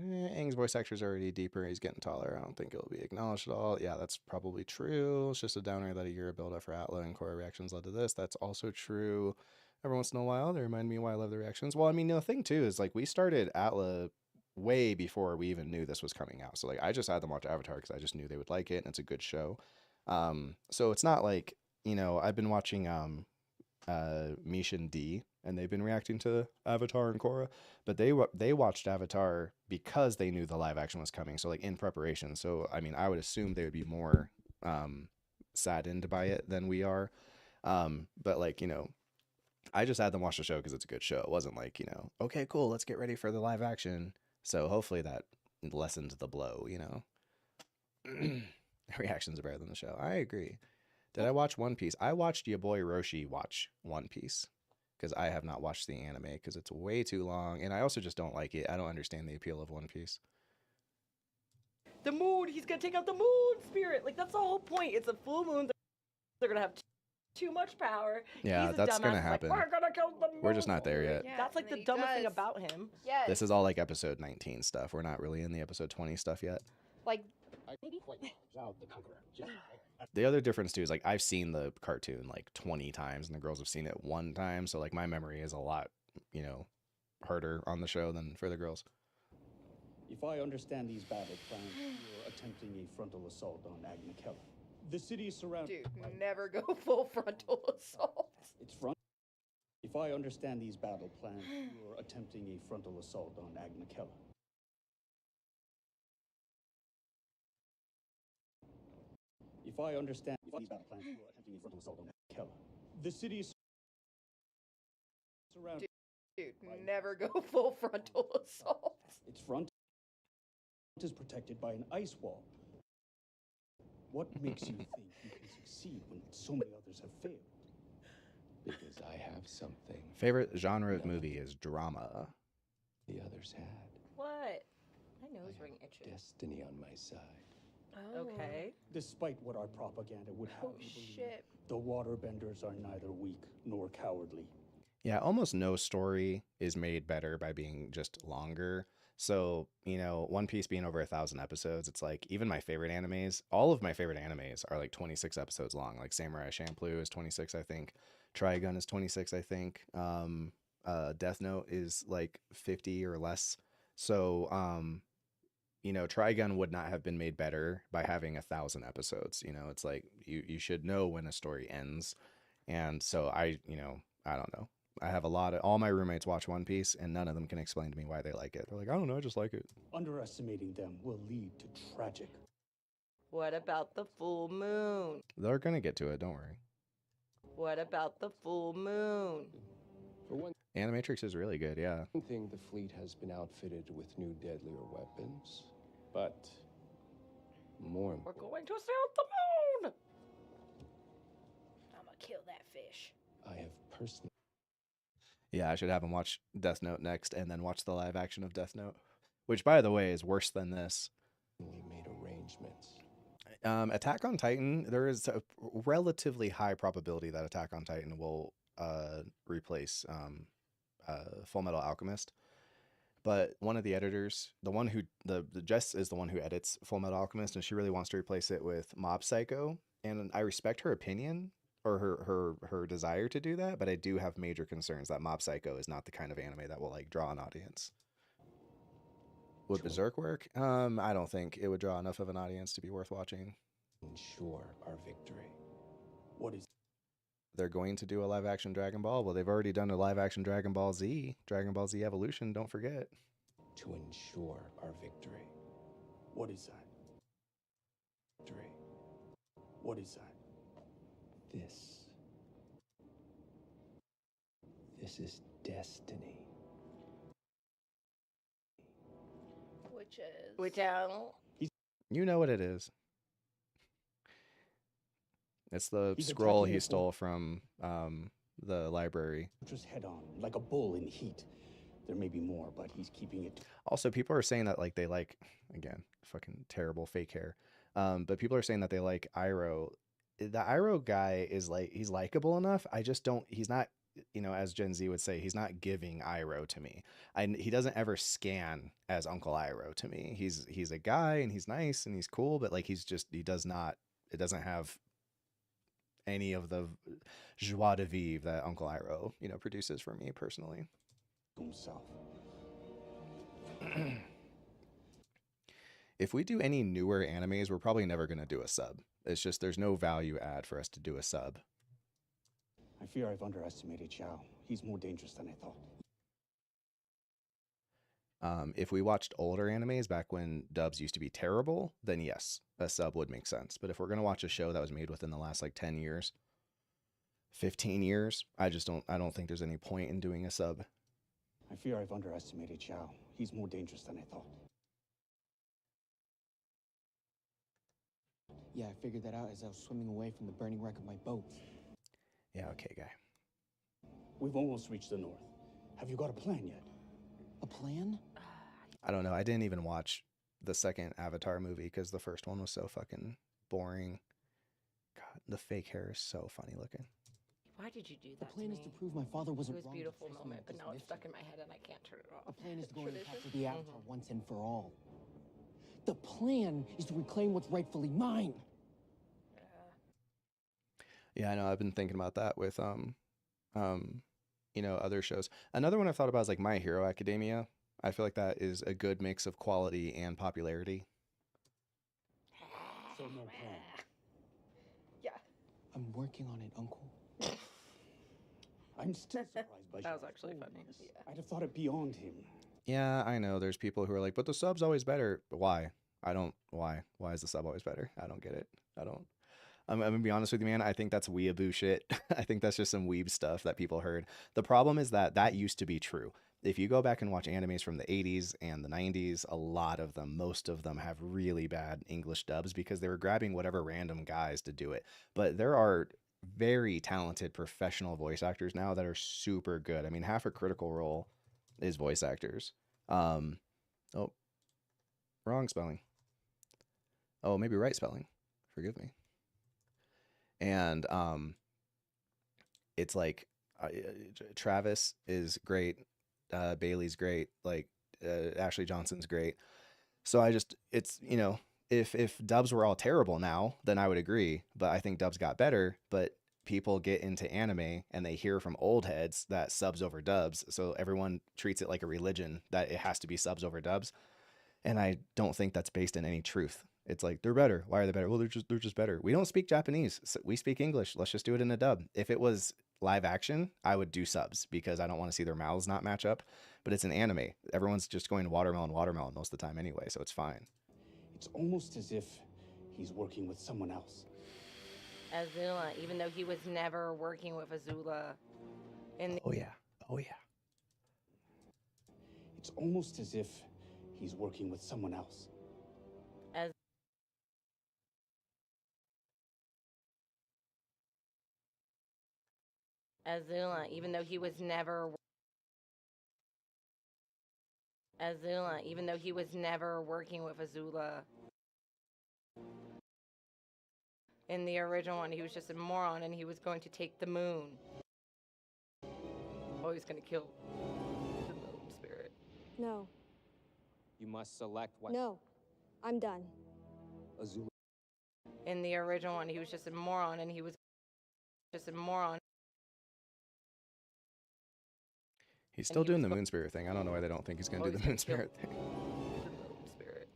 Aang's voice actor is already deeper. He's getting taller. I don't think it'll be acknowledged at all. Yeah, that's probably true. It's just a downer that a year of build-up for Atla and Korra reactions led to this. That's also true. Every once in a while, they remind me why I love the reactions. Well, I mean, the thing too is like we started Atla way before we even knew this was coming out. So like I just had them watch Avatar because I just knew they would like it and it's a good show. So it's not like, you know, I've been watching Mish and D and they've been reacting to Avatar and Korra, but they watched Avatar because they knew the live action was coming. So like in preparation. So I mean, I would assume they would be more saddened by it than we are. But like, you know, I just had them watch the show because it's a good show. It wasn't like, you know, okay, cool, let's get ready for the live action. So hopefully that lessens the blow, you know. Reactions are better than the show. I agree. Did I watch One Piece? I watched your boy Roshi watch One Piece because I have not watched the anime because it's way too long. And I also just don't like it. I don't understand the appeal of One Piece. The moon. He's going to take out the moon spirit. Like that's the whole point. It's a full moon. They're going to have too much power. Yeah, that's going to happen. Like, we're going to kill the moon. We're just not there yet. Yeah, that's like the dumbest thing about him. Yes. This is all like episode 19 stuff. We're not really in the episode 20 stuff yet. Like, maybe Zhao the Conqueror. The other difference too is like I've seen the cartoon like 20 times and the girls have seen it 1 time. So like my memory is a lot, you know, harder on the show than for the girls. If I understand these battle plans, you're attempting a frontal assault on Agna Keller. The city is surrounded. Dude, never go full frontal assault. It's front. If I understand these battle plans, you're attempting a frontal assault on Agna Keller. If I understand these battle plans, you're attempting a frontal assault on Agna Keller. The city is surrounded. Dude, never go full frontal assault. Its front is protected by an ice wall. What makes you think you can succeed when so many others have failed? Because I have something Favorite genre of movie is drama. the others had. What? My nose ring itches. Destiny on my side. Oh. Okay. Despite what our propaganda would have you believe, Shit. the Waterbenders are neither weak nor cowardly. Yeah, almost no story is made better by being just longer. So, you know, One Piece being over 1,000 episodes, it's like even my favorite animes, all of my favorite animes are like 26 episodes long. Like Samurai Champloo is 26, I think. Trigun is 26, I think. Death Note is like 50 or less. So, you know, Trigun would not have been made better by having 1,000 episodes. You know, it's like you should know when a story ends. And so I don't know. I have all my roommates watch One Piece and none of them can explain to me why they like it. They're like, I don't know, I just like it. Underestimating them will lead to tragic What about the full moon? They're gonna get to it. Don't worry. What about the full moon? For one Animatrix is really good. Yeah. thing, the fleet has been outfitted with new deadlier weapons, but more We're important, going to sail the moon. I'm gonna kill that fish. I have personally Yeah, I should have him watch Death Note next and then watch the live action of Death Note, which, by the way, is worse than this. made arrangements. Attack on Titan, there is a relatively high probability that Attack on Titan will replace Full Metal Alchemist. But one of the editors, the one who, the Jess is the one who edits Full Metal Alchemist, and she really wants to replace it with Mob Psycho. And I respect her opinion or her desire to do that, but I do have major concerns that Mob Psycho is not the kind of anime that will like draw an audience. Would Berserk work? I don't think it would draw enough of an audience to be worth watching. Ensure our victory. What is They're going to do a live action Dragon Ball. Well, they've already done a live action Dragon Ball Z, Dragon Ball Z Evolution, don't forget. to ensure our victory? What is that? Victory. What is that? This is destiny. Which is You know what it is. It's the He's scroll attacking he us with- stole from the library. Just head on, like a bull in heat. There may be more, but he's keeping it. Also, people are saying that like they like, again, fucking terrible fake hair. But people are saying that they like Iroh. The Iroh guy is like, he's likable enough. I just don't, he's not, you know, as Gen Z would say, he's not giving Iroh to me. He doesn't ever scan as Uncle Iroh to me. He's a guy and he's nice and he's cool, but like he doesn't have any of the joie de vivre that Uncle Iroh, you know, produces for me personally. Himself. If we do any newer animes, we're probably never going to do a sub. It's just there's no value add for us to do a sub. I fear I've underestimated Xiao. He's more dangerous than I thought. If we watched older animes back when dubs used to be terrible, then yes, a sub would make sense. But if we're going to watch a show that was made within the last like 10 years, 15 years, I don't think there's any point in doing a sub. I fear I've underestimated Xiao. He's more dangerous than I thought. Yeah, I figured that out as I was swimming away from the burning wreck of my boat. Yeah, okay, guy. We've almost reached the north. Have you got a plan yet? A plan? I don't know. I didn't even watch the second Avatar movie because the first one was so fucking boring. God, the fake hair is so funny looking. Why did you do The that plan to is me? to prove my father wasn't It was a wrong. beautiful in tracing moment, this but now it's mission. stuck in my head and I can't turn it off. The plan is to go and Tradition? capture the Avatar once and for all. The plan is to reclaim what's rightfully mine. Yeah, I know. I've been thinking about that with you know, other shows. Another one I've thought about is like My Hero Academia. I feel like that is a good mix of quality and popularity. So no plan. Yeah. I'm working on it, Uncle. I'm still surprised by That was Xiao's actually funny. boldness. I'd have thought it beyond him. Yeah, I know. There's people who are like, but the sub's always better. But why? Why? Why is the sub always better? I don't get it. I'm gonna be honest with you, man. I think that's weeaboo shit. I think that's just some weeb stuff that people heard. The problem is that used to be true. If you go back and watch animes from the 80s and the 90s, a lot of them, most of them have really bad English dubs because they were grabbing whatever random guys to do it. But there are very talented professional voice actors now that are super good. I mean, half a Critical Role is voice actors. Oh, wrong spelling. Oh, maybe right spelling. Forgive me. And it's like Travis is great, Bailey's great, like Ashley Johnson's great. So it's, you know, if dubs were all terrible now, then I would agree. But I think dubs got better. But people get into anime and they hear from old heads that subs over dubs. So everyone treats it like a religion that it has to be subs over dubs. And I don't think that's based in any truth. It's like, they're better. Why are they better? Well, they're just better. We don't speak Japanese. So we speak English. Let's just do it in a dub. If it was live action, I would do subs because I don't want to see their mouths not match up. But it's an anime. Everyone's just going watermelon most of the time anyway, so it's fine. It's almost as if he's working with someone else. Azula, even though he was never working with Azula. Oh yeah. Oh yeah. It's almost as if he's working with someone else. Azula, even though he was never working with Azula. In the original one, he was just a moron and he was going to take the moon. Oh, he's going to kill the moon spirit. No. You must select what. No. I'm done. Azula. In the original one, he was just a moron and he was just a moron. He's still doing the moon spirit thing. I don't know why they don't think he's going to do the moon spirit thing.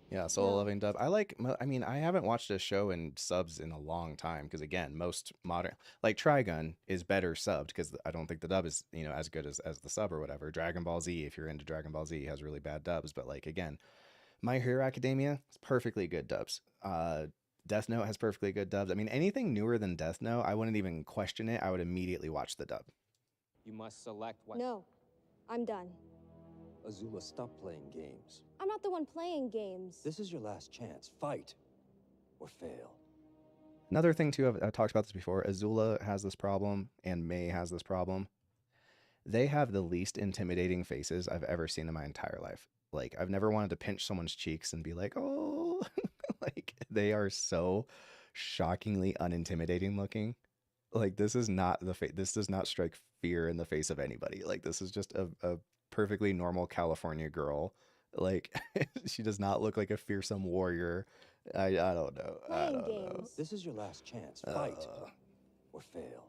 Yeah, Solo Loving Dove. I mean, I haven't watched a show in subs in a long time because, again, most modern, like Trigun is better subbed because I don't think the dub is, as good as the sub or whatever. Dragon Ball Z, if you're into Dragon Ball Z, has really bad dubs. But, like, again, My Hero Academia is perfectly good dubs. Death Note has perfectly good dubs. I mean, anything newer than Death Note, I wouldn't even question it. I would immediately watch the dub. You must select what. No. I'm done. Azula, stop playing games. I'm not the one playing games. This is your last chance. Fight or fail. Another thing, too, I've talked about this before. Azula has this problem, and May has this problem. They have the least intimidating faces I've ever seen in my entire life. Like, I've never wanted to pinch someone's cheeks and be like, oh, like, they are so shockingly unintimidating looking. Like, this is not this does not strike fear in the face of anybody. Like, this is just a perfectly normal California girl. Like, she does not look like a fearsome warrior. I don't know. I don't know. This is your last chance. Fight or fail.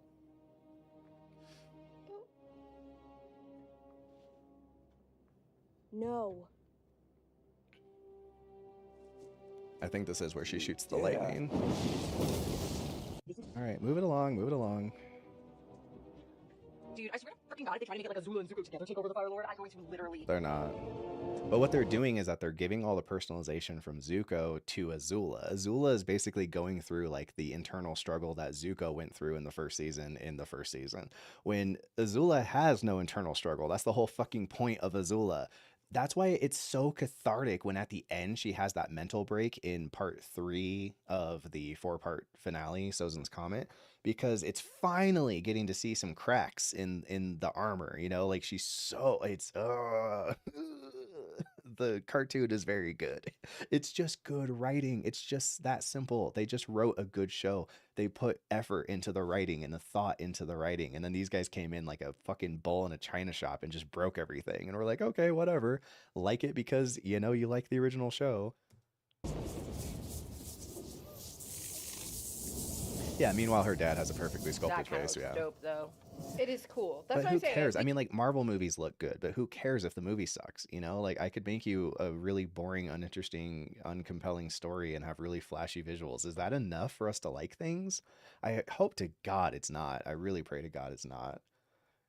No. I think this is where she shoots the lightning. All right, move it along, move it along. Dude, I swear to fucking God, if they try to make it like Azula and Zuko together take over the Fire Lord, I'm going to literally... They're not. But what they're doing is that they're giving all the personalization from Zuko to Azula. Azula is basically going through like the internal struggle that Zuko went through in the first season, when Azula has no internal struggle. That's the whole fucking point of Azula. That's why it's so cathartic when at the end she has that mental break in part 3 of the 4-part finale, Sozin's Comet, because it's finally getting to see some cracks in the armor, like she's so, the cartoon is very good. It's just good writing. It's just that simple. They just wrote a good show. They put effort into the writing and the thought into the writing. And then these guys came in like a fucking bull in a china shop and just broke everything. And we're like, okay, whatever. Like it because, you like the original show. Yeah, meanwhile, her dad has a perfectly sculpted face. Yeah. Dope, though. It is cool. That's but what who I'm saying. cares? I mean, like, Marvel movies look good, but who cares if the movie sucks? Like, I could make you a really boring, uninteresting, uncompelling story and have really flashy visuals. Is that enough for us to like things? I hope to God it's not. I really pray to God it's not.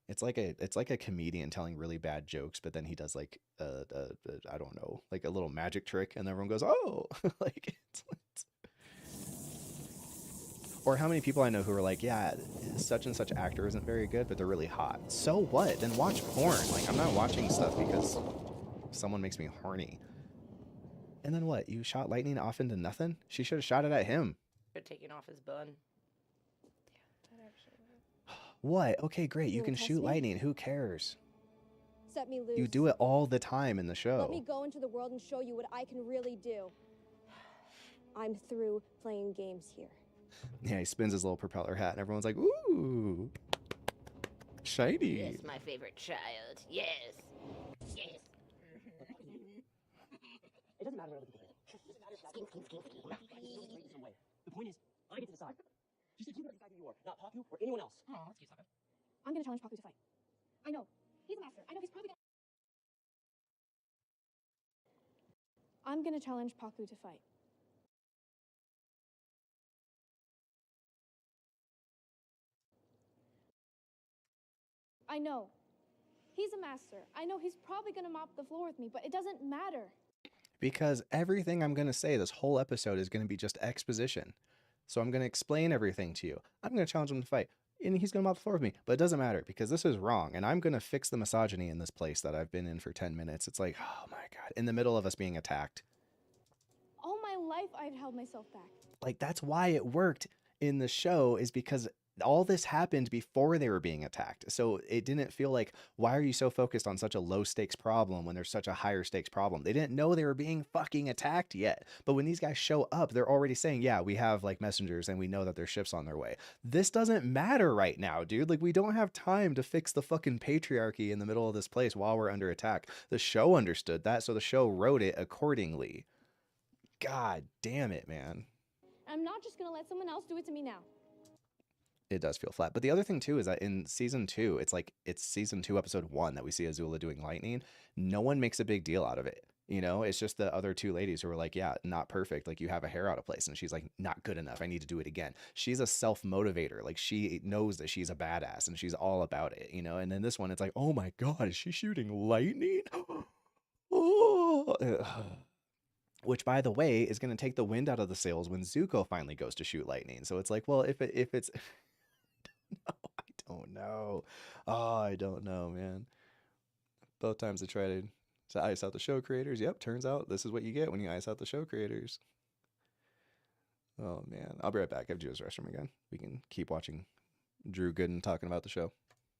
It's like a comedian telling really bad jokes, but then he does like I don't know, like a little magic trick, and everyone goes, "Oh!" Like it's or how many people I know who are like, yeah, such and such actor isn't very good, but they're really hot. So what? Then watch porn. Like, I'm not watching stuff because someone makes me horny. And then what? You shot lightning off into nothing? She should have shot it at him. Taking off his bun. What? Okay, great. You can shoot me? lightning. Who cares? Set me loose. You do it all the time in the show. Let me go into the world and show you what I can really do. I'm through playing games here. Yeah, he spins his little propeller hat, and everyone's like, ooh, shiny. Yes, my favorite child. Yes. Yes. It doesn't matter what other people think. It doesn't matter. Scheme. The point is, I get to decide. She said you better decide who you are, not Paku or anyone else. Oh, that's cute, Sokka. I'm gonna challenge Paku to fight. I know. He's a master. I know he's probably gonna... I'm gonna challenge Paku to fight. I know. He's a master. I know he's probably gonna mop the floor with me, but it doesn't matter. because everything I'm going to say this whole episode is going to be just exposition. So I'm going to explain everything to you. I'm going to challenge him to fight, and he's going to mop the floor with me. But it doesn't matter, because this is wrong, and I'm going to fix the misogyny in this place that I've been in for 10 minutes. It's like, oh my God, in the middle of us being attacked. All my life, I've held myself back. Like, that's why it worked in the show, is because all this happened before they were being attacked. So it didn't feel like, why are you so focused on such a low stakes problem when there's such a higher stakes problem? They didn't know they were being fucking attacked yet. But when these guys show up, they're already saying, yeah, we have like messengers and we know that there's ships on their way. This doesn't matter right now, dude. Like, we don't have time to fix the fucking patriarchy in the middle of this place while we're under attack. The show understood that, so the show wrote it accordingly. God damn it, man. I'm not just gonna let someone else do it to me now. It does feel flat. But the other thing too is that in season 2, it's season 2 episode 1 that we see Azula doing lightning. No one makes a big deal out of it. You know, it's just the other two ladies who are like, yeah, not perfect. Like, you have a hair out of place. And she's like, not good enough. I need to do it again. She's a self-motivator. Like, she knows that she's a badass and she's all about it, you know? And then this one, it's like, oh my God, is she shooting lightning? Oh. Which, by the way, is going to take the wind out of the sails when Zuko finally goes to shoot lightning. So it's like, well, if it's... I don't know. Oh, I don't know, man. Both times I tried to ice out the show creators. Yep, turns out this is what you get when you ice out the show creators. Oh, man. I'll be right back. I have to use the restroom again. We can keep watching Drew Gooden talking about the show.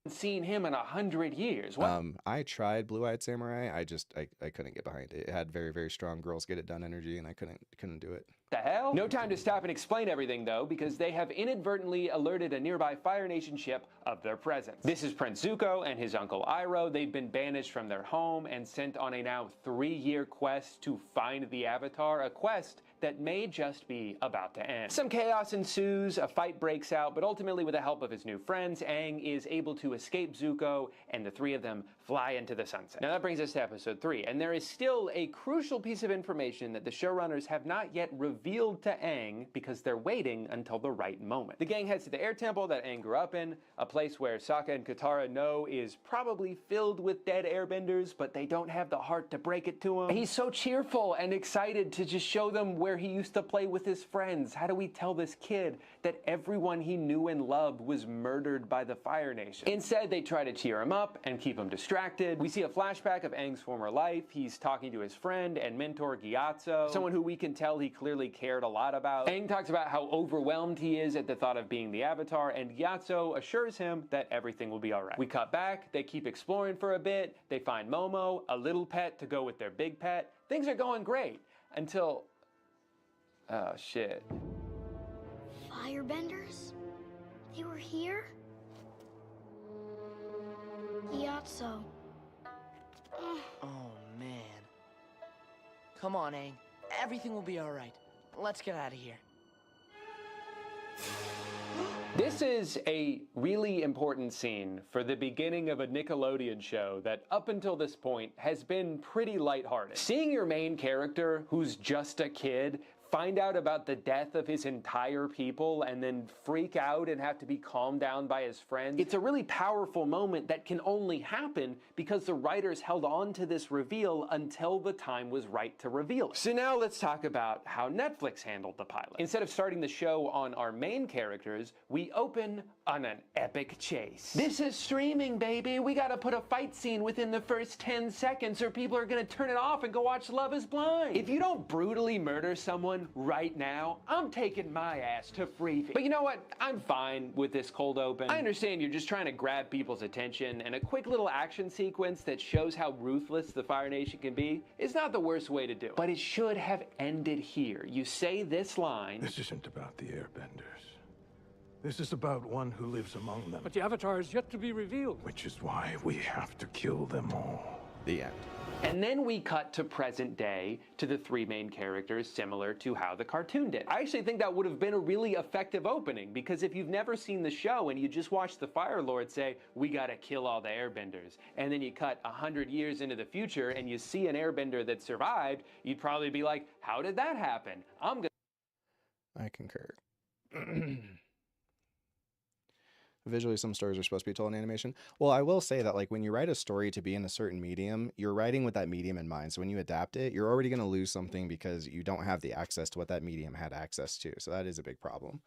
Seen him in 100 years. What? I tried Blue-Eyed Samurai. I couldn't get behind it. It had very, very strong girls get it done energy, and I couldn't do it. The hell? No time to stop and explain everything, though, because they have inadvertently alerted a nearby Fire Nation ship of their presence. This is Prince Zuko and his uncle Iroh. They've been banished from their home and sent on a now 3-year quest to find the Avatar, a quest that may just be about to end. Some chaos ensues, a fight breaks out, but ultimately with the help of his new friends, Aang is able to escape Zuko, and the three of them fly into the sunset. Now that brings us to episode 3, and there is still a crucial piece of information that the showrunners have not yet revealed to Aang because they're waiting until the right moment. The gang heads to the air temple that Aang grew up in, a place where Sokka and Katara know is probably filled with dead airbenders, but they don't have the heart to break it to him. He's so cheerful and excited to just show them where he used to play with his friends. How do we tell this kid that everyone he knew and loved was murdered by the Fire Nation? Instead, they try to cheer him up and keep him distracted. We see a flashback of Aang's former life. He's talking to his friend and mentor Gyatso, someone who we can tell he clearly cared a lot about. Aang talks about how overwhelmed he is at the thought of being the Avatar, and Gyatso assures him that everything will be alright. We cut back, they keep exploring for a bit, they find Momo, a little pet to go with their big pet. Things are going great, until... oh, shit. Firebenders? They were here? Gyatso. Oh, man. Come on, Aang. Everything will be all right. Let's get out of here. This is a really important scene for the beginning of a Nickelodeon show that up until this point has been pretty lighthearted. Seeing your main character, who's just a kid, find out about the death of his entire people and then freak out and have to be calmed down by his friends. It's a really powerful moment that can only happen because the writers held on to this reveal until the time was right to reveal it. So now let's talk about how Netflix handled the pilot. Instead of starting the show on our main characters, we open on an epic chase. This is streaming, baby. We gotta put a fight scene within the first 10 seconds or people are gonna turn it off and go watch Love is Blind. If you don't brutally murder someone right now, I'm taking my ass to free feed. But you know what? I'm fine with this cold open. I understand you're just trying to grab people's attention, and a quick little action sequence that shows how ruthless the Fire Nation can be is not the worst way to do it. But it should have ended here. You say this line. This isn't about the Airbenders. This is about one who lives among them. But the Avatar is yet to be revealed. Which is why we have to kill them all. The end. And then we cut to present day to the three main characters, similar to how the cartoon did. I actually think that would have been a really effective opening, because if you've never seen the show and you just watch the Fire Lord say, we gotta kill all the airbenders, and then you cut 100 years into the future and you see an airbender that survived, you'd probably be like, how did that happen? I concur. Visually, some stories are supposed to be told in animation. Well, I will say that like when you write a story to be in a certain medium, you're writing with that medium in mind. So when you adapt it, you're already going to lose something because you don't have the access to what that medium had access to. So that is a big problem.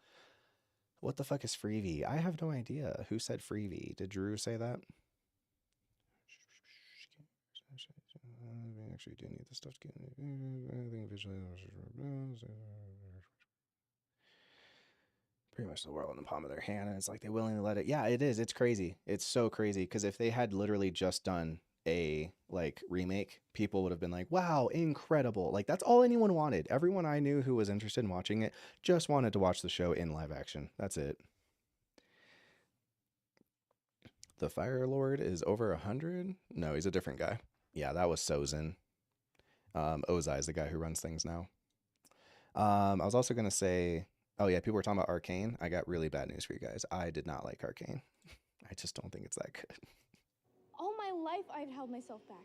What the fuck is freebie? I have no idea. Who said freebie? Did Drew say that? We actually do need the stuff to get visually. Pretty much the world in the palm of their hand, and it's like they willingly let it. Yeah, it is. It's crazy. It's so crazy because if they had literally just done a like remake, people would have been like, wow, incredible. Like that's all anyone wanted. Everyone I knew who was interested in watching it just wanted to watch the show in live action. That's it. The Fire Lord is over 100? No, he's a different guy. Yeah, that was Sozin. Ozai is the guy who runs things now. I was also going to say, oh yeah, people were talking about Arcane. I got really bad news for you guys. I did not like Arcane. I just don't think it's that good. All my life, I've held myself back.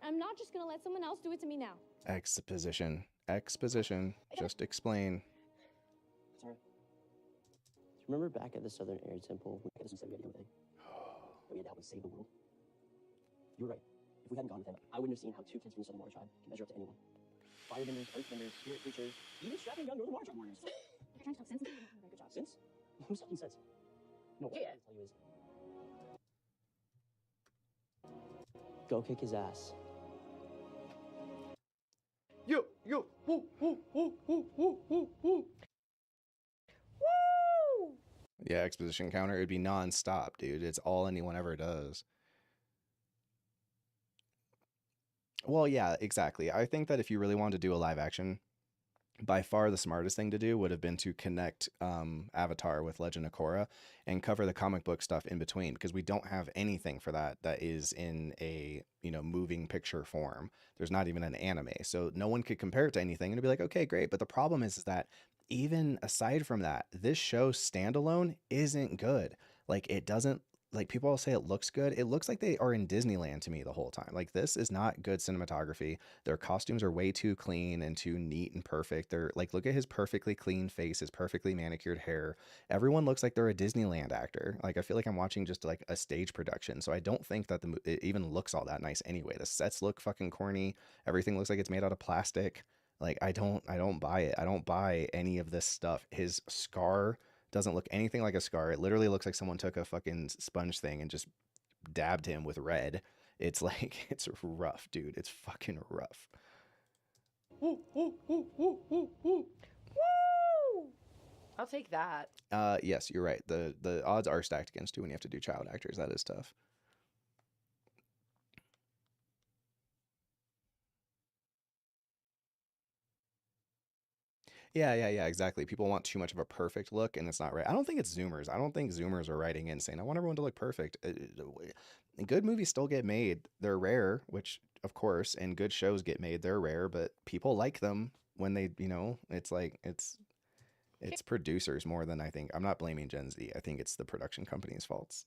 I'm not just gonna let someone else do it to me now. Exposition. Exposition. Just explain. Sorry. Remember back at the Southern Air Temple, we said we had to do a thing? We had to help and save the world? You were right. If we hadn't gone with him, I wouldn't have seen how 2 kids from the Southern Water Tribe can measure up to anyone. Firebenders, earthbenders, spirit creatures, even strapping young Northern Water Tribe warriors. You're trying to talk sense into me. Good job. Sense? Who's talking sense? No, what I'm tell you is, go kick his ass. Yo, woo, woo, woo, woo, woo, woo, woo. Woo! Yeah, exposition counter. It'd be non-stop, dude. It's all anyone ever does. Well, yeah, exactly. I think that if you really wanted to do a live action, by far the smartest thing to do would have been to connect Avatar with Legend of Korra and cover the comic book stuff in between, because we don't have anything for that is in a, moving picture form. There's not even an anime, so no one could compare it to anything and it'd be like, okay, great. But the problem is that even aside from that, this show standalone isn't good. Like it doesn't, like people all say it looks good. It looks like they are in Disneyland to me the whole time. Like this is not good cinematography. Their costumes are way too clean and too neat and perfect. They're like, look at his perfectly clean face, his perfectly manicured hair. Everyone looks like they're a Disneyland actor. Like I feel like I'm watching just like a stage production. So I don't think that it even looks all that nice anyway. The sets look fucking corny. Everything looks like it's made out of plastic. Like I don't buy it. I don't buy any of this stuff. His scar doesn't look anything like a scar. It literally looks like someone took a fucking sponge thing and just dabbed him with red. It's like, it's rough, dude. It's fucking rough. Woo, woo, woo, woo, woo, woo. Woo! I'll take that. Yes, you're right. The odds are stacked against you when you have to do child actors. That is tough. Yeah, exactly. People want too much of a perfect look, and it's not right. I don't think it's Zoomers. I don't think Zoomers are writing in saying, I want everyone to look perfect. Good movies still get made. They're rare, which, of course, and good shows get made. They're rare, but people like them when they, it's like, it's producers more than I think. I'm not blaming Gen Z. I think it's the production company's faults.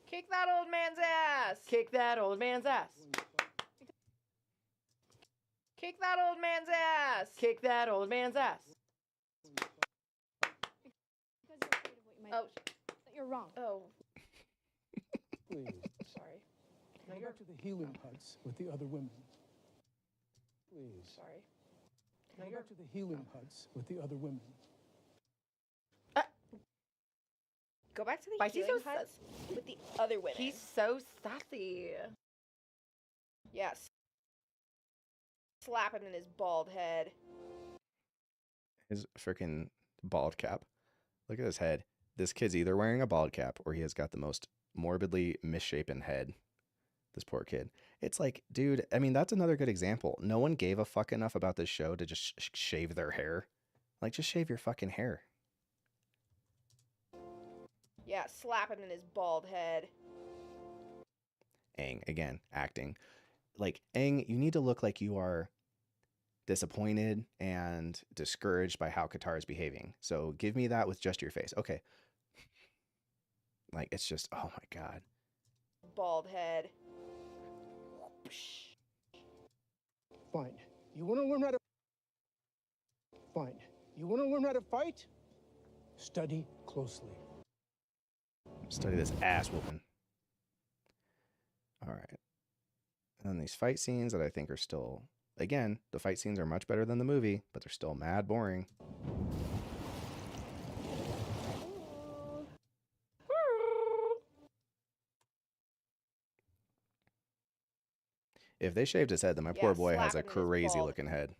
Kick that old man's ass! Kick that old man's ass! Kick that old man's ass! Kick that old man's ass! Oh, you're wrong. Oh. Please. Sorry. Go back to the healing huts with the other women. Please. Sorry. Go back to the healing huts with the other women. Go back to the Why is he healing so huts with the other women. He's so sassy. Yes. Slap him in his bald head. His freaking bald cap. Look at his head. This kid's either wearing a bald cap or he has got the most morbidly misshapen head. This poor kid. It's like, dude, I mean, that's another good example. No one gave a fuck enough about this show to just shave their hair. Like, just shave your fucking hair. Yeah, slap him in his bald head. Aang, again, acting. Like, Aang, you need to look like you are disappointed and discouraged by how Qatar is behaving. So give me that with just your face. Okay. Like, it's just, oh my God. Bald head. Fine. You want to learn how to... Fine. You want to learn how to fight? Study closely. Study this ass whooping. All right. And then these fight scenes that I think are still, again, the fight scenes are much better than the movie, but they're still mad boring. If they shaved his head, then my poor boy has a crazy looking head.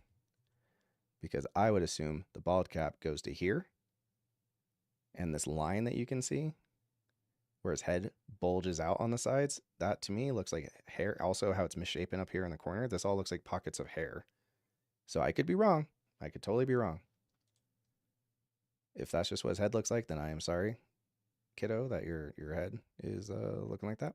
Because I would assume the bald cap goes to here. And this line that you can see, where his head bulges out on the sides, that to me looks like hair. Also, how it's misshapen up here in the corner. This all looks like pockets of hair. So I could be wrong. I could totally be wrong. If that's just what his head looks like, then I am sorry, kiddo, that your head is looking like that.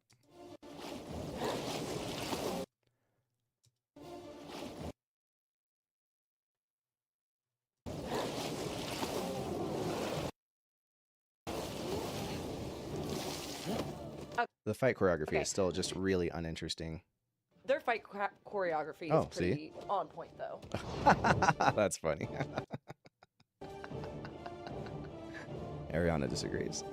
The fight choreography is still just really uninteresting. Their fight choreography is pretty on point, though. That's funny. Ariana disagrees.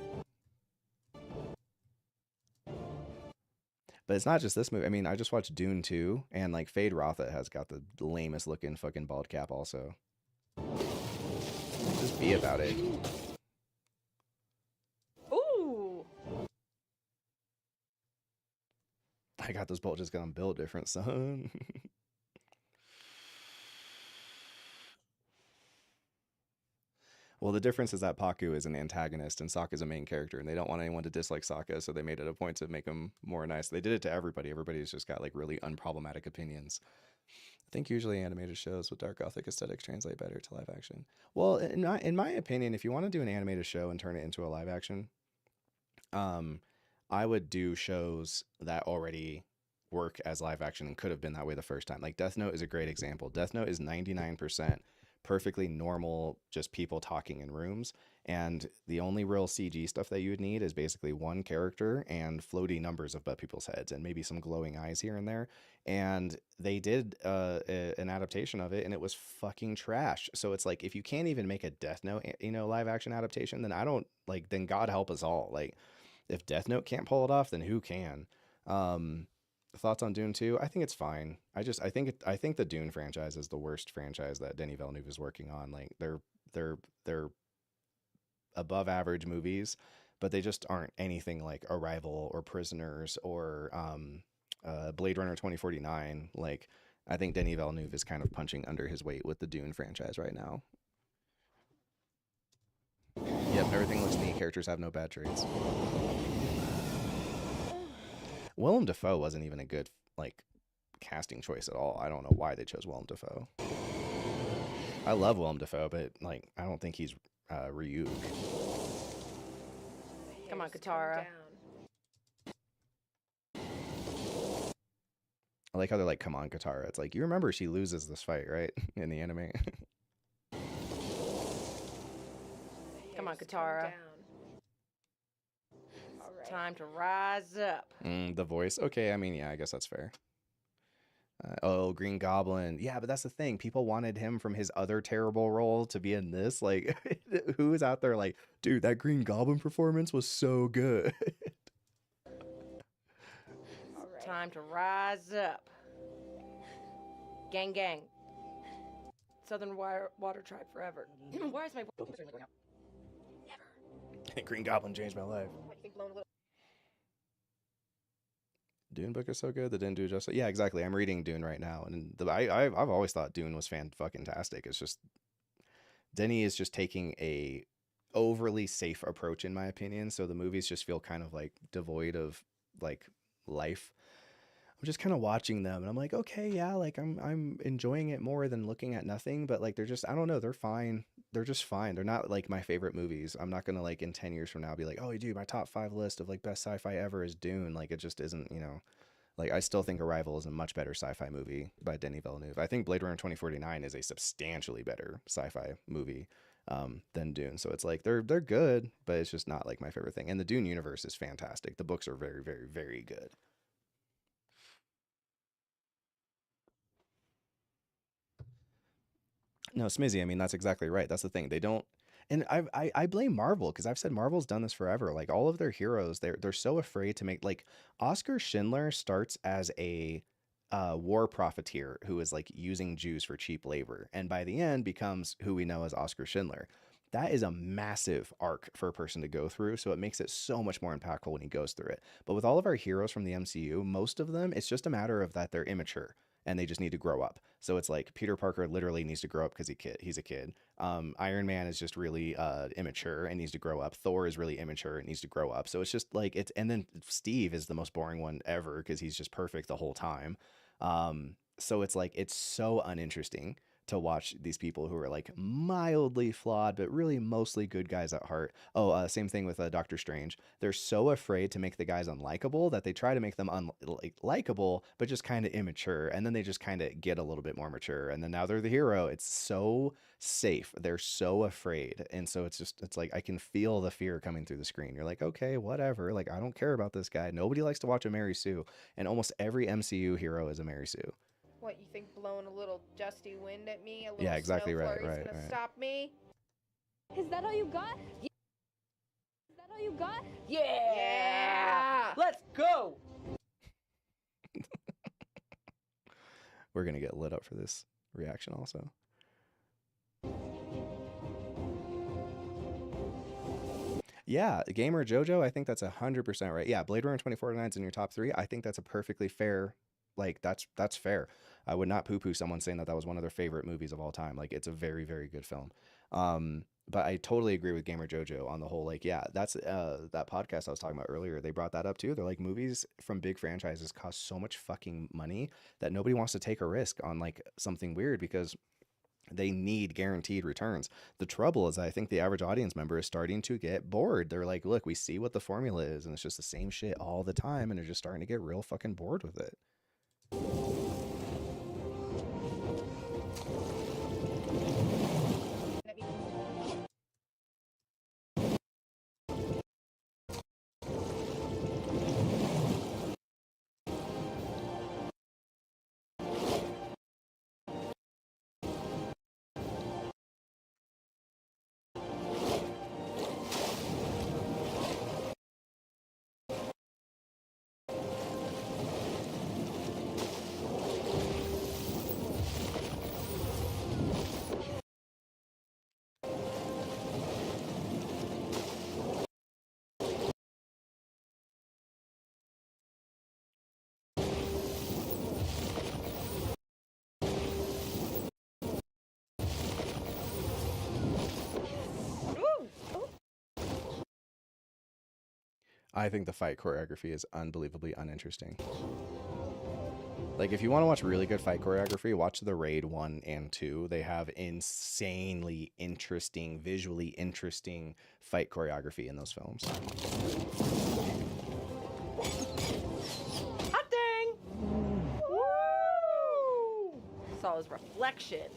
But it's not just this movie. I mean, I just watched Dune 2, and like Fade Rotha has got the lamest looking fucking bald cap also. Just be about it. Ooh! I got those bulges gonna build different, son. Well, the difference is that Paku is an antagonist and Sokka's a main character, and they don't want anyone to dislike Sokka, so they made it a point to make him more nice. They did it to everybody. Everybody's just got like really unproblematic opinions. I think usually animated shows with dark gothic aesthetics translate better to live action. Well, in my opinion, if you want to do an animated show and turn it into a live action, I would do shows that already work as live action and could have been that way the first time. Like Death Note is a great example. Death Note is 99% perfectly normal, just people talking in rooms, and the only real CG stuff that you would need is basically one character and floaty numbers above people's heads and maybe some glowing eyes here and there. And they did an adaptation of it, and it was fucking trash. So it's like, if you can't even make a Death Note, live action adaptation, then then God help us all. Like, if Death Note can't pull it off, then who can? Thoughts on Dune 2? I think it's fine. I think the Dune franchise is the worst franchise that Denis Villeneuve is working on. Like, they're above average movies, but they just aren't anything like Arrival or Prisoners or Blade Runner 2049. Like, I think Denis Villeneuve is kind of punching under his weight with the Dune franchise right now. Yep, everything looks neat. Characters have no bad traits. Willem Dafoe wasn't even a good casting choice at all. I don't know why they chose Willem Dafoe. I love Willem Dafoe, but I don't think he's Ryuk. Come on, Katara. I like how they're like, come on, Katara. It's like, you remember she loses this fight, right? In the anime. Come on, Katara. Time to rise up. The voice. Okay, I mean, yeah, I guess that's fair. Green Goblin. Yeah, but that's the thing. People wanted him from his other terrible role to be in this. Like, who's out there like, dude, that Green Goblin performance was so good. Time to rise up. Gang, gang. Southern Water Tribe forever. Why is my voice going out? Green Goblin changed my life. Dune book is so good. They didn't do justice. Yeah, exactly. I'm reading Dune right now, and I've always thought Dune was fan-fucking-tastic. It's just Denis is just taking a overly safe approach, in my opinion. So the movies just feel kind of like devoid of like life. I'm just kind of watching them, and I'm like, okay, yeah, like I'm enjoying it more than looking at nothing. But like, they're just, I don't know, they're fine. They're just fine. They're not like my favorite movies. I'm not gonna like in 10 years from now be like, oh, dude, my top 5 list of like best sci-fi ever is Dune. Like, it just isn't, Like, I still think Arrival is a much better sci-fi movie by Denis Villeneuve. I think Blade Runner 2049 is a substantially better sci-fi movie than Dune. So it's like they're good, but it's just not like my favorite thing. And the Dune universe is fantastic. The books are very, very, very good. No, Smizzy, I mean, that's exactly right. That's the thing. They don't, And I blame Marvel because I've said Marvel's done this forever. Like all of their heroes, they're so afraid to make like Oscar Schindler starts as a war profiteer who is like using Jews for cheap labor, and by the end becomes who we know as Oscar Schindler. That is a massive arc for a person to go through, so it makes it so much more impactful when he goes through it. But with all of our heroes from the MCU, most of them, it's just a matter of that they're immature and they just need to grow up. So it's like Peter Parker literally needs to grow up because he's a kid. Iron Man is just really immature and needs to grow up. Thor is really immature and needs to grow up. So it's just like and then Steve is the most boring one ever because he's just perfect the whole time. So it's like it's so uninteresting to watch these people who are like mildly flawed, but really mostly good guys at heart. Same thing with Doctor Strange. They're so afraid to make the guys unlikable that they try to make them likable, but just kind of immature. And then they just kind of get a little bit more mature. And then now they're the hero. It's so safe. They're so afraid. And so it's like, I can feel the fear coming through the screen. You're like, okay, whatever. Like, I don't care about this guy. Nobody likes to watch a Mary Sue. And almost every MCU hero is a Mary Sue. What, you think blowing a little gusty wind at me, a little yeah, exactly snow right, flurry's gonna stop me? Is that all you got? Yeah. Is that all you got? Yeah! Let's go! We're gonna get lit up for this reaction also. Yeah, Gamer Jojo, I think that's 100% right. Yeah, Blade Runner 2049 is in your top 3. I think that's a perfectly fair, like, that's fair. I would not poo-poo someone saying that that was one of their favorite movies of all time. Like, it's a very, very good film. But I totally agree with Gamer Jojo on the whole, like, yeah, that's that podcast I was talking about earlier. They brought that up too. They're like, movies from big franchises cost so much fucking money that nobody wants to take a risk on like something weird because they need guaranteed returns. The trouble is I think the average audience member is starting to get bored. They're like, look, we see what the formula is and it's just the same shit all the time, and they're just starting to get real fucking bored with it. I think the fight choreography is unbelievably uninteresting. Like, if you want to watch really good fight choreography, watch The Raid 1 and 2. They have insanely interesting, visually interesting fight choreography in those films. Hot dang! Woo! Saw his reflection.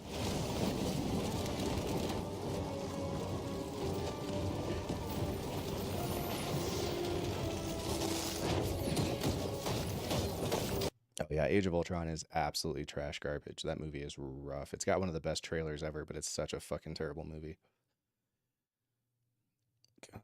Oh yeah, Age of Ultron is absolutely trash garbage. That movie is rough. It's got one of the best trailers ever, but it's such a fucking terrible movie.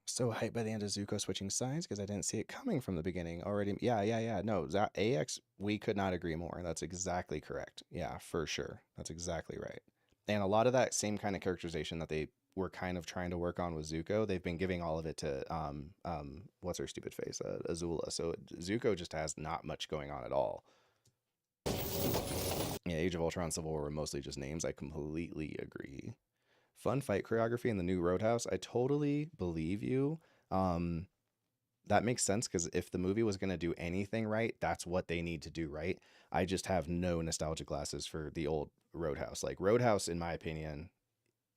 So hyped by the end of Zuko switching sides because I didn't see it coming from the beginning already. Yeah. No, AX, we could not agree more. That's exactly correct. Yeah, for sure. That's exactly right. And a lot of that same kind of characterization that they were kind of trying to work on with Zuko, they've been giving all of it to what's her stupid face, Azula. So Zuko just has not much going on at all. Yeah, Age of Ultron, Civil War were mostly just names. I completely agree. Fun fight choreography in the new Roadhouse. I totally believe you. That makes sense because if the movie was going to do anything right, that's what they need to do right. I just have no nostalgia glasses for the old Roadhouse. Like, Roadhouse, in my opinion,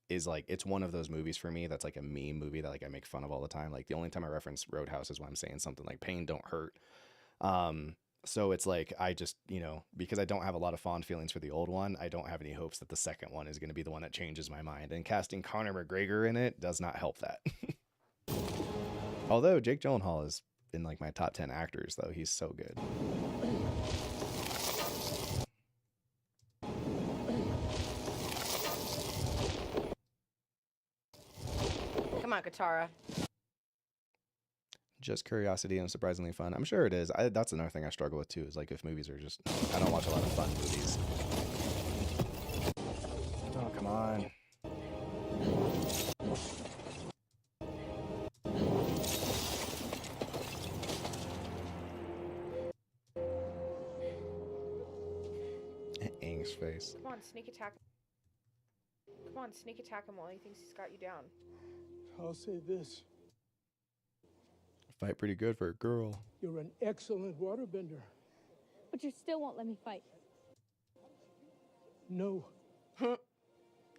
is like, it's one of those movies for me that's like a meme movie that like I make fun of all the time. Like, the only time I reference Roadhouse is when I'm saying something like pain don't hurt. So it's like, I just, you know, because I don't have a lot of fond feelings for the old one, I don't have any hopes that the second one is going to be the one that changes my mind. And casting Conor McGregor in it does not help that. Although Jake Gyllenhaal is in like my top 10 actors, though. He's so good. Come on, Katara. Just curiosity and surprisingly fun. I'm sure it is. That's another thing I struggle with too, is like if movies are just, I don't watch a lot of fun movies. Oh, come on. Aang's face. Come on, sneak attack. Come on, sneak attack him while he thinks he's got you down. I'll say this. Fight pretty good for a girl. You're an excellent waterbender. But you still won't let me fight. No.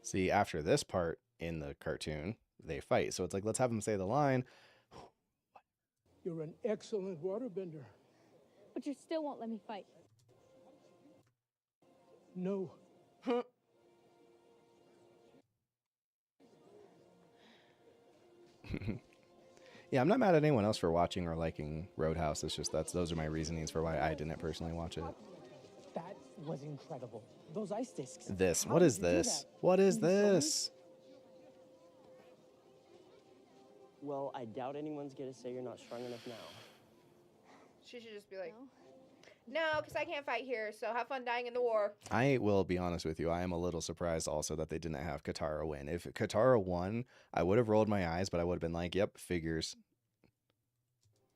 See, after this part in the cartoon, they fight. So it's like, let's have them say the line. You're an excellent waterbender. But you still won't let me fight. No. Yeah, I'm not mad at anyone else for watching or liking Roadhouse. It's just those are my reasonings for why I didn't personally watch it. That was incredible. Those ice discs. This. How What did is you do this? that? What is Can you show me? this? Well, I doubt anyone's gonna say you're not strong enough now. She should just be like, no, because I can't fight here, so have fun dying in the war. I will be honest with you. I am a little surprised also that they didn't have Katara win. If Katara won, I would have rolled my eyes, but I would have been like, yep, figures.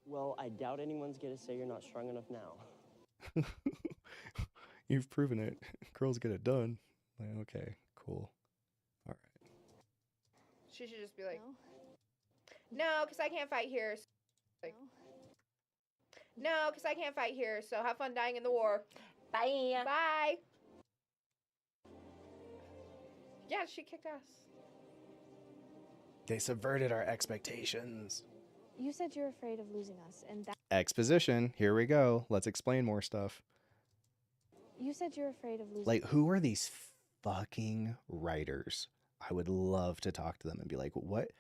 Well, I doubt anyone's gonna say you're not strong enough now. You've proven it. Girls get it done. Like, okay, cool. All right. She should just be like, no, because I can't fight here. Like, no, because I can't fight here, so have fun dying in the war. Bye. Bye. Yeah, she kicked ass. They subverted our expectations. You said you're afraid of losing us, and that. Exposition. Here we go. Let's explain more stuff. You said you're afraid of losing. Like, who are these fucking writers? I would love to talk to them and be like, what?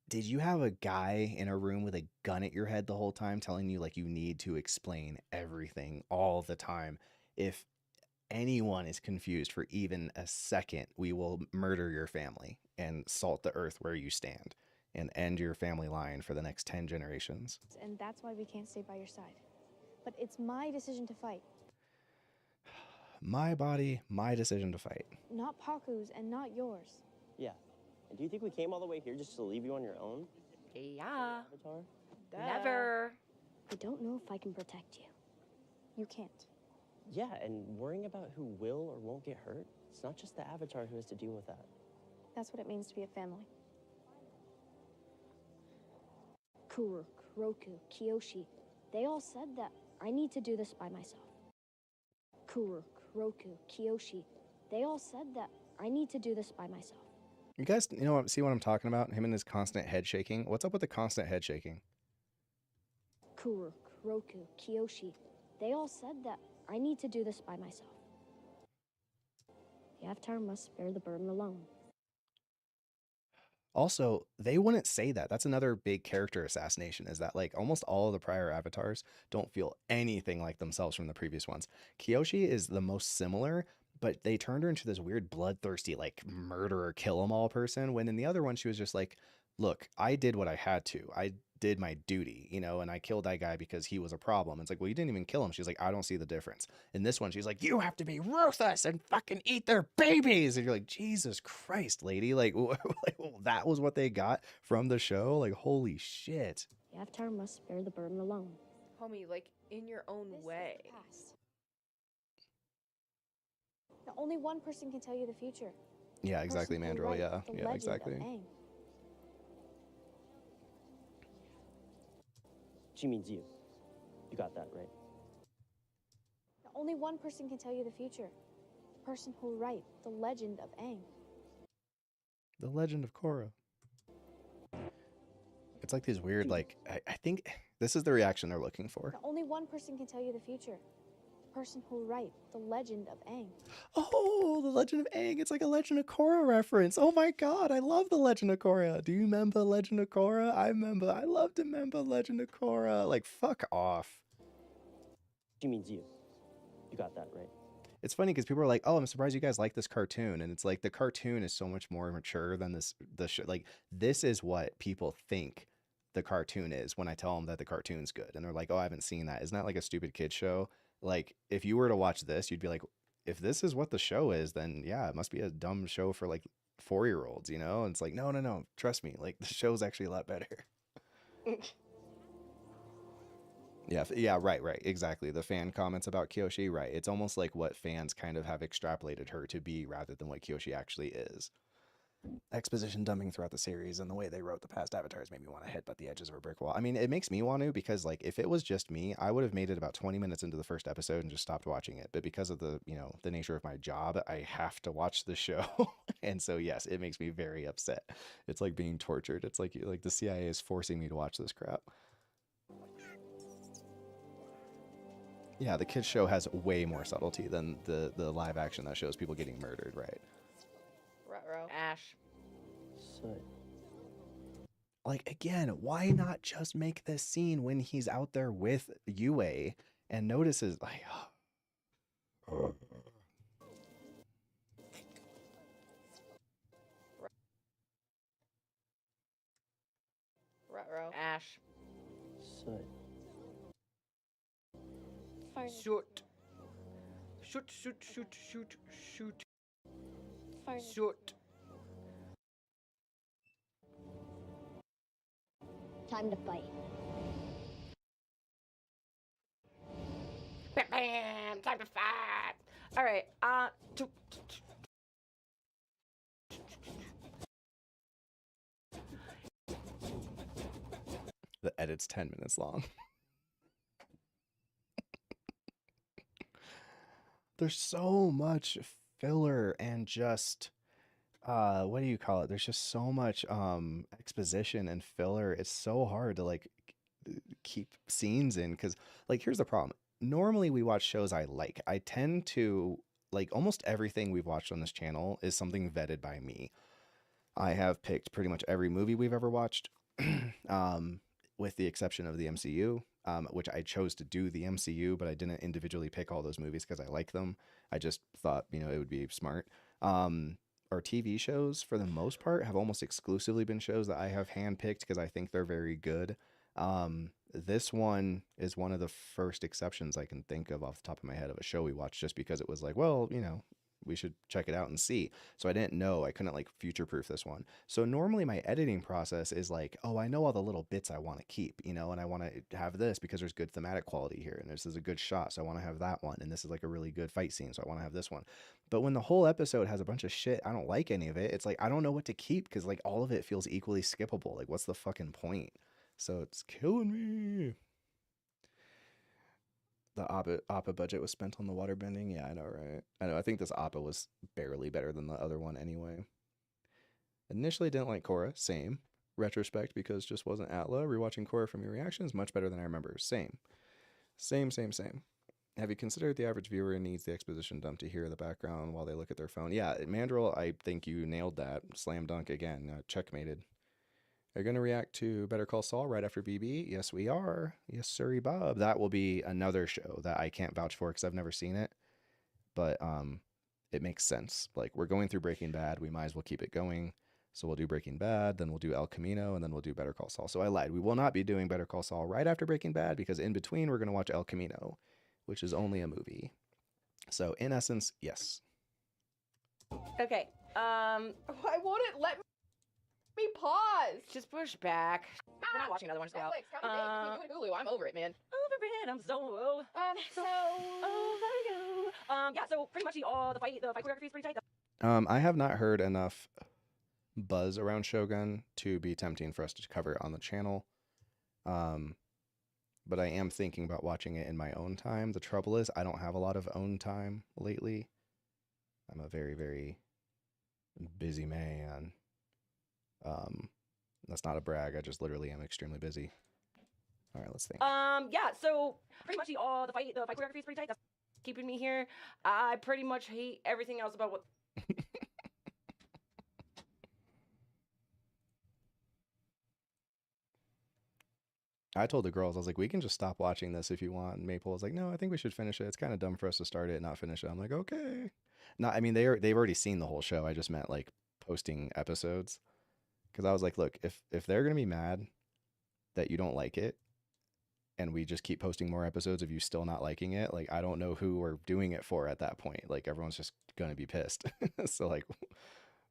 Did you have a guy in a room with a gun at your head the whole time telling you like you need to explain everything all the time? If anyone is confused for even a second, we will murder your family and salt the earth where you stand and end your family line for the next 10 generations. And that's why we can't stay by your side. But it's my decision to fight. My body, my decision to fight. Not Paku's and not yours. Yeah. And do you think we came all the way here just to leave you on your own? Yeah. Avatar? Never. I don't know if I can protect you. You can't. Yeah, and worrying about who will or won't get hurt, it's not just the Avatar who has to deal with that. That's what it means to be a family. Kuru, Roku, Kiyoshi, they all said that I need to do this by myself. Kuru, Roku, Kiyoshi, they all said that I need to do this by myself. You guys, see what I'm talking about? Him and his constant head shaking. What's up with the constant head shaking? Kuru, Roku, Kiyoshi, they all said that I need to do this by myself. The Avatar must bear the burden alone. Also, they wouldn't say that. That's another big character assassination, is that like almost all of the prior avatars don't feel anything like themselves from the previous ones. Kiyoshi is the most similar, but they turned her into this weird bloodthirsty like murderer kill 'em all person, when in the other one she was just like, look, I did what I had to. I did my duty, and I killed that guy because he was a problem. It's like, well, you didn't even kill him. She's like, I don't see the difference. In this one, she's like, you have to be ruthless and fucking eat their babies. And you're like, Jesus Christ, lady. Like, that was what they got from the show? Like, holy shit. The Avatar must bear the burden alone. Homie, like, in your own way. Now, only one person can tell you the future. Yeah, exactly, Mandrill. Yeah, exactly. She means you. You got that, right? Now, only one person can tell you the future. The person who will write the legend of Aang. The Legend of Korra. It's like these weird, like, I think this is the reaction they're looking for. Now, only one person can tell you the future. The person who will write the legend of Aang. Oh, the Legend of Aang. It's like a Legend of Korra reference. Oh my God, I love the Legend of Korra. Do you remember Legend of Korra? I love to remember Legend of Korra. Like, fuck off. She means you. You got that, right? it's funny because people are like, "Oh, I'm surprised you guys like this cartoon," and it's like the cartoon is so much more mature than the show. Like this is what people think the cartoon is when I tell them that the cartoon's good, and they're like, "Oh, I haven't seen that. Isn't that like a stupid kid show?" Like if you were to watch this, you'd be like, "If this is what the show is, then yeah, it must be a dumb show for like 4-year-olds," you know? And it's like, no, trust me, like the show's actually a lot better. Yeah, right, exactly. The fan comments about Kyoshi, right? It's almost like what fans kind of have extrapolated her to be rather than what Kyoshi actually is. Exposition dumping throughout the series and the way they wrote the past avatars made me want to headbutt the edges of a brick wall. I mean, it makes me want to because like if it was just me, I would have made it about 20 minutes into the first episode and just stopped watching it. But because of the, the nature of my job, I have to watch the show. And so yes, it makes me very upset. It's like being tortured. It's like the CIA is forcing me to watch this crap. Yeah, the kids show has way more subtlety than the live action that shows people getting murdered, right? Ruh-roh. Ash. Soot. Like, again, why not just make this scene when he's out there with Yue and notices, like, Ruh-roh. Ash. Soot. Shoot. Shoot. Shoot. Time to fight. Bam! Time to fight. All right. the edit's 10 minutes long. There's so much filler and just what do you call it? There's just so much exposition and filler. It's so hard to like keep scenes in because like here's the problem. Normally we watch shows I like. I tend to like almost everything we've watched on this channel is something vetted by me. I have picked pretty much every movie we've ever watched, with the exception of the MCU. Which I chose to do the MCU, but I didn't individually pick all those movies because I like them. I just thought, it would be smart. Our TV shows, for the most part, have almost exclusively been shows that I have handpicked because I think they're very good. This one is one of the first exceptions I can think of off the top of my head of a show we watched just because it was like, well, we should check it out and see. So I didn't know. I couldn't like future-proof this one. So normally my editing process is like, oh, I know all the little bits I want to keep, and I want to have this because there's good thematic quality here. And this is a good shot. So I want to have that one. And this is like a really good fight scene. So I want to have this one. But when the whole episode has a bunch of shit, I don't like any of it. It's like, I don't know what to keep because like all of it feels equally skippable. Like what's the fucking point? So it's killing me. The Appa budget was spent on the waterbending. Yeah, I know, right? I know. I think this Appa was barely better than the other one anyway. Initially didn't like Korra. Same. Retrospect because just wasn't Atla. Rewatching Korra from your reactions much better than I remember. Same. Have you considered the average viewer needs the exposition dump to hear the background while they look at their phone? Yeah, Mandrill, I think you nailed that. Slam dunk again. Checkmated. Are you going to react to Better Call Saul right after BB? Yes, we are. Yes, sirree, Bob. That will be another show that I can't vouch for because I've never seen it. But it makes sense. Like, we're going through Breaking Bad. We might as well keep it going. So we'll do Breaking Bad, then we'll do El Camino, and then we'll do Better Call Saul. So I lied. We will not be doing Better Call Saul right after Breaking Bad because in between, we're going to watch El Camino, which is only a movie. So in essence, yes. Okay. I wouldn't let me pause. Just push back. We're not watching another one as well. Netflix, how many days between you and Hulu? I'm over it, man. Over it. I'm so over you. Yeah. So pretty much the fight choreography is pretty tight. I have not heard enough buzz around Shogun to be tempting for us to cover it on the channel. But I am thinking about watching it in my own time. The trouble is I don't have a lot of own time lately. I'm a very, very busy man. That's not a brag. I just literally am extremely busy. All right, let's think. Yeah, so pretty much the fight choreography is pretty tight. That's keeping me here. I pretty much hate everything else about what I told the girls, I was like, we can just stop watching this if you want. And Maple was like, no, I think we should finish it. It's kind of dumb for us to start it and not finish it. I'm like, okay. Not, I mean, they've already seen the whole show. I just meant like posting episodes. Because I was like, look, if they're gonna be mad that you don't like it, and we just keep posting more episodes of you still not liking it, like I don't know who we're doing it for at that point. Like everyone's just gonna be pissed. So like,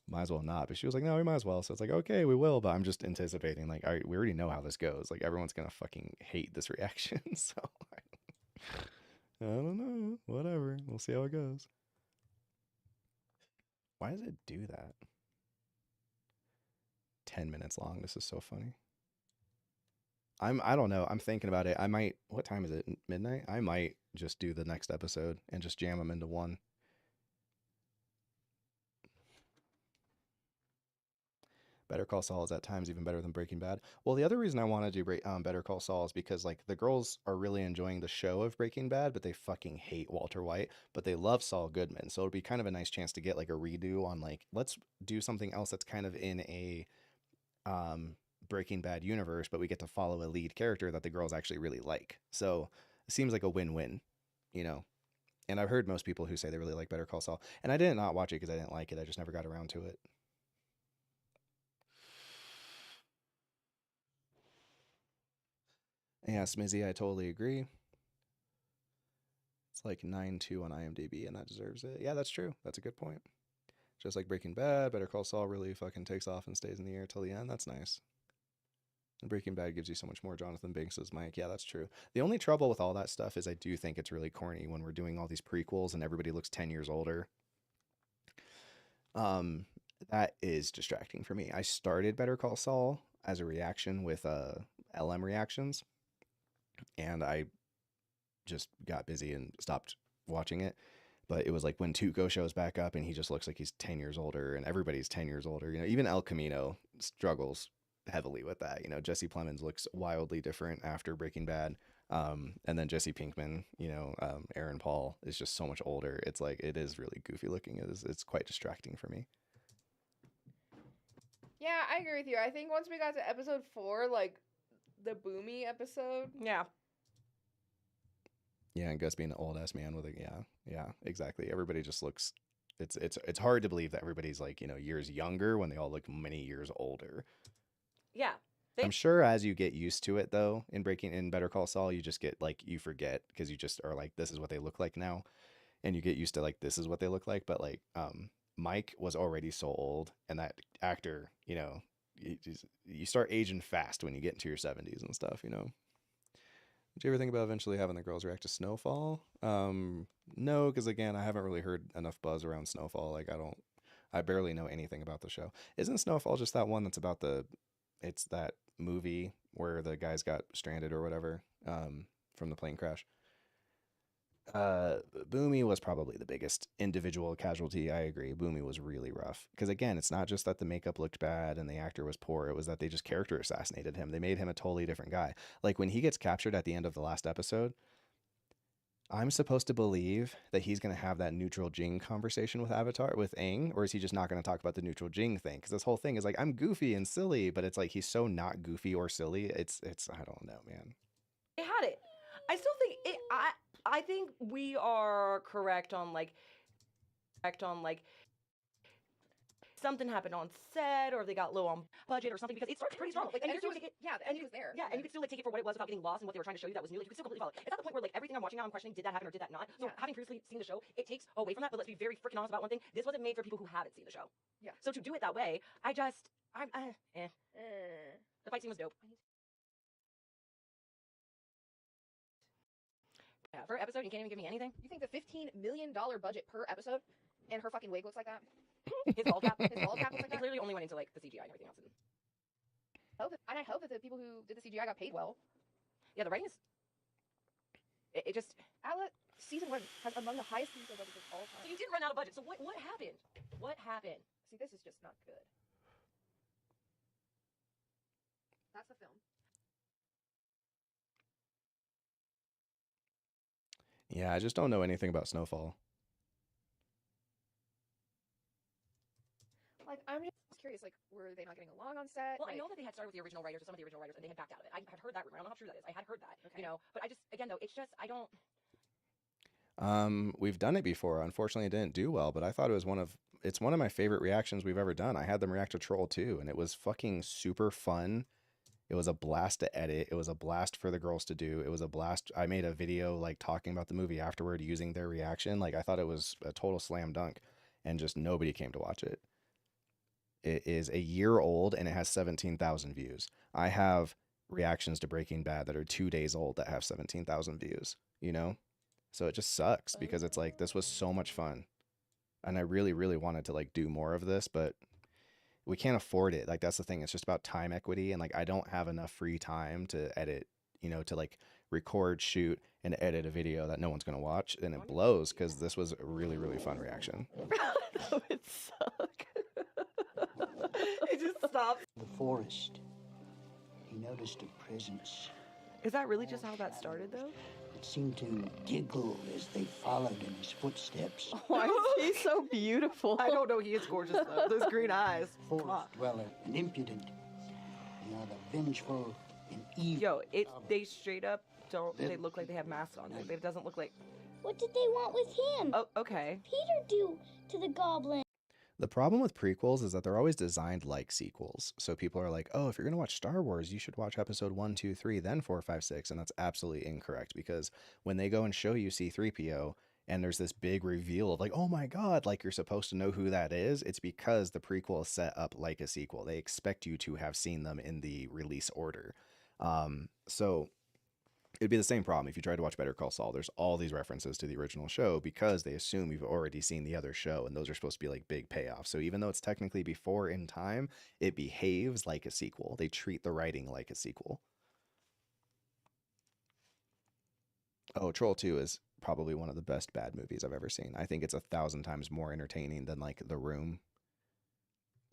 might as well not. But she was like, no, we might as well. So it's like, okay, we will. But I'm just anticipating, like, all right, we already know how this goes. Like everyone's gonna fucking hate this reaction. So I don't know. Whatever. We'll see how it goes. Why does it do that? 10 minutes long. This is so funny. I don't know. I'm thinking about it. I might, what time is it? Midnight? I might just do the next episode and just jam them into one. Better Call Saul is at times even better than Breaking Bad. Well, the other reason I want to do Better Call Saul is because like the girls are really enjoying the show of Breaking Bad, but they fucking hate Walter White, but they love Saul Goodman. So it'd be kind of a nice chance to get like a redo on like, let's do something else that's kind of in a Breaking Bad universe, but we get to follow a lead character that the girls actually really like. So it seems like a win-win, you know. And I've heard most people who say they really like Better Call Saul, and I did not watch it because I didn't like it. I just never got around to it. Yeah, Smizzy, I totally agree. It's like 9.2 on IMDb, and that deserves it. Yeah, that's true. That's a good point. Just like Breaking Bad, Better Call Saul really fucking takes off and stays in the air till the end. That's nice. And Breaking Bad gives you so much more Jonathan Banks as Mike. Yeah, that's true. The only trouble with all that stuff is I do think it's really corny when we're doing all these prequels and everybody looks 10 years older. That is distracting for me. I started Better Call Saul as a reaction with LM reactions, and I just got busy and stopped watching it. But it was like when Tuco shows back up and he just looks like he's 10 years older and everybody's 10 years older. You know, even El Camino struggles heavily with that. You know, Jesse Plemons looks wildly different after Breaking Bad. And then Jesse Pinkman, you know, Aaron Paul is just so much older. It's like, it is really goofy looking. It's quite distracting for me. Yeah, I agree with you. I think once we got to episode 4, like the Boomy episode. Yeah. Yeah, and Gus being an old ass man with a yeah, exactly. Everybody just looks. It's hard to believe that everybody's like, you know, years younger when they all look many years older. Yeah. I'm sure as you get used to it though, in Better Call Saul, you just get like, you forget because you just are like, this is what they look like now, and you get used to like, this is what they look like. But like, Mike was already so old, and that actor, you know, you start aging fast when you get into your 70s and stuff, you know. Did you ever think about eventually having the girls react to Snowfall? No, because again, I haven't really heard enough buzz around Snowfall. Like I barely know anything about the show. Isn't Snowfall just that one that's about it's that movie where the guys got stranded or whatever, from the plane crash? Boomy was probably the biggest individual casualty. I agree. Boomy was really rough. Because again, it's not just that the makeup looked bad and the actor was poor. It was that they just character assassinated him. They made him a totally different guy. Like when he gets captured at the end of the last episode, I'm supposed to believe that he's going to have that neutral Jing conversation with Aang, or is he just not going to talk about the neutral Jing thing? Because this whole thing is like, I'm goofy and silly, but it's like he's so not goofy or silly. It's I don't know, man. They had it. I still think it. I think we are correct on like something happened on set, or they got low on budget or something, because it starts pretty strong. Like, and you can still take it, the energy was there. Yeah, and you can still like take it for what it was without getting lost in what they were trying to show you that was new. Like, you can still completely follow it. It's at the point where like everything I'm watching now, I'm questioning, did that happen or did that not? So having previously seen the show, it takes away from that. But let's be very freaking honest about one thing: this wasn't made for people who haven't seen the show. Yeah. So to do it that way, the fight scene was dope. Yeah, for an episode, you can't even give me anything. You think the $15 million budget per episode, and her fucking wig looks like that? His ball cap. His ball cap looks like It that? clearly only went into like the CGI and everything else. I hope that the people who did the CGI got paid well. Yeah, the writing is. It just. Outlet season 1 has among the highest season budgets of all time. So you didn't run out of budget. So what happened? What happened? See, this is just not good. That's the film. Yeah, I just don't know anything about Snowfall. Like, I'm just just curious, like, were they not getting along on set? Well, like, I know that they had started with the original writers or some of the original writers, and they had backed out of it. I had heard that rumor. I don't know how true that is. I had heard that, okay. you know. But I just, again, though, it's just I don't. We've done it before. Unfortunately, it didn't do well, but I thought it was it's one of my favorite reactions we've ever done. I had them react to Troll 2, and it was fucking super fun. It was a blast to edit. It was a blast for the girls to do. It was a blast. I made a video like talking about the movie afterward using their reaction. Like I thought it was a total slam dunk, and just nobody came to watch it. It is a year old and it has 17,000 views. I have reactions to Breaking Bad that are 2 days old that have 17,000 views, you know? So it just sucks because it's like, this was so much fun. And I really, really wanted to like do more of this, but we can't afford it. Like, that's the thing. It's just about time equity. And like, I don't have enough free time to edit, you know, to like record, shoot, and edit a video that no one's going to watch. And it blows because this was a really, really fun reaction. That would suck. It just stopped. The forest. He noticed a presence. Is that really just how that started, though? It seemed to giggle as they followed in his footsteps. Why is he so beautiful? I don't know. He is gorgeous, though. Those green eyes. Forest dweller and impudent. The other vengeful and evil. Yo, they straight up don't. They look like they have masks on. Like, it doesn't look like. What did they want with him? Oh, okay. Peter do to the goblin? The problem with prequels is that they're always designed like sequels. So people are like, oh, if you're going to watch Star Wars, you should watch episode 1, 2, 3, then 4, 5, 6. And that's absolutely incorrect because when they go and show you C-3PO and there's this big reveal of like, oh my God, like you're supposed to know who that is, it's because the prequel is set up like a sequel. They expect you to have seen them in the release order. So it'd be the same problem if you try to watch Better Call Saul. There's all these references to the original show because they assume you've already seen the other show, and those are supposed to be like big payoffs. So even though it's technically before in time, it behaves like a sequel. They treat the writing like a sequel. Oh, Troll 2 is probably one of the best bad movies I've ever seen. I think it's 1,000 times more entertaining than like The Room.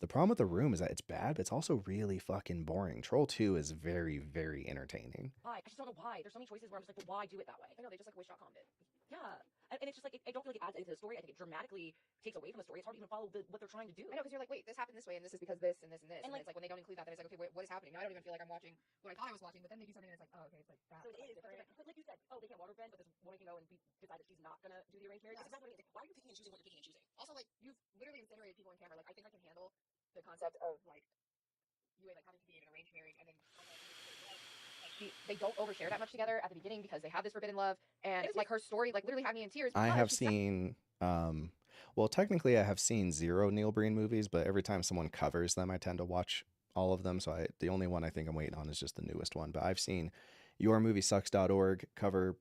The problem with The Room is that it's bad, but it's also really fucking boring. Troll 2 is very, very entertaining. Why? I just don't know why. There's so many choices where I'm just like, well, why do it that way? I know, they just like Wish.com did. Yeah. And it's just like, I don't feel like it adds anything to the story. I think it dramatically takes away from the story. It's hard to even follow what they're trying to do. I know, because you're like, wait, this happened this way, and this is because this, and this, and this. And And like, it's like, when they don't include that, then it's like, okay, what is happening? Now I don't even feel like I'm watching what I thought I was watching, but then they do something and it's like, oh, okay, it's like that. So it is different. But like you said, oh, they can't waterbend, but this woman can go and decide that she's not going to do the arranged marriage. Yes. That's what it is. Why are you picking and choosing what you're picking and choosing? Also, like, you've literally incinerated people on camera. Like, I think I can handle the concept of, like, you like having to be in an arranged marriage, and then they don't overshare that much together at the beginning because they have this forbidden love, and it's like her story like literally had me in tears. I have seen, well, technically I have seen 0 Neil Breen movies, but every time someone covers them, I tend to watch all of them. So the only one I think I'm waiting on is just the newest one. But I've seen yourmoviesucks.org cover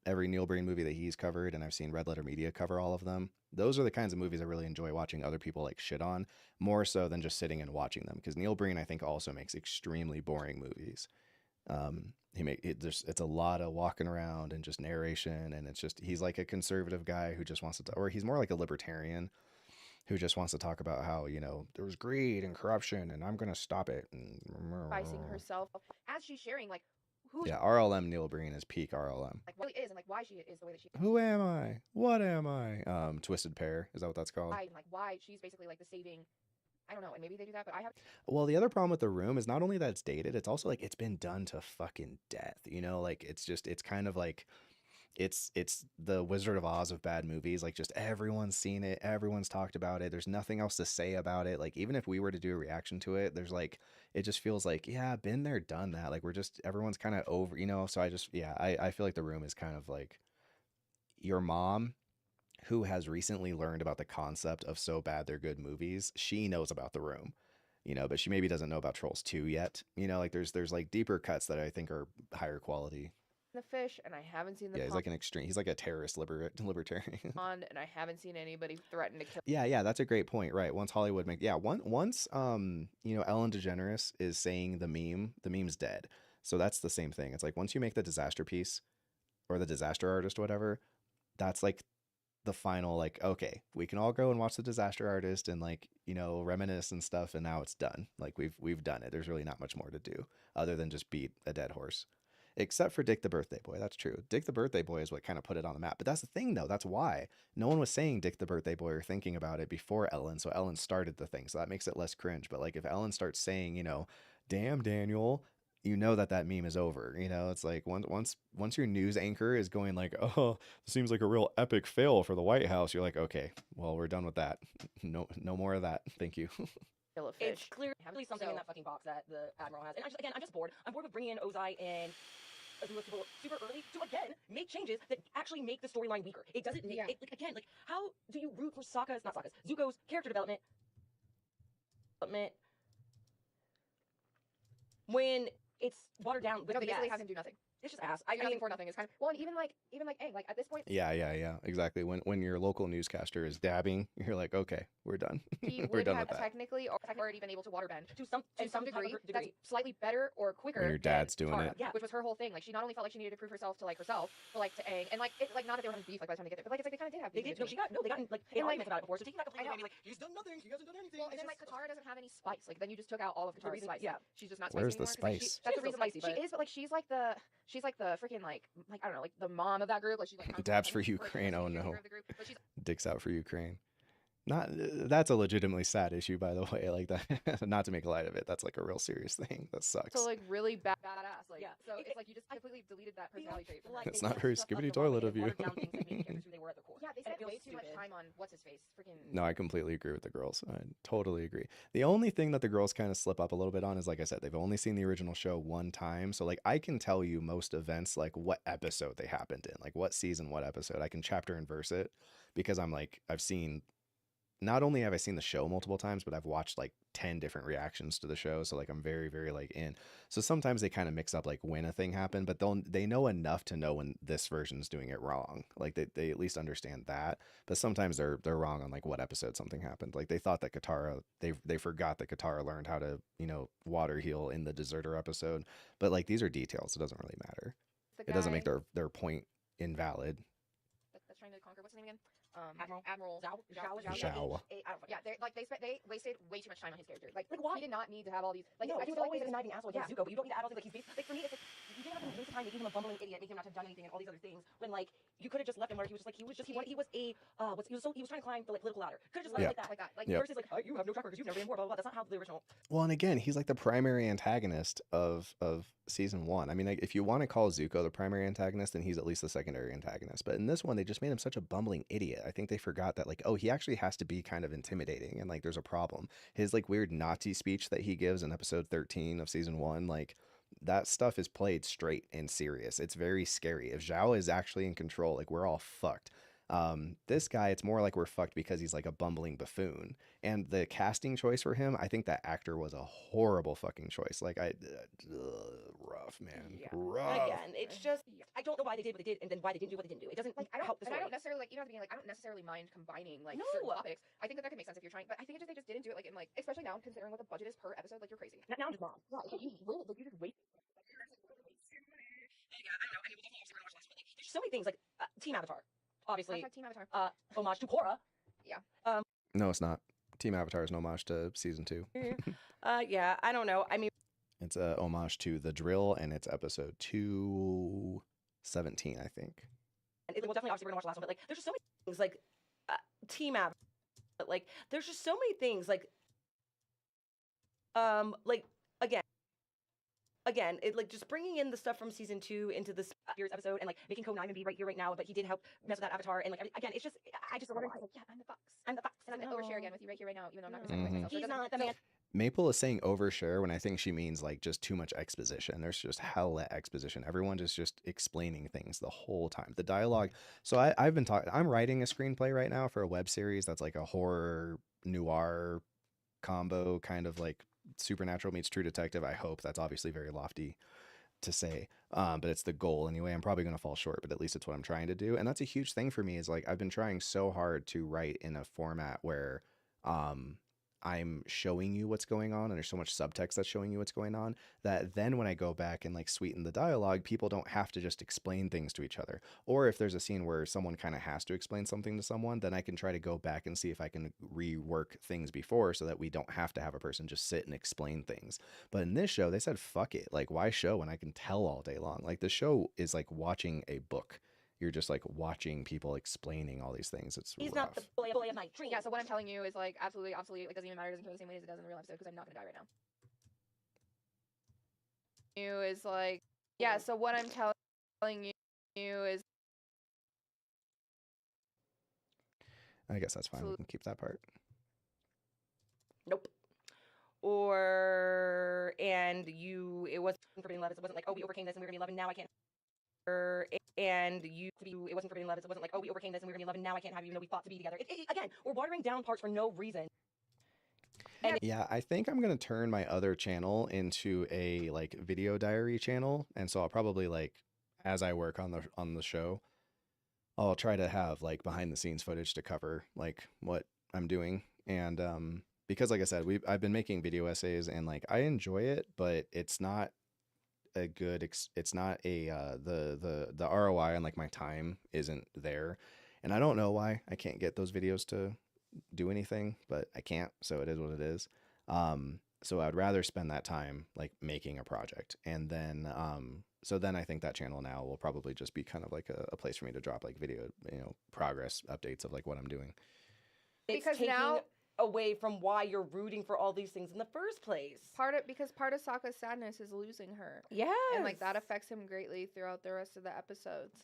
every Neil Breen movie that he's covered, and I've seen Red Letter Media cover all of them. Those are the kinds of movies I really enjoy watching other people like shit on, more so than just sitting and watching them. Because Neil Breen, I think, also makes extremely boring movies. It's a lot of walking around and just narration, and it's just, he's like a conservative guy who just wants to, or he's more like a libertarian who just wants to talk about how, you know, there's greed and corruption and I'm gonna stop it. And sacrificing herself as she's sharing, like, who yeah, RLM Neil Breen is peak RLM. like what she is and like why she is the way that she is. Who am I? What am I? Twisted Pair, is that what that's called? Why she's basically like the saving. I don't know, and maybe they do that, but I have. Well, the other problem with The Room is not only that it's dated, it's also like it's been done to fucking death. You know, like it's kind of like it's the Wizard of Oz of bad movies. Like just everyone's seen it, everyone's talked about it. There's nothing else to say about it. Like even if we were to do a reaction to it, there's like it just feels like, yeah, been there, done that. Like everyone's kind of over, you know. So I feel like The Room is kind of like your mom who has recently learned about the concept of so bad they're good movies. She knows about The Room, you know, but she maybe doesn't know about Trolls 2 yet. You know, like there's like deeper cuts that I think are higher quality. The fish, and I haven't seen the. Yeah, he's like an extreme. He's like a terrorist libertarian. And I haven't seen anybody threaten to kill. Yeah, that's a great point. Right, once Hollywood once you know, Ellen DeGeneres is saying the meme's dead. So that's the same thing. It's like once you make the disaster piece or the disaster artist, whatever, that's like the final, like, okay, we can all go and watch the disaster artist and like, you know, reminisce and stuff, and now it's done. Like we've done it. There's really not much more to do other than just beat a dead horse. except for Dick the Birthday Boy. That's true. Dick the Birthday Boy is what kind of put it on the map. But that's the thing, though. That's why no one was saying Dick the Birthday Boy or thinking about it before Ellen. So Ellen started the thing. So that makes it less cringe. But like if Ellen starts saying, you know, damn Daniel, you know that meme is over. You know, it's like once your news anchor is going like, oh, this seems like a real epic fail for the White House. You're like, okay, well, we're done with that. No more of that. Thank you. It's clearly something in that fucking box that the Admiral has. And I'm just bored. I'm bored with bringing in Ozai and Azula super early to again make changes that actually make the storyline weaker. It doesn't make it, like, again, like how do you root for Zuko's character development when it's watered down with they basically have him do nothing. It's just ass. I mean, for nothing. It's kind of well, and even like Aang, like at this point. Yeah, exactly. When your local newscaster is dabbing, you're like, okay, we're done. He we're would done have with that. technically already been able to waterbend to some degree. That's slightly better or quicker. When your dad's doing Tara, it, yeah, which was her whole thing. Like she not only felt like she needed to prove herself to like herself, but like to Aang, and like it, like not that they were having beef like by the time they get there, but like it's like they kind of did have beef. They did. They got in like arguments about it before. So taking that completely away, like he's done nothing. He hasn't done anything. Well, and then like Katara doesn't have any spice. Like then you just took out all of Katara's spice. Yeah, she's just not. Where's the spice? spice? That's the reason. Like she is, but like she's like the freaking like I don't know, like the mom of that group. Like she's like dabs for Ukraine. Oh no, dicks out for Ukraine. Not that's a legitimately sad issue, by the way. Like that, not to make light of it. That's like a real serious thing. That sucks. So like really badass. Like so it's like you just completely deleted that personality trait. It's not very skibbity toilet of you. Yeah, they spent way too much time on what's his face. Freaking. No, I completely agree with the girls. I totally agree. The only thing that the girls kind of slip up a little bit on is, like I said, they've only seen the original show one time. So like I can tell you most events, like what episode they happened in, like what season, what episode. I can chapter and verse it because I'm like, I've seen, not only have I seen the show multiple times, but I've watched like 10 different reactions to the show. So like I'm very, very like in. So sometimes they kind of mix up like when a thing happened, but they know enough to know when this version's doing it wrong. Like they at least understand that. But sometimes they're wrong on like what episode something happened. Like they thought that Katara, they forgot that Katara learned how to, you know, water heal in the deserter episode. But like these are details. It doesn't really matter. It doesn't make their point invalid. That's trying to conquer. What's his name again? Admiral Zhao. Yeah, they wasted way too much time on his character. Like why? He did not need to have all these. Like no, I he was always a conniving asshole against Zuko, but you don't need to add all these. Like for me, it's like you didn't have to waste time making him a bumbling idiot, making him not have done anything, and all these other things. When like you could have just left him where he was trying to climb the like political ladder. Could have just left it like that. Like versus like you have no track record, you've never been in war, blah blah blah. That's not how the original. Well, and again, he's like the primary antagonist of season 1. I mean, like, if you want to call Zuko the primary antagonist, then he's at least the secondary antagonist. But in this one, they just made him such a bumbling idiot. I think they forgot that, like, oh, he actually has to be kind of intimidating, and like there's a problem. His like weird Nazi speech that he gives in episode 13 of season 1, like that stuff is played straight and serious. It's very scary. If Zhao is actually in control, like we're all fucked. This guy, it's more like we're fucked because he's like a bumbling buffoon. And the casting choice for him, I think that actor was a horrible fucking choice. Like rough, man. Yeah. Rough. Again, it's just I don't know why they did what they did and then why they didn't do what they didn't do. It doesn't like help the story. I don't necessarily like, you know, being like I don't necessarily mind combining like certain topics. I think that could make sense if you're trying, but I think they just didn't do it like in like, especially now considering what the budget is per episode. Like you're crazy. Now I'm just mom. Yeah, like, you just wait. There's so many things like Team Avatar, obviously. Team Avatar. Homage to Korra. Yeah. No, it's not. Team Avatar is an homage to season 2. Yeah, I don't know. I mean, it's a homage to The Drill, and it's episode 217, I think. And well, definitely, obviously, we're gonna watch the last one, but like, there's just so many things like Team Avatar. But like, there's just so many things like again, it like just bringing in the stuff from season 2 into this year's episode and like making Ko-9 be right here, right now, but he did help mess with that Avatar and like again, it's just I just like, yeah, I'm the fox, and I'm gonna overshare again with you right here, right now, even though I'm not gonna myself. He's not the man. Maple is saying overshare when I think she means like just too much exposition. There's just hella exposition. Everyone is just explaining things the whole time. The dialogue. So I've been talking. I'm writing a screenplay right now for a web series that's like a horror noir combo, kind of like Supernatural meets True Detective. I hope. That's obviously very lofty to say, but it's the goal anyway. I'm probably going to fall short, but at least it's what I'm trying to do. And that's a huge thing for me, is like I've been trying so hard to write in a format where I'm showing you what's going on, and there's so much subtext that's showing you what's going on, that then when I go back and like sweeten the dialogue, people don't have to just explain things to each other. Or if there's a scene where someone kind of has to explain something to someone, then I can try to go back and see if I can rework things before, so that we don't have to have a person just sit and explain things. But in this show, they said, fuck it. Like, why show when I can tell all day long? Like, the show is like watching a book. You're just like watching people explaining all these things. It's He's rough. not the boy of my dreams. Yeah, so what I'm telling you is like absolutely obsolete. Like, doesn't even matter. It doesn't care the same way as it does in the real episode, because I'm not gonna die right now. You is like, yeah, so what I'm telling you is, I guess that's fine. We can keep that part. Nope. Or, and you, it wasn't forbidden love. It wasn't like, oh, we overcame this and we're gonna be loving now. I can't. And you, it wasn't forbidden love. It wasn't like, oh, we overcame this and we're gonna be loving now. I can't have you, even though we fought to be together. Again, we're watering down parts for no reason. And Yeah, I think I'm gonna turn my other channel into a like video diary channel, and so I'll probably like, as I work on the show, I'll try to have like behind the scenes footage to cover like what I'm doing. And because like I said, I've been making video essays, and like I enjoy it, but it's not a good it's not a the ROI on like my time isn't there. And I don't know why I can't get those videos to do anything, but I can't, so it is what it is. So I'd rather spend that time like making a project, and then so then I think that channel now will probably just be kind of like a place for me to drop like video, progress updates of like what I'm doing. it's because taking now away from why you're rooting for all these things in the first place. because part of Sokka's sadness is losing her. Yeah. And like that affects him greatly throughout the rest of the episodes.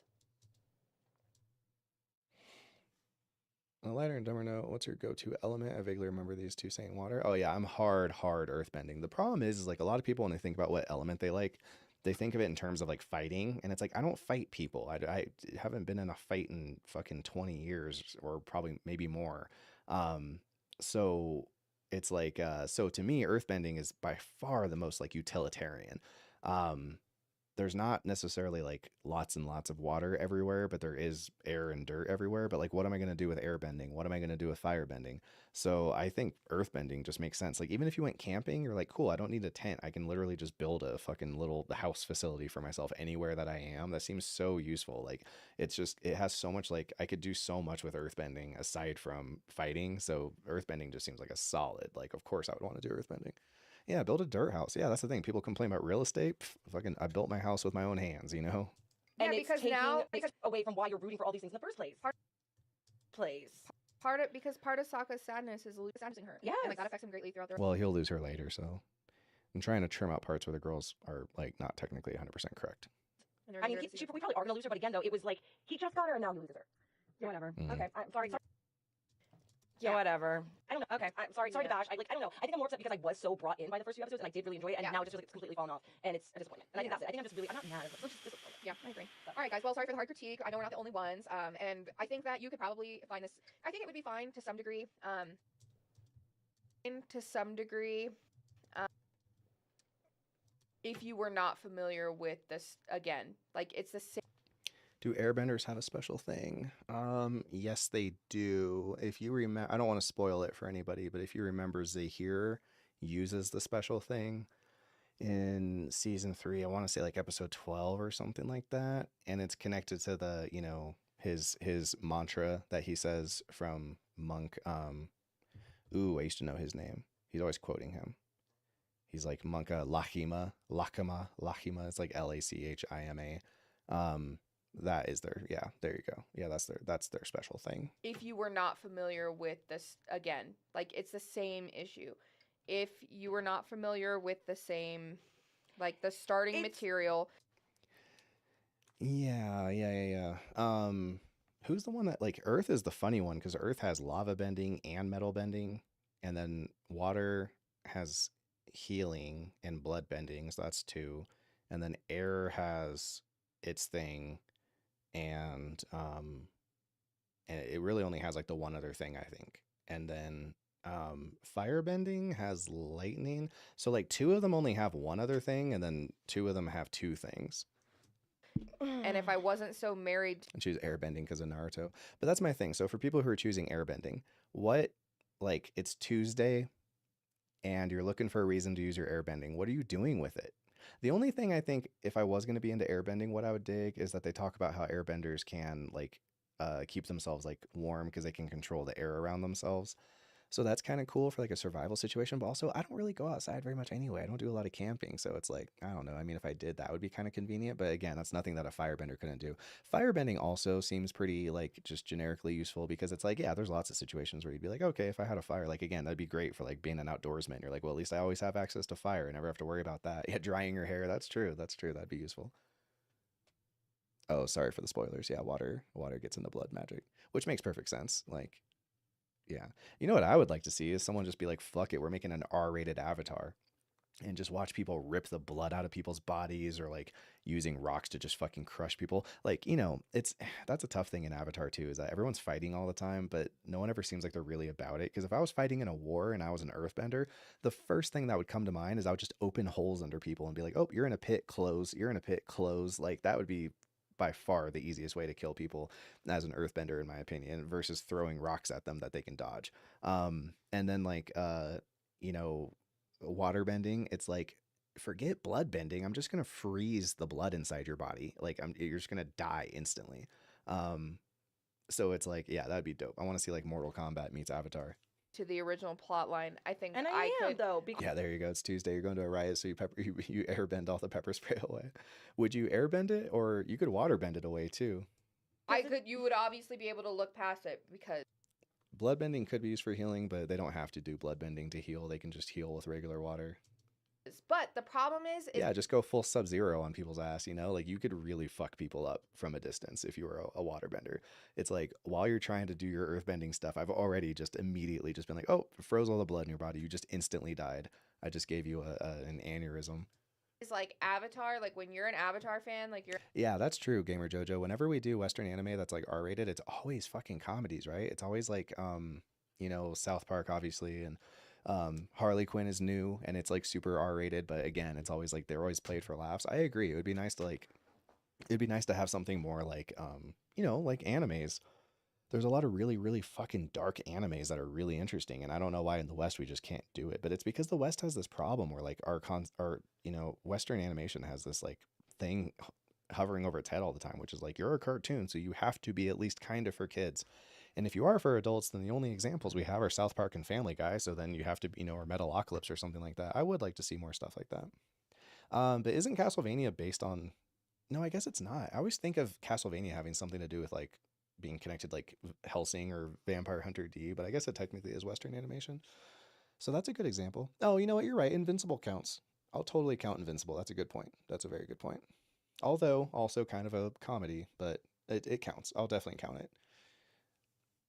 On a lighter and dumber note, what's your go-to element? I vaguely remember these two saying water. Oh yeah, I'm hard earthbending. The problem is like a lot of people, when they think about what element they like, they think of it in terms of like fighting, and it's like, I don't fight people. I haven't been in a fight in fucking 20 years, or probably maybe more. So it's like, so to me, earthbending is by far the most like utilitarian. There's not necessarily like lots and lots of water everywhere, but there is air and dirt everywhere. But like, what am I going to do with airbending? What am I going to do with firebending? So I think earthbending just makes sense. Like, even if you went camping, you're like, cool, I don't need a tent. I can literally just build a fucking little house facility for myself anywhere that I am. That seems so useful. Like, it's just, it has so much, like, I could do so much with earthbending aside from fighting. So earthbending just seems like a solid, like, of course I would want to do earthbending. Yeah, build a dirt house. Yeah, that's the thing. People complain about real estate. Fucking, I built my house with my own hands, you know? And yeah, it's because taking now away from why you're rooting for all these things in the first place. Part of Sokka's sadness is losing her. Yes. And like that affects him greatly throughout the Well, he'll lose her later, so I'm trying to trim out parts where the girls are like not technically 100% correct. I mean, we probably are gonna lose her, but again, though, it was like he just got her and now he loses her. Yeah, whatever. Okay, I'm sorry. Yeah, whatever. I don't know. Okay, I'm sorry. Sorry to bash. I don't know. I think I'm more upset because I was so brought in by the first few episodes and I did really enjoy it, and now it's just like it's completely fallen off, and it's a disappointment. And I think that's it. I think I'm just really, I'm not mad. I'm just disappointed. Yeah, I agree. All right, guys. Well, sorry for the hard critique. I know we're not the only ones. And I think that you could probably find this. I think it would be fine to some degree. If you were not familiar with this, again, like it's the same. Do airbenders have a special thing? Yes, they do. If you remember, I don't want to spoil it for anybody, but if you remember, Zahir uses the special thing in season 3. I want to say like episode 12 or something like that, and it's connected to the, his mantra that he says from Monk. I used to know his name. He's always quoting him. He's like Monka Lachima. It's like Lachima. That is their, yeah, there you go. Yeah, that's their special thing. If you were not familiar with this, again, like it's the same issue. If you were not familiar with the same, like the starting material. Yeah. Who's the one that, like, Earth is the funny one because Earth has lava bending and metal bending, and then water has healing and blood bending, so that's 2, and then air has its thing. And it really only has like the one other thing, I think. And then firebending has lightning. So like 2 of them only have one other thing, and then 2 of them have 2 things. And if I wasn't so married, and choose airbending because of Naruto. But that's my thing. So for people who are choosing airbending, what, like, it's Tuesday, and you're looking for a reason to use your airbending. What are you doing with it? The only thing I think, if I was going to be into airbending, what I would dig is that they talk about how airbenders can like keep themselves like warm because they can control the air around themselves. So that's kind of cool for like a survival situation, but also I don't really go outside very much anyway. I don't do a lot of camping, so it's like, I don't know. I mean, if I did, that would be kind of convenient, but again, that's nothing that a firebender couldn't do. Firebending also seems pretty like just generically useful because it's like, yeah, there's lots of situations where you'd be like, okay, if I had a fire, like again, that'd be great for like being an outdoorsman. You're like, well, at least I always have access to fire. I never have to worry about that. Yeah, drying your hair. That's true. That's true. That'd be useful. Oh, sorry for the spoilers. Yeah, water gets into blood magic, which makes perfect sense. Like, yeah. You know what I would like to see is someone just be like, fuck it, we're making an R-rated Avatar and just watch people rip the blood out of people's bodies or like using rocks to just fucking crush people. Like, you know, that's a tough thing in Avatar too, is that everyone's fighting all the time, but no one ever seems like they're really about it. Because if I was fighting in a war and I was an earthbender, the first thing that would come to mind is I would just open holes under people and be like, oh, you're in a pit, close. You're in a pit, close. Like that would be by far the easiest way to kill people as an earthbender, in my opinion, versus throwing rocks at them that they can dodge. And then like, you know, waterbending, it's like, forget blood bending. I'm just going to freeze the blood inside your body. Like you're just going to die instantly. So it's like, yeah, that'd be dope. I want to see like Mortal Kombat meets Avatar. To the original plot line, I think and I am could though. Because yeah, there you go. It's Tuesday. You're going to a riot, so you airbend all the pepper spray away. Would you airbend it, or you could waterbend it away too? You would obviously be able to look past it because bloodbending could be used for healing, but they don't have to do bloodbending to heal. They can just heal with regular water. But the problem is yeah, just go full Sub-Zero on people's ass, you know? Like, you could really fuck people up from a distance if you were a waterbender. It's like, while you're trying to do your earthbending stuff, I've already just immediately just been like, oh, froze all the blood in your body. You just instantly died. I just gave you an aneurysm. It's like Avatar, like when you're an Avatar fan, like you're... Yeah, that's true, Gamer Jojo. Whenever we do Western anime that's like R-rated, it's always fucking comedies, right? It's always like, you know, South Park, obviously, and Harley Quinn is new and it's like super R-rated, but again, it's always like they're always played for laughs. I agree. It would be nice to have something more like you know, like animes. There's a lot of really, really fucking dark animes that are really interesting, and I don't know why in the West we just can't do it. But it's because the West has this problem where like our you know, Western animation has this like thing hovering over its head all the time, which is like, you're a cartoon, so you have to be at least kind of for kids. And if you are for adults, then the only examples we have are South Park and Family Guy. So then you have to, you know, or Metalocalypse or something like that. I would like to see more stuff like that. But isn't Castlevania based on... No, I guess it's not. I always think of Castlevania having something to do with like being connected like Hellsing or Vampire Hunter D, but I guess it technically is Western animation. So that's a good example. Oh, you know what? You're right. Invincible counts. I'll totally count Invincible. That's a good point. That's a very good point. Although also kind of a comedy, but it counts. I'll definitely count it.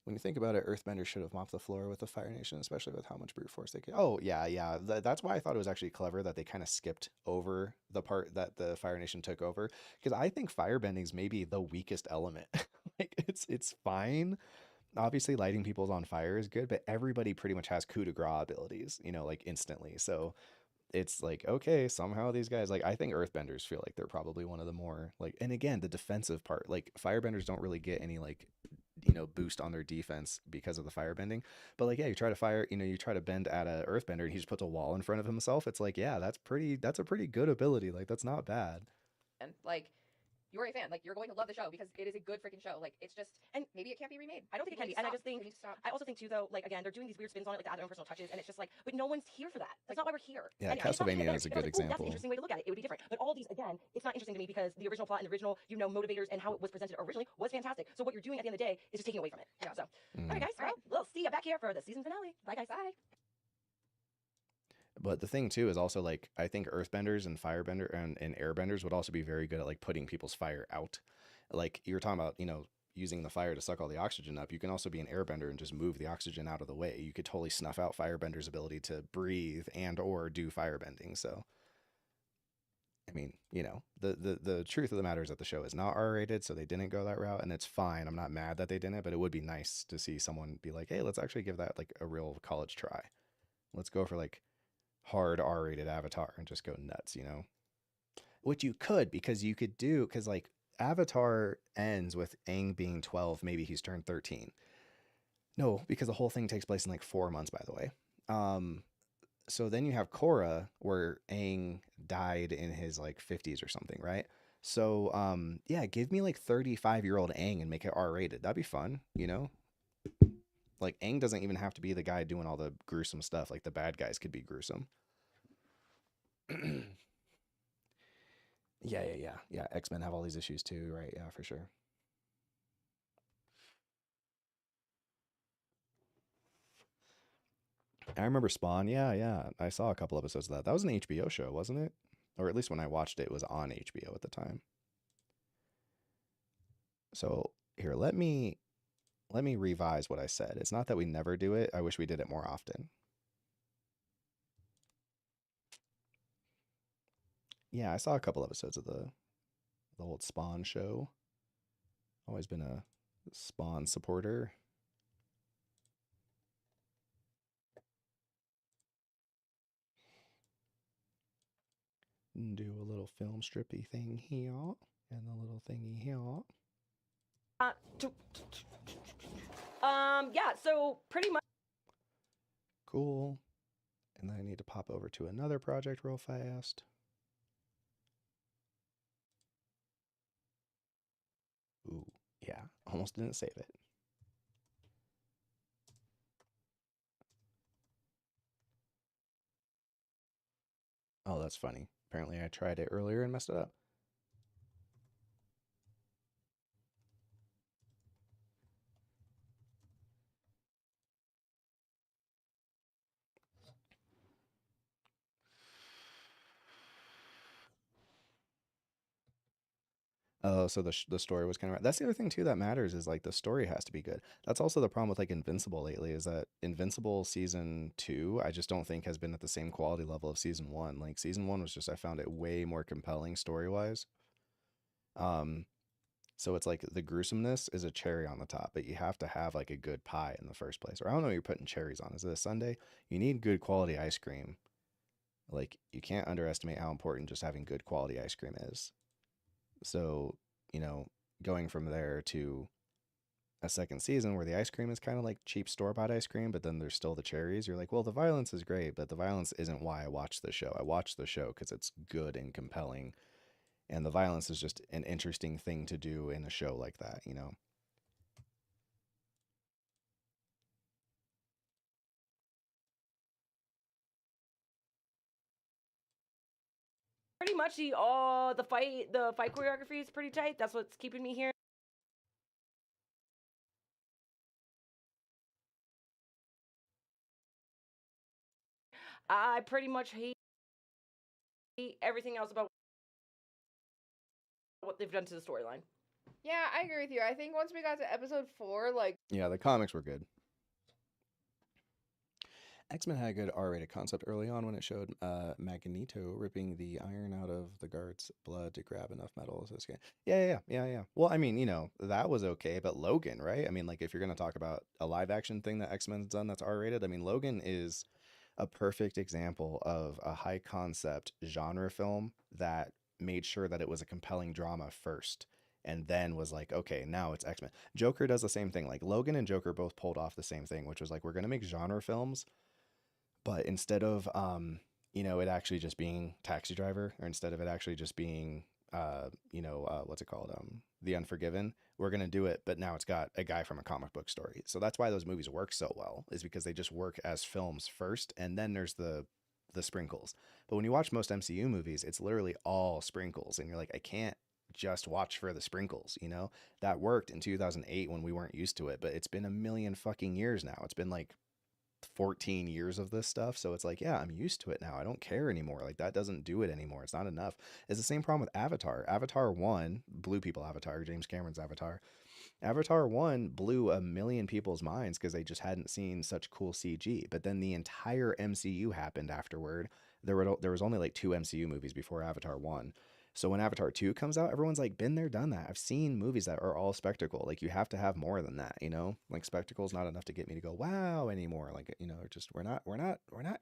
When you think about it, Earthbender should have mopped the floor with the Fire Nation, especially with how much brute force they could. Oh, yeah. That's why I thought it was actually clever that they kind of skipped over the part that the Fire Nation took over. Because I think firebending is maybe the weakest element. Like, it's fine. Obviously, lighting people's on fire is good, but everybody pretty much has coup de grace abilities, you know, like instantly. So it's like, okay, somehow these guys, like, I think Earthbenders feel like they're probably one of the more, like, and again, the defensive part, like, Firebenders don't really get any, like, you know, boost on their defense because of the firebending. But like, yeah, you try to bend at a earthbender and he just puts a wall in front of himself. It's like, yeah, that's a pretty good ability. Like, that's not bad. And like, you're a fan, like you're going to love the show because it is a good freaking show. Like, it's just, and maybe it can't be remade. I don't think it can be. And I just think, I also think too, though, like, again, they're doing these weird spins on it, like, to add their own personal touches, and it's just like, but no one's here for that. That's not why we're here. Yeah, and Castlevania is a good example. That's an interesting way to look at it. It would be different. But all these, again, it's not interesting to me because the original plot and the original, you know, motivators and how it was presented originally was fantastic. So what you're doing at the end of the day is just taking away from it. Yeah. So, all right, guys, well, we'll see you back here for the season finale. Bye, guys. Bye. But the thing too is also like, I think earthbenders and firebender and airbenders would also be very good at like putting people's fire out. Like you were talking about, you know, using the fire to suck all the oxygen up. You can also be an airbender and just move the oxygen out of the way. You could totally snuff out firebenders' ability to breathe and or do firebending. So, I mean, you know, the truth of the matter is that the show is not R-rated, so they didn't go that route, and it's fine. I'm not mad that they didn't, but it would be nice to see someone be like, hey, let's actually give that like a real college try. Let's go for like hard R-rated Avatar and just go nuts, you know? Which you could, because you could do, because like Avatar ends with Aang being 12, maybe he's turned 13. No, because the whole thing takes place in like 4 months, by the way. so then you have Korra, where Aang died in his like 50s or something, right? So yeah, give me like 35-year-old Aang and make it R-rated. That'd be fun, you know? Like Aang doesn't even have to be the guy doing all the gruesome stuff. Like the bad guys could be gruesome. Yeah. X-Men have all these issues too, right? Yeah, for sure. I remember Spawn. Yeah. I saw a couple episodes of that. That was an HBO show, wasn't it? Or at least when I watched it, it was on HBO at the time. So here, let me revise what I said. It's not that we never do it. I wish we did it more often. Yeah, I saw a couple episodes of the old Spawn show. Always been a Spawn supporter. Do a little film strippy thing here and a little thingy here. Yeah, so pretty much. Cool. And then I need to pop over to another project real fast. Ooh, yeah, almost didn't save it. Oh, that's funny. Apparently I tried it earlier and messed it up. Oh, so the story was kind of. That's the other thing too that matters is like the story has to be good. That's also the problem with like Invincible lately is that Invincible season 2 I just don't think has been at the same quality level of season 1. Like season 1 was just I found it way more compelling story wise. So it's like the gruesomeness is a cherry on the top, but you have to have like a good pie in the first place. Or I don't know what you're putting cherries on. Is it a sundae? You need good quality ice cream. Like you can't underestimate how important just having good quality ice cream is. So, you know, going from there to a second season where the ice cream is kind of like cheap store-bought ice cream, but then there's still the cherries. You're like, well, the violence is great, but the violence isn't why I watch the show. I watch the show because it's good and compelling, and the violence is just an interesting thing to do in a show like that, you know? Pretty much the fight choreography is pretty tight. That's what's keeping me here. I pretty much hate everything else about what they've done to the storyline. Yeah, I agree with you. I think once we got to episode 4, like... Yeah, the comics were good. X-Men had a good R-rated concept early on when it showed Magneto ripping the iron out of the guard's blood to grab enough metal. Yeah. Well, I mean, you know, that was okay, but Logan, right? I mean, like, if you're going to talk about a live-action thing that X-Men's done that's R-rated, I mean, Logan is a perfect example of a high-concept genre film that made sure that it was a compelling drama first and then was like, okay, now it's X-Men. Joker does the same thing. Like, Logan and Joker both pulled off the same thing, which was like, we're going to make genre films, but instead of you know, it actually just being Taxi Driver, or instead of it actually just being what's it called, The Unforgiven, we're gonna do it, but now it's got a guy from a comic book story. So that's why those movies work so well, is because they just work as films first, and then there's the sprinkles. But when you watch most MCU movies, it's literally all sprinkles, and you're like, I can't just watch for the sprinkles, you know? That worked in 2008 when we weren't used to it, but it's been a million fucking years now. It's been like 14 years of this stuff, so it's like, yeah, I'm used to it now. I don't care anymore. Like, that doesn't do it anymore. It's not enough. It's the same problem with Avatar 1 blew people. James Cameron's Avatar 1 blew a million people's minds because they just hadn't seen such cool CG. But then the entire MCU happened afterward. There was only like 2 MCU movies before Avatar 1. So when Avatar 2 comes out, everyone's like, been there, done that. I've seen movies that are all spectacle. Like, you have to have more than that, you know? Like, spectacle's not enough to get me to go, wow, anymore. Like, you know, just we're not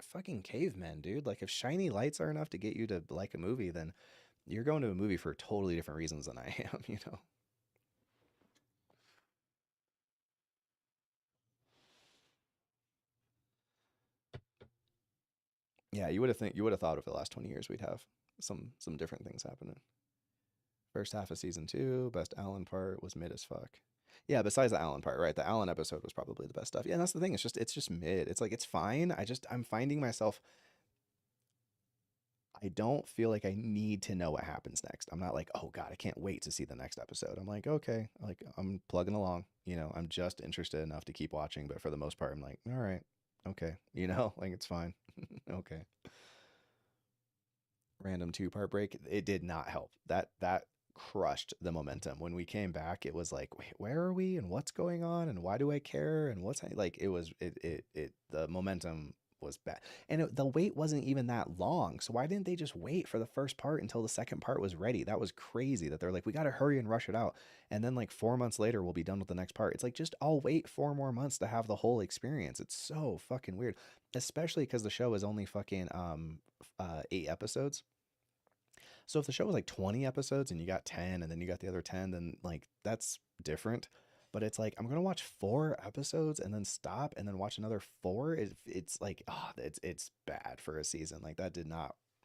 fucking cavemen, dude. Like, if shiny lights are enough to get you to like a movie, then you're going to a movie for totally different reasons than I am, you know? Yeah, you would have thought over the last 20 years we'd have some different things happening. First half of season 2, best Alan part was mid as fuck. Yeah, besides the Alan part, right? The Alan episode was probably the best stuff. Yeah, and that's the thing. It's just mid. It's like, it's fine. I'm finding myself, I don't feel like I need to know what happens next. I'm not like, oh God, I can't wait to see the next episode. I'm like, okay, like I'm plugging along, you know, I'm just interested enough to keep watching, but for the most part, I'm like, all right, okay, you know, like it's fine. Okay. Random 2-part break. It did not help. That crushed the momentum. When we came back, it was like, wait, where are we and what's going on and why do I care and what's like, the momentum was bad, and the wait wasn't even that long. So why didn't they just wait for the first part until the second part was ready? That was crazy that they're like, we got to hurry and rush it out, and then like 4 months later we'll be done with the next part. It's like, just I'll wait 4 more months to have the whole experience. It's so fucking weird, especially because the show is only fucking 8 episodes. So if the show was like 20 episodes and you got 10 and then you got the other 10, then like that's different. But it's like, I'm going to watch 4 episodes and then stop and then watch another 4. It's like, it's bad for a season. Like that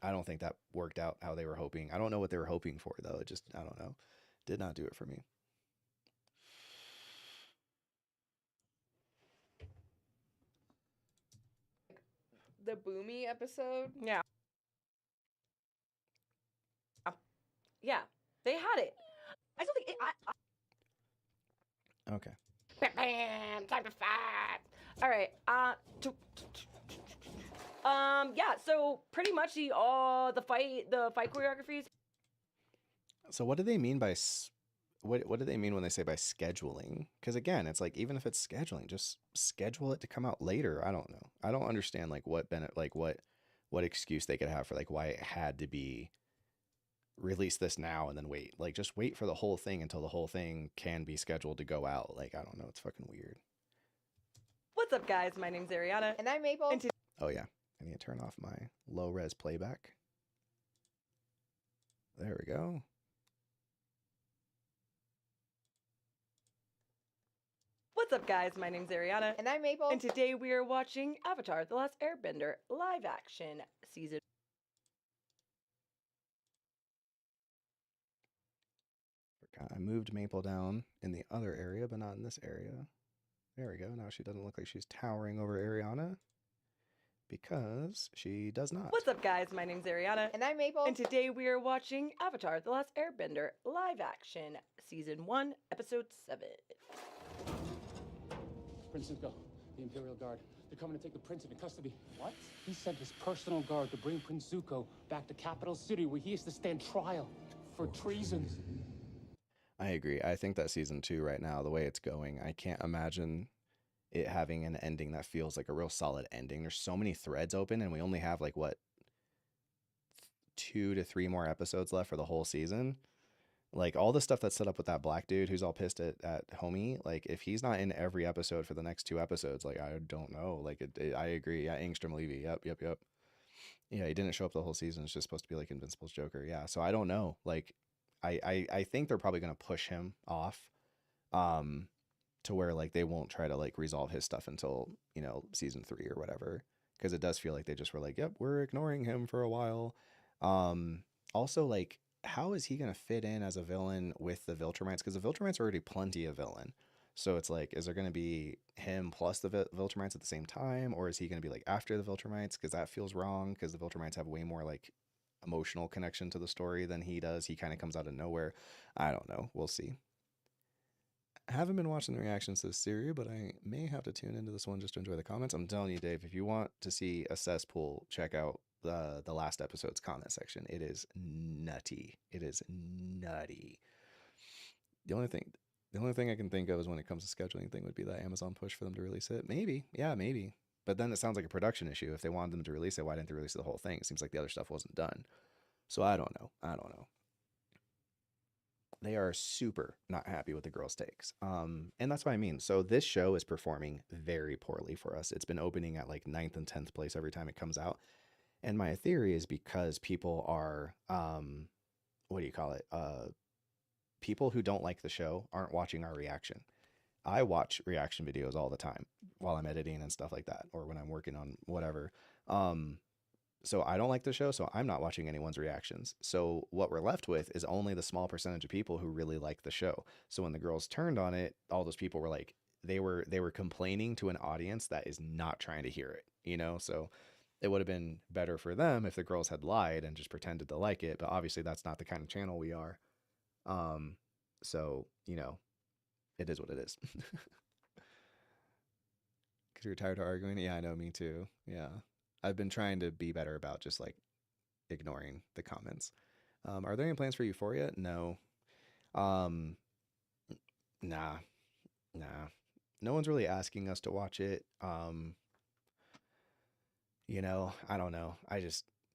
I don't think that worked out how they were hoping. I don't know what they were hoping for though. It just, I don't know. Did not do it for me. The Boomy episode? Yeah. Yeah, they had it. I still think Okay. Bam, time to fight. All right. Yeah. So pretty much the fight choreographies. So what do they mean by what do they mean when they say by scheduling? Because again, it's like, even if it's scheduling, just schedule it to come out later. I don't know. I don't understand like what excuse they could have for like why it had to be release this now and then wait. Like, just wait for the whole thing until the whole thing can be scheduled to go out. Like, I don't know. It's fucking weird. What's up, guys? My name's Ariana. And I'm Maple. Oh, yeah. I need to turn off my low-res playback. There we go. What's up, guys? My name's Ariana. And I'm Maple. And today we are watching Avatar: The Last Airbender live action season. I moved Maple down in the other area, but not in this area. There we go. Now she doesn't look like she's towering over Ariana, because she does not. What's up, guys? My name's Ariana. And I'm Maple. And today we are watching Avatar: The Last Airbender live action season 1, episode 7. Prince Zuko, the Imperial Guard. They're coming to take the prince into custody. What? He sent his personal guard to bring Prince Zuko back to Capital City, where he is to stand trial for treason. I agree. I think that season 2 right now, the way it's going, I can't imagine it having an ending that feels like a real solid ending. There's so many threads open, and we only have like, what, 2 to 3 more episodes left for the whole season. Like, all the stuff that's set up with that black dude who's all pissed at Homie, like, if he's not in every episode for the next 2 episodes, like, I don't know. Like, I agree. Yeah, Angstrom Levy. Yep. Yeah, he didn't show up the whole season. It's just supposed to be like Invincible's Joker. Yeah, so I don't know. Like, I think they're probably going to push him off to where, like, they won't try to, like, resolve his stuff until, you know, season 3 or whatever. Because it does feel like they just were like, yep, we're ignoring him for a while. Also, like, how is he going to fit in as a villain with the Viltrumites? Because the Viltrumites are already plenty of villain. So it's like, is there going to be him plus the Viltrumites at the same time? Or is he going to be like after the Viltrumites? Because that feels wrong, because the Viltrumites have way more like emotional connection to the story than he does. He kind of comes out of nowhere. I don't know. We'll see. I haven't been watching the reactions to this series, but I may have to tune into this one just to enjoy the comments. I'm telling you, Dave, if you want to see a cesspool, check out the last episode's comment section. It is nutty. It is nutty. The only thing I can think of is when it comes to scheduling thing would be that Amazon push for them to release it. Maybe. Yeah, maybe. But then it sounds like a production issue. If they wanted them to release it, why didn't they release the whole thing? It seems like the other stuff wasn't done. So I don't know. They are super not happy with the girls' takes. And that's what I mean. So this show is performing very poorly for us. It's been opening at like 9th and 10th place every time it comes out. And my theory is because people are, people who don't like the show aren't watching our reaction. I watch reaction videos all the time while I'm editing and stuff like that, or when I'm working on whatever. So I don't like the show, so I'm not watching anyone's reactions. So what we're left with is only the small percentage of people who really like the show. So when the girls turned on it, all those people were like, they were complaining to an audience that is not trying to hear it, you know? So it would have been better for them if the girls had lied and just pretended to like it. But obviously that's not the kind of channel we are. So, you know, it is what it is. Because you're tired of arguing? Yeah, I know, me too. Yeah. I've been trying to be better about just like ignoring the comments. Are there any plans for Euphoria? No. Nah. No one's really asking us to watch it. You know, I don't know.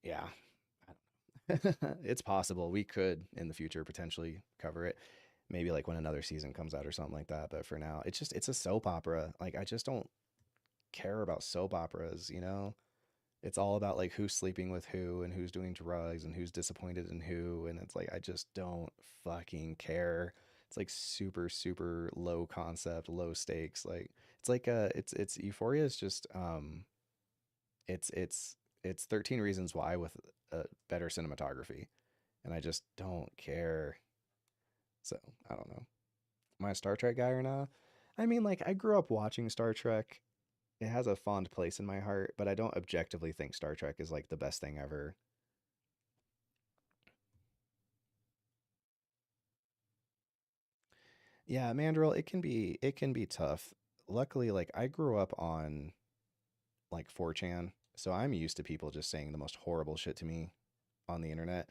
Yeah. It's possible we could in the future potentially cover it. Maybe like when another season comes out or something like that. But for now, it's a soap opera. Like, I just don't care about soap operas, you know? It's all about like who's sleeping with who and who's doing drugs and who's disappointed in who. And it's like, I just don't fucking care. It's like super, super low concept, low stakes. Like, it's like, it's Euphoria is just, it's 13 Reasons Why with better cinematography. And I just don't care. So I don't know. Am I a Star Trek guy or not? I mean, like, I grew up watching Star Trek. It has a fond place in my heart, but I don't objectively think Star Trek is like the best thing ever. Yeah, Mandrill, it can be tough. Luckily, like, I grew up on like 4chan, so I'm used to people just saying the most horrible shit to me on the internet.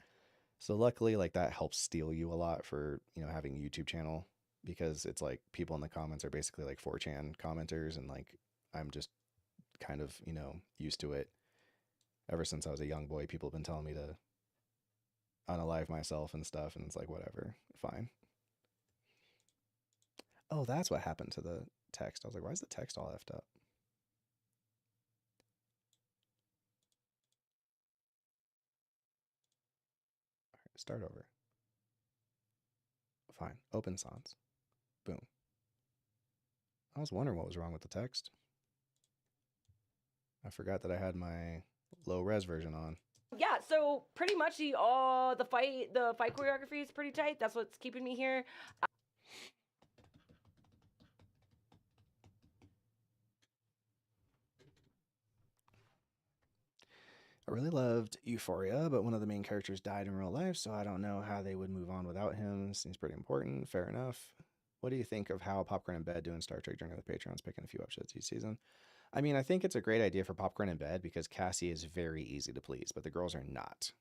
So luckily, like, that helps steel you a lot for, you know, having a YouTube channel, because it's like people in the comments are basically like 4chan commenters, and like I'm just kind of, you know, used to it. Ever since I was a young boy, people have been telling me to unalive myself and stuff, and it's like, whatever, fine. Oh, that's what happened to the text. I was like, why is the text all effed up? All right, start over. Fine, open sans. Boom. I was wondering what was wrong with the text. I forgot that I had my low res version on. Yeah, so pretty much the fight choreography is pretty tight. That's what's keeping me here. I really loved Euphoria, but one of the main characters died in real life, so I don't know how they would move on without him. Seems pretty important. Fair enough. What do you think of how Popcorn in Bed doing Star Trek Journey with Patreons, picking a few episodes each season? I mean, I think it's a great idea for Popcorn in Bed because Cassie is very easy to please, but the girls are not.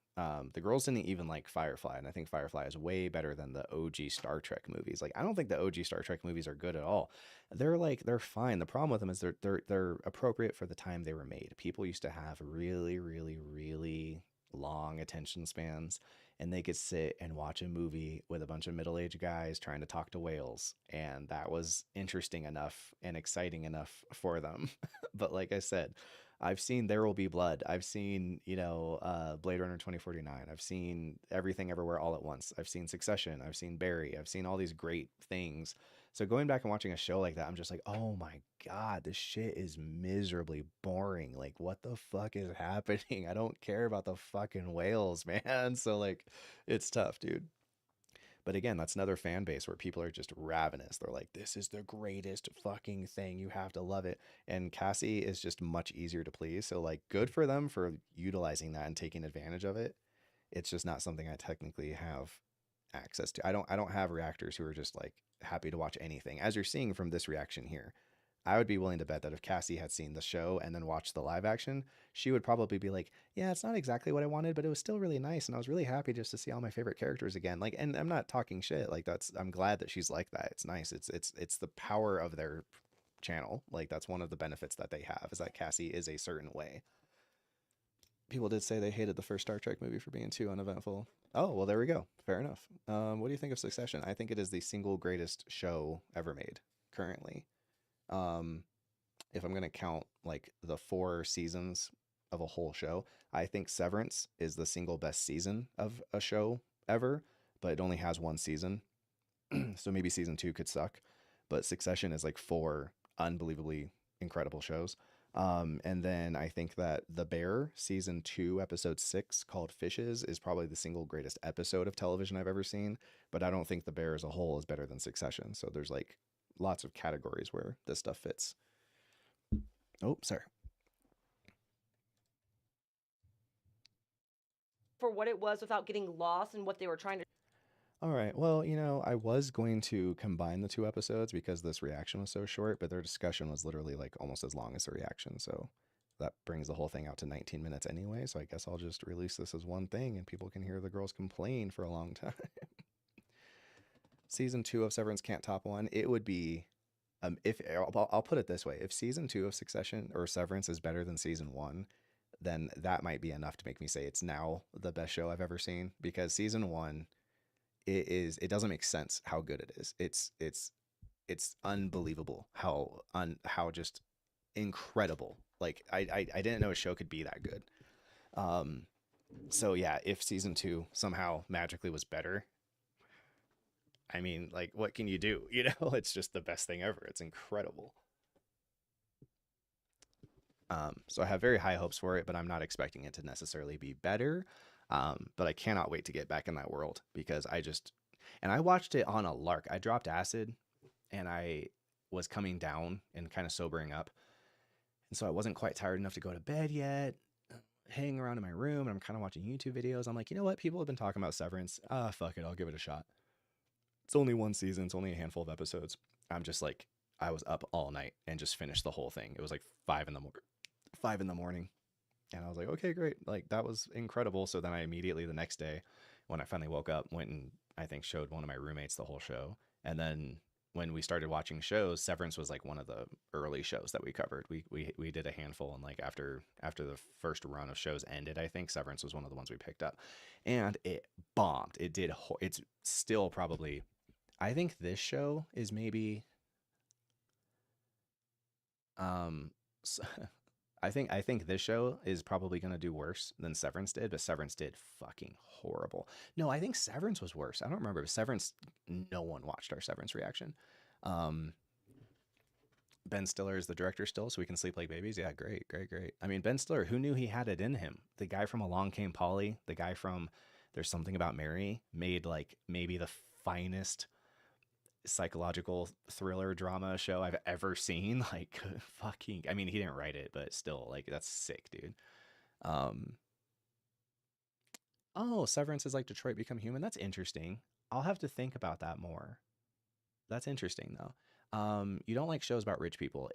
The girls didn't even like Firefly, and I think Firefly is way better than the OG Star Trek movies. Like, I don't think the OG Star Trek movies are good at all. They're fine. The problem with them is they're appropriate for the time they were made. People used to have really, really, really long attention spans, and they could sit and watch a movie with a bunch of middle-aged guys trying to talk to whales, and that was interesting enough and exciting enough for them. But like I said, I've seen There Will Be Blood. I've seen, you know, Blade Runner 2049. I've seen Everything Everywhere All at Once. I've seen Succession. I've seen Barry. I've seen all these great things. So going back and watching a show like that, I'm just like, oh my God, this shit is miserably boring. Like, what the fuck is happening? I don't care about the fucking whales, man. So like, it's tough, dude. But again, that's another fan base where people are just ravenous. They're like, this is the greatest fucking thing. You have to love it. And Cassie is just much easier to please. So like, good for them for utilizing that and taking advantage of it. It's just not something I technically have access to. I don't have reactors who are just like happy to watch anything. As you're seeing from this reaction here, I would be willing to bet that if Cassie had seen the show and then watched the live action, she would probably be like, yeah, it's not exactly what I wanted, but it was still really nice. And I was really happy just to see all my favorite characters again. Like, and I'm not talking shit. Like, I'm glad that she's like that. It's nice. It's the power of their channel. Like, that's one of the benefits that they have, is that Cassie is a certain way. People did say they hated the first Star Trek movie for being too uneventful. Oh, well, there we go. Fair enough. What do you think of Succession? I think it is the single greatest show ever made currently. If I'm going to count like the 4 seasons of a whole show, I think Severance is the single best season of a show ever, but it only has 1 season. So maybe season 2 could suck, but Succession is like 4 unbelievably incredible shows. And then I think that The Bear, season 2, episode 6, called Fishes, is probably the single greatest episode of television I've ever seen. But I don't think The Bear as a whole is better than Succession. So there's like lots of categories where this stuff fits. Oh, sorry. For what it was without getting lost in what they were trying to. All right. Well, you know, I was going to combine the 2 episodes because this reaction was so short, but their discussion was literally like almost as long as the reaction. So that brings the whole thing out to 19 minutes anyway. So I guess I'll just release this as one thing and people can hear the girls complain for a long time. Season 2 of Severance can't top 1. It would be, if I'll put it this way, if season 2 of Succession or Severance is better than season 1, then that might be enough to make me say it's now the best show I've ever seen, because season 1, it doesn't make sense how good it is. It's unbelievable how just incredible. Like I didn't know a show could be that good. So yeah, if season 2 somehow magically was better, I mean, like, what can you do? You know, it's just the best thing ever. It's incredible. So I have very high hopes for it, but I'm not expecting it to necessarily be better. But I cannot wait to get back in that world, because I watched it on a lark. I dropped acid and I was coming down and kind of sobering up. And so I wasn't quite tired enough to go to bed yet, hanging around in my room, and I'm kind of watching YouTube videos. I'm like, you know what? People have been talking about Severance. Fuck it. I'll give it a shot. It's only 1 season. It's only a handful of episodes. I'm just like, I was up all night and just finished the whole thing. It was like 5 in the morning. And I was like, okay, great. Like, that was incredible. So then I immediately the next day, when I finally woke up, went and I think showed one of my roommates the whole show. And then when we started watching shows, Severance was like one of the early shows that we covered. We did a handful, and like after the first run of shows ended, I think Severance was one of the ones we picked up, and it bombed. It's still probably, I think this show is maybe I think this show is probably going to do worse than Severance did, but Severance did fucking horrible. No, I think Severance was worse. I don't remember. Severance, no one watched our Severance reaction. Ben Stiller is the director still, so we can sleep like babies. Yeah, great. I mean, Ben Stiller, who knew he had it in him? The guy from Along Came Polly, the guy from There's Something About Mary, made like maybe the finest psychological thriller drama show I've ever seen. Like, fucking, I mean, he didn't write it, but still, like, that's sick, dude. Oh, Severance is like Detroit Become Human. That's interesting. I'll have to think about that more. That's interesting though. You don't like shows about rich people.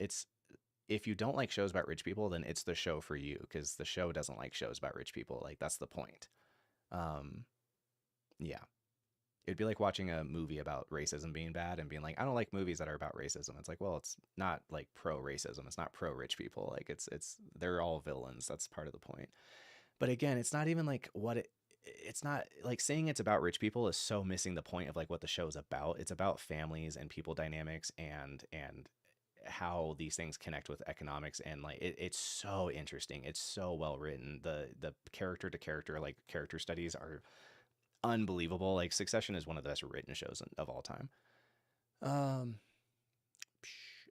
If you don't like shows about rich people, then it's the show for you, because the show doesn't like shows about rich people. Like, that's the point. Yeah. It'd be like watching a movie about racism being bad and being like, I don't like movies that are about racism. It's like, well, it's not like pro-racism. It's not pro-rich people. Like, they're all villains. That's part of the point. But again, it's not even like it's not like saying it's about rich people is so missing the point of like what the show's about. It's about families and people dynamics and how these things connect with economics, and like it's so interesting. It's so well written. The character to character, like, character studies are unbelievable. Like, Succession is one of the best written shows of all time.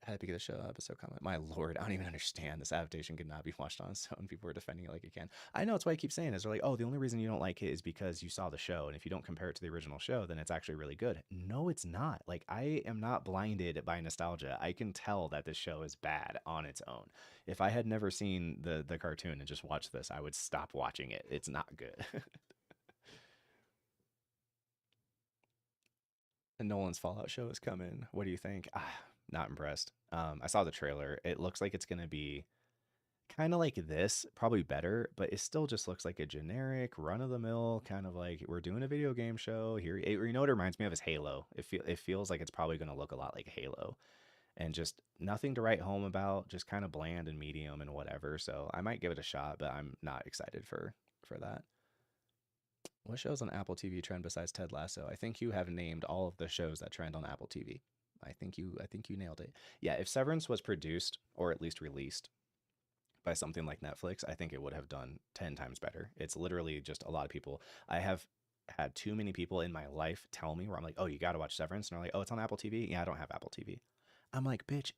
Happy to get the show episode comment. My lord, I don't even understand. This adaptation could not be watched on its own. People are defending it like it can. I know, it's why I keep saying is they're like, oh, the only reason you don't like it is because you saw the show, and if you don't compare it to the original show, then it's actually really good. No, it's not. Like, I am not blinded by nostalgia. I can tell that this show is bad on its own. If I had never seen the cartoon and just watched this, I would stop watching it. It's not good. And Nolan's Fallout show is coming. What do you think? Not impressed. I saw the trailer. It looks like it's going to be kind of like this, probably better, but it still just looks like a generic, run-of-the-mill kind of like, we're doing a video game show here. You know what it reminds me of is Halo. It feels like it's probably going to look a lot like Halo, and just nothing to write home about, just kind of bland and medium and whatever. So I might give it a shot, but I'm not excited for that. What shows on Apple TV trend besides Ted Lasso? I think you have named all of the shows that trend on Apple TV. I think you nailed it. Yeah, if Severance was produced, or at least released, by something like Netflix, I think it would have done 10 times better. It's literally just a lot of people. I have had too many people in my life tell me, where I'm like, oh, you got to watch Severance. And they're like, oh, it's on Apple TV. Yeah, I don't have Apple TV. I'm like, bitch,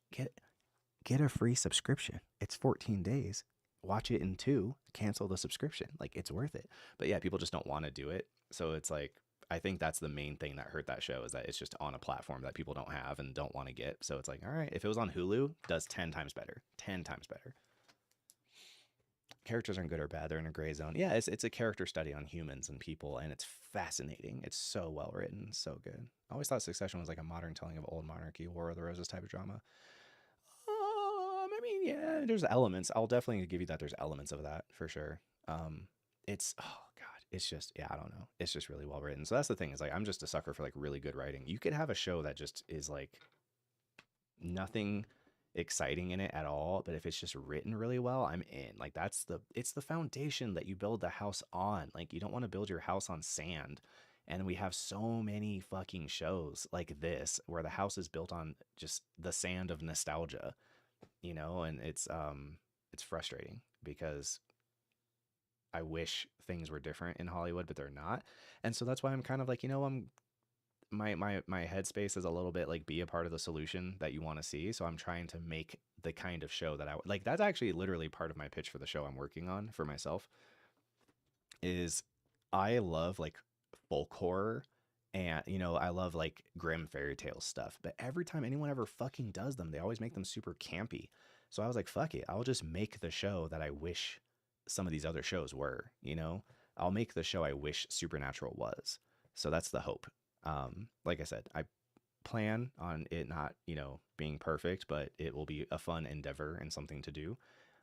get a free subscription. It's 14 days. Watch it in 2, cancel the subscription. Like, it's worth it. But yeah, people just don't want to do it. So it's like, I think that's the main thing that hurt that show, is that it's just on a platform that people don't have and don't want to get. So it's like, all right, if it was on Hulu, does 10 times better. 10 times better. Characters aren't good or bad. They're in a gray zone. Yeah, it's a character study on humans and people, and it's fascinating. It's so well written, so good. I always thought Succession was like a modern telling of old monarchy, War of the Roses type of drama. I mean, yeah, there's elements. I'll definitely give you that. There's elements of that for sure. It's, oh God, it's just, yeah, I don't know. It's just really well written. So that's the thing, is like, I'm just a sucker for like really good writing. You could have a show that just is like nothing exciting in it at all, but if it's just written really well, I'm in. Like, it's the foundation that you build the house on. Like, you don't want to build your house on sand. And we have so many fucking shows like this where the house is built on just the sand of nostalgia, you know, and it's frustrating because I wish things were different in Hollywood, but they're not. And so that's why I'm kind of like, you know, my headspace is a little bit like, be a part of the solution that you want to see. So I'm trying to make the kind of show that I like. That's actually literally part of my pitch for the show I'm working on for myself, is I love like folk horror, and, you know, I love like grim fairy tale stuff, but every time anyone ever fucking does them, they always make them super campy. So I was like, fuck it, I'll just make the show that I wish some of these other shows were, you know. I'll make the show I wish Supernatural was. So that's the hope. Like I said, I plan on it not, you know, being perfect, but it will be a fun endeavor and something to do.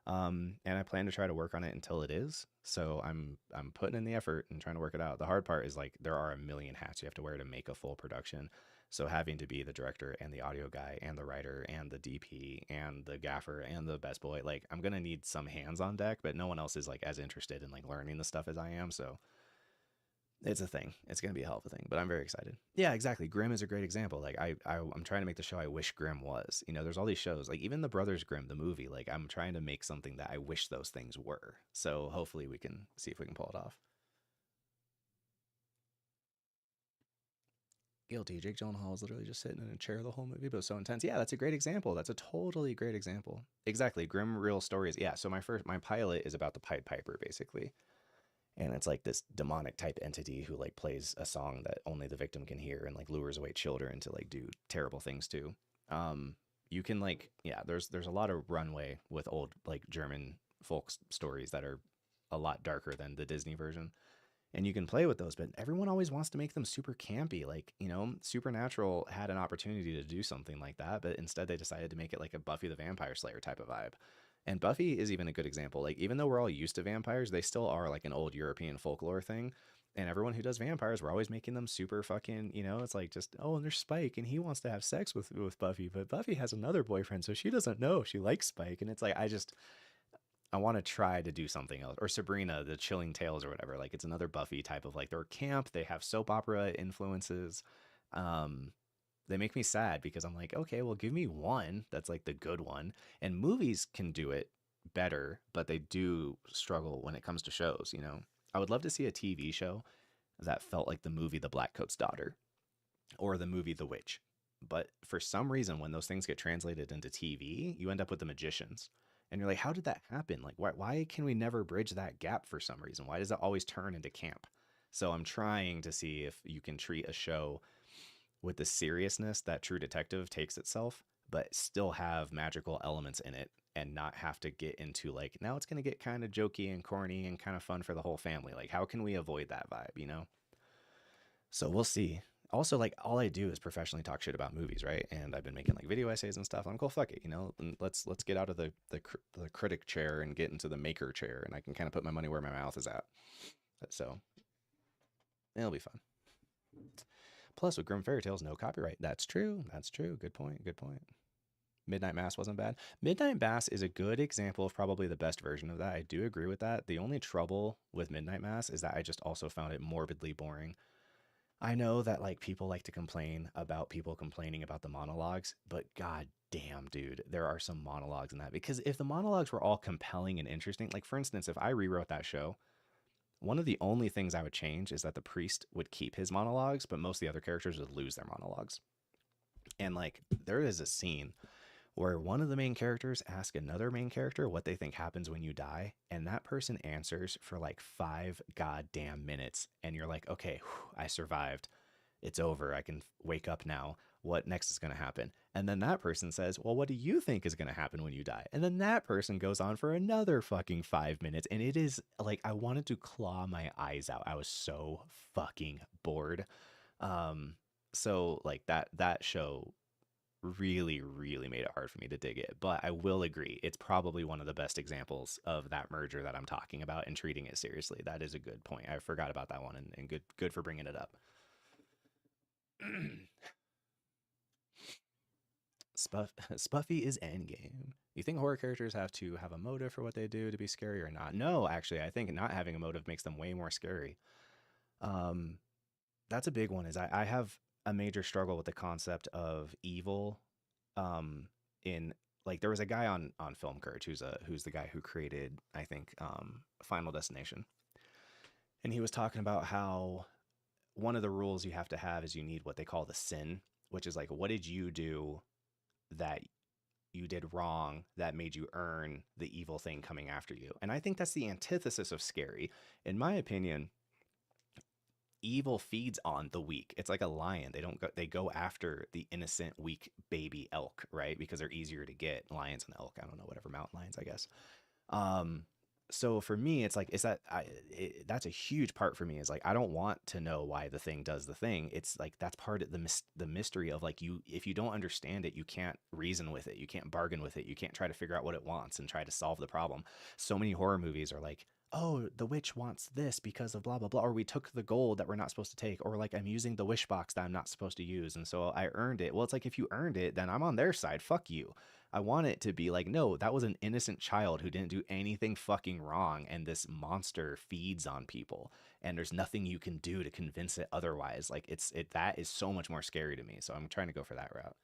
And I plan to try to work on it until it is. So I'm putting in the effort and trying to work it out. The hard part is like, there are a million hats you have to wear to make a full production. So having to be the director and the audio guy and the writer and the DP and the gaffer and the best boy, like, I'm going to need some hands on deck, but no one else is like as interested in like learning the stuff as I am. So it's a thing. It's going to be a hell of a thing, but I'm very excited. Yeah, exactly. Grimm is a great example. Like, I'm trying to make the show I wish Grimm was. You know, there's all these shows, like even the Brothers Grimm, the movie, like, I'm trying to make something that I wish those things were. So hopefully we can see if we can pull it off. Guilty. Jake Gyllenhaal was literally just sitting in a chair the whole movie, but it was so intense. Yeah, that's a great example. That's a totally great example. Exactly. Grimm real stories. Yeah. So my pilot is about the Pied Piper, basically. And it's like this demonic type entity who like plays a song that only the victim can hear and like lures away children to like do terrible things too. You can like, yeah, there's a lot of runway with old like German folk stories that are a lot darker than the Disney version. And you can play with those, but everyone always wants to make them super campy. Like, you know, Supernatural had an opportunity to do something like that, but instead they decided to make it like a Buffy the Vampire Slayer type of vibe. And Buffy is even a good example. Like, even though we're all used to vampires, they still are like an old European folklore thing. And everyone who does vampires, we're always making them super fucking, you know, it's like just, oh, and there's Spike and he wants to have sex with Buffy, but Buffy has another boyfriend, so she doesn't know if she likes Spike. And it's like, I want to try to do something else. Or Sabrina, the Chilling Tales or whatever. Like, it's another Buffy type of like, they're camp, they have soap opera influences. They make me sad because I'm like, okay, well, give me one that's like the good one. And movies can do it better, but they do struggle when it comes to shows, you know. I would love to see a TV show that felt like the movie The Blackcoat's Daughter or the movie The Witch. But for some reason, when those things get translated into TV, you end up with The Magicians. And you're like, how did that happen? Like, why can we never bridge that gap for some reason? Why does it always turn into camp? So I'm trying to see if you can treat a show with the seriousness that True Detective takes itself, but still have magical elements in it and not have to get into like, now it's going to get kind of jokey and corny and kind of fun for the whole family. Like, how can we avoid that vibe, you know? So we'll see. Also, like, all I do is professionally talk shit about movies, right? And I've been making like video essays and stuff. I'm cool, fuck it, you know. And let's get out of the critic chair and get into the maker chair, and I can kind of put my money where my mouth is at. So it'll be fun. Plus, with Grimm Fairy Tales, no copyright. That's true. That's true. Good point. Good point. Midnight Mass wasn't bad. Midnight Mass is a good example of probably the best version of that. I do agree with that. The only trouble with Midnight Mass is that I just also found it morbidly boring. I know that like people like to complain about people complaining about the monologues, but god damn, dude, there are some monologues in that. Because if the monologues were all compelling and interesting, like for instance, if I rewrote that show, one of the only things I would change is that the priest would keep his monologues, but most of the other characters would lose their monologues. And like, there is a scene where one of the main characters asks another main character what they think happens when you die, and that person answers for like 5 goddamn minutes, and you're like, okay, whew, I survived. It's over. I can wake up now. What next is going to happen? And then that person says, well, what do you think is going to happen when you die? And then that person goes on for another fucking 5 minutes. And it is like, I wanted to claw my eyes out. I was so fucking bored. So like that show really, really made it hard for me to dig it. But I will agree, it's probably one of the best examples of that merger that I'm talking about and treating it seriously. That is a good point. I forgot about that one, and good for bringing it up. Spuffy is endgame. You think horror characters have to have a motive for what they do to be scary or not? No, actually, I think not having a motive makes them way more scary. That's a big one. Is I have a major struggle with the concept of evil. In like, there was a guy on Film Courage who's the guy who created, I think, Final Destination, and he was talking about how one of the rules you have to have is you need what they call the sin, which is like, what did you do that you did wrong that made you earn the evil thing coming after you? And I think that's the antithesis of scary. In my opinion, evil feeds on the weak. It's like a lion. They go after the innocent, weak baby elk, right? Because they're easier to get. Lions and elk, I don't know, whatever, mountain lions, I guess. So for me, it's like, that's a huge part for me, is like, I don't want to know why the thing does the thing. It's like, that's part of the mystery of like, if you don't understand it, you can't reason with it. You can't bargain with it. You can't try to figure out what it wants and try to solve the problem. So many horror movies are like, oh, the witch wants this because of blah, blah, blah. Or we took the gold that we're not supposed to take. Or like, I'm using the wish box that I'm not supposed to use, and so I earned it. Well, it's like, if you earned it, then I'm on their side. Fuck you. I want it to be like, no, that was an innocent child who didn't do anything fucking wrong, and this monster feeds on people, and there's nothing you can do to convince it otherwise. Like, that is so much more scary to me. So I'm trying to go for that route.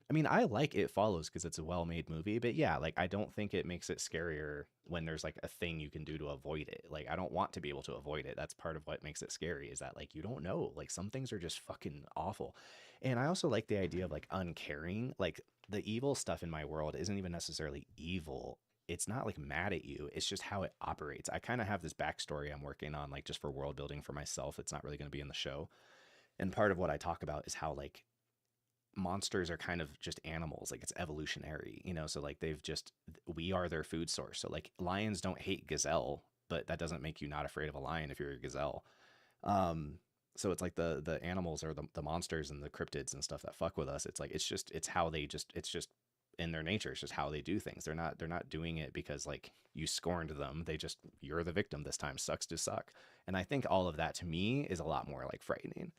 I mean, I like It Follows because it's a well-made movie, but yeah, like, I don't think it makes it scarier when there's like a thing you can do to avoid it. Like, I don't want to be able to avoid it. That's part of what makes it scary, is that like, you don't know, like, some things are just fucking awful. And I also like the idea of like uncaring. Like, the evil stuff in my world isn't even necessarily evil. It's not like mad at you. It's just how it operates. I kind of have this backstory I'm working on, like, just for world building for myself. It's not really going to be in the show. And part of what I talk about is how like monsters are kind of just animals. Like, it's evolutionary, you know? So like, we are their food source. So like, lions don't hate gazelle, but that doesn't make you not afraid of a lion if you're a gazelle. So it's like the animals are the monsters and the cryptids and stuff that fuck with us. It's like, it's just in their nature. It's just how they do things. They're not doing it because like you scorned them. You're the victim this time. Sucks to suck. And I think all of that to me is a lot more like frightening.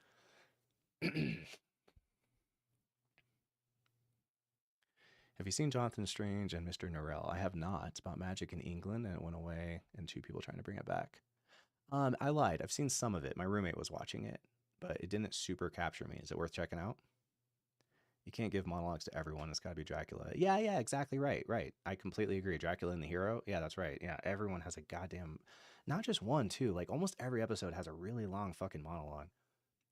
Have you seen Jonathan Strange and Mr. Norrell? I have not. It's about magic in England, and it went away, and 2 people trying to bring it back. I lied. I've seen some of it. My roommate was watching it, but it didn't super capture me. Is it worth checking out? You can't give monologues to everyone. It's got to be Dracula. Yeah, exactly right. I completely agree. Dracula and the hero. Yeah, that's right. Yeah, everyone has a goddamn, not just one, too. Like, almost every episode has a really long fucking monologue.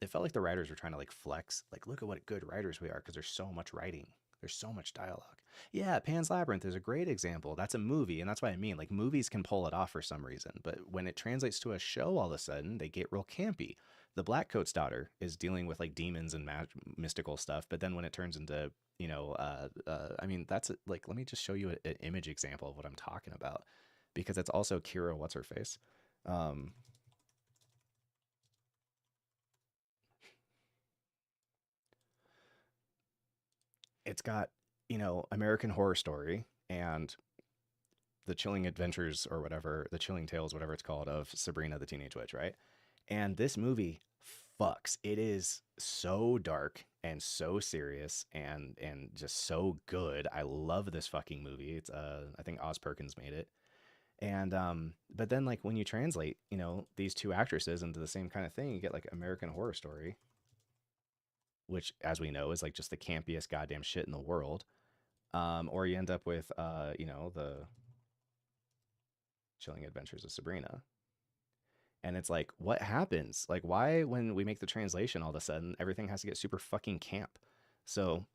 It felt like the writers were trying to like flex. Like, look at what good writers we are, because there's so much writing. There's so much dialogue. Yeah, Pan's Labyrinth is a great example. That's a movie, and that's what I mean. Like, movies can pull it off for some reason, but when it translates to a show, all of a sudden, they get real campy. The Blackcoat's Daughter is dealing with like demons and mystical stuff, but then when it turns into, you know, I mean, that's like, let me just show you an image example of what I'm talking about, because it's also Kira What's-Her-Face. It's got, you know, American Horror Story and the Chilling Adventures or whatever, the Chilling Tales, whatever it's called, of Sabrina the Teenage Witch, right? And this movie fucks. It is so dark and so serious and just so good. I love this fucking movie. It's I think Oz Perkins made it. And but then like, when you translate, you know, these 2 actresses into the same kind of thing, you get like American Horror Story, which, as we know, is like just the campiest goddamn shit in the world. Or you end up with, you know, the Chilling Adventures of Sabrina. And it's like, what happens? Like, why, when we make the translation, all of a sudden, everything has to get super fucking camp? So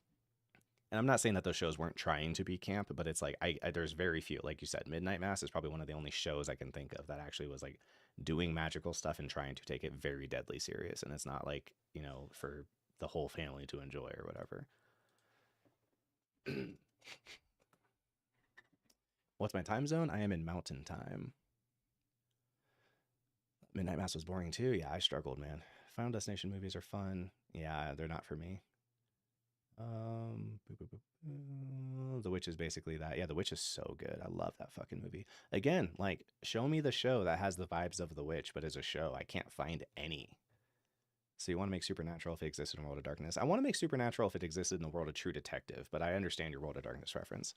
And I'm not saying that those shows weren't trying to be camp, but it's like there's very few. Like you said, Midnight Mass is probably one of the only shows I can think of that actually was like doing magical stuff and trying to take it very deadly serious. And it's not like, you know, for the whole family to enjoy or whatever. What's my time zone? I am in Mountain Time. Midnight Mass was boring too. Yeah, I struggled, man. Final Destination movies are fun. Yeah, they're not for me. The Witch is basically that. Yeah, The Witch is so good. I love that fucking movie. Again, like, show me the show that has the vibes of The Witch, but as a show, I can't find any. So you want to make Supernatural if it existed in World of Darkness? I want to make Supernatural if it existed in the World of True Detective, but I understand your World of Darkness reference.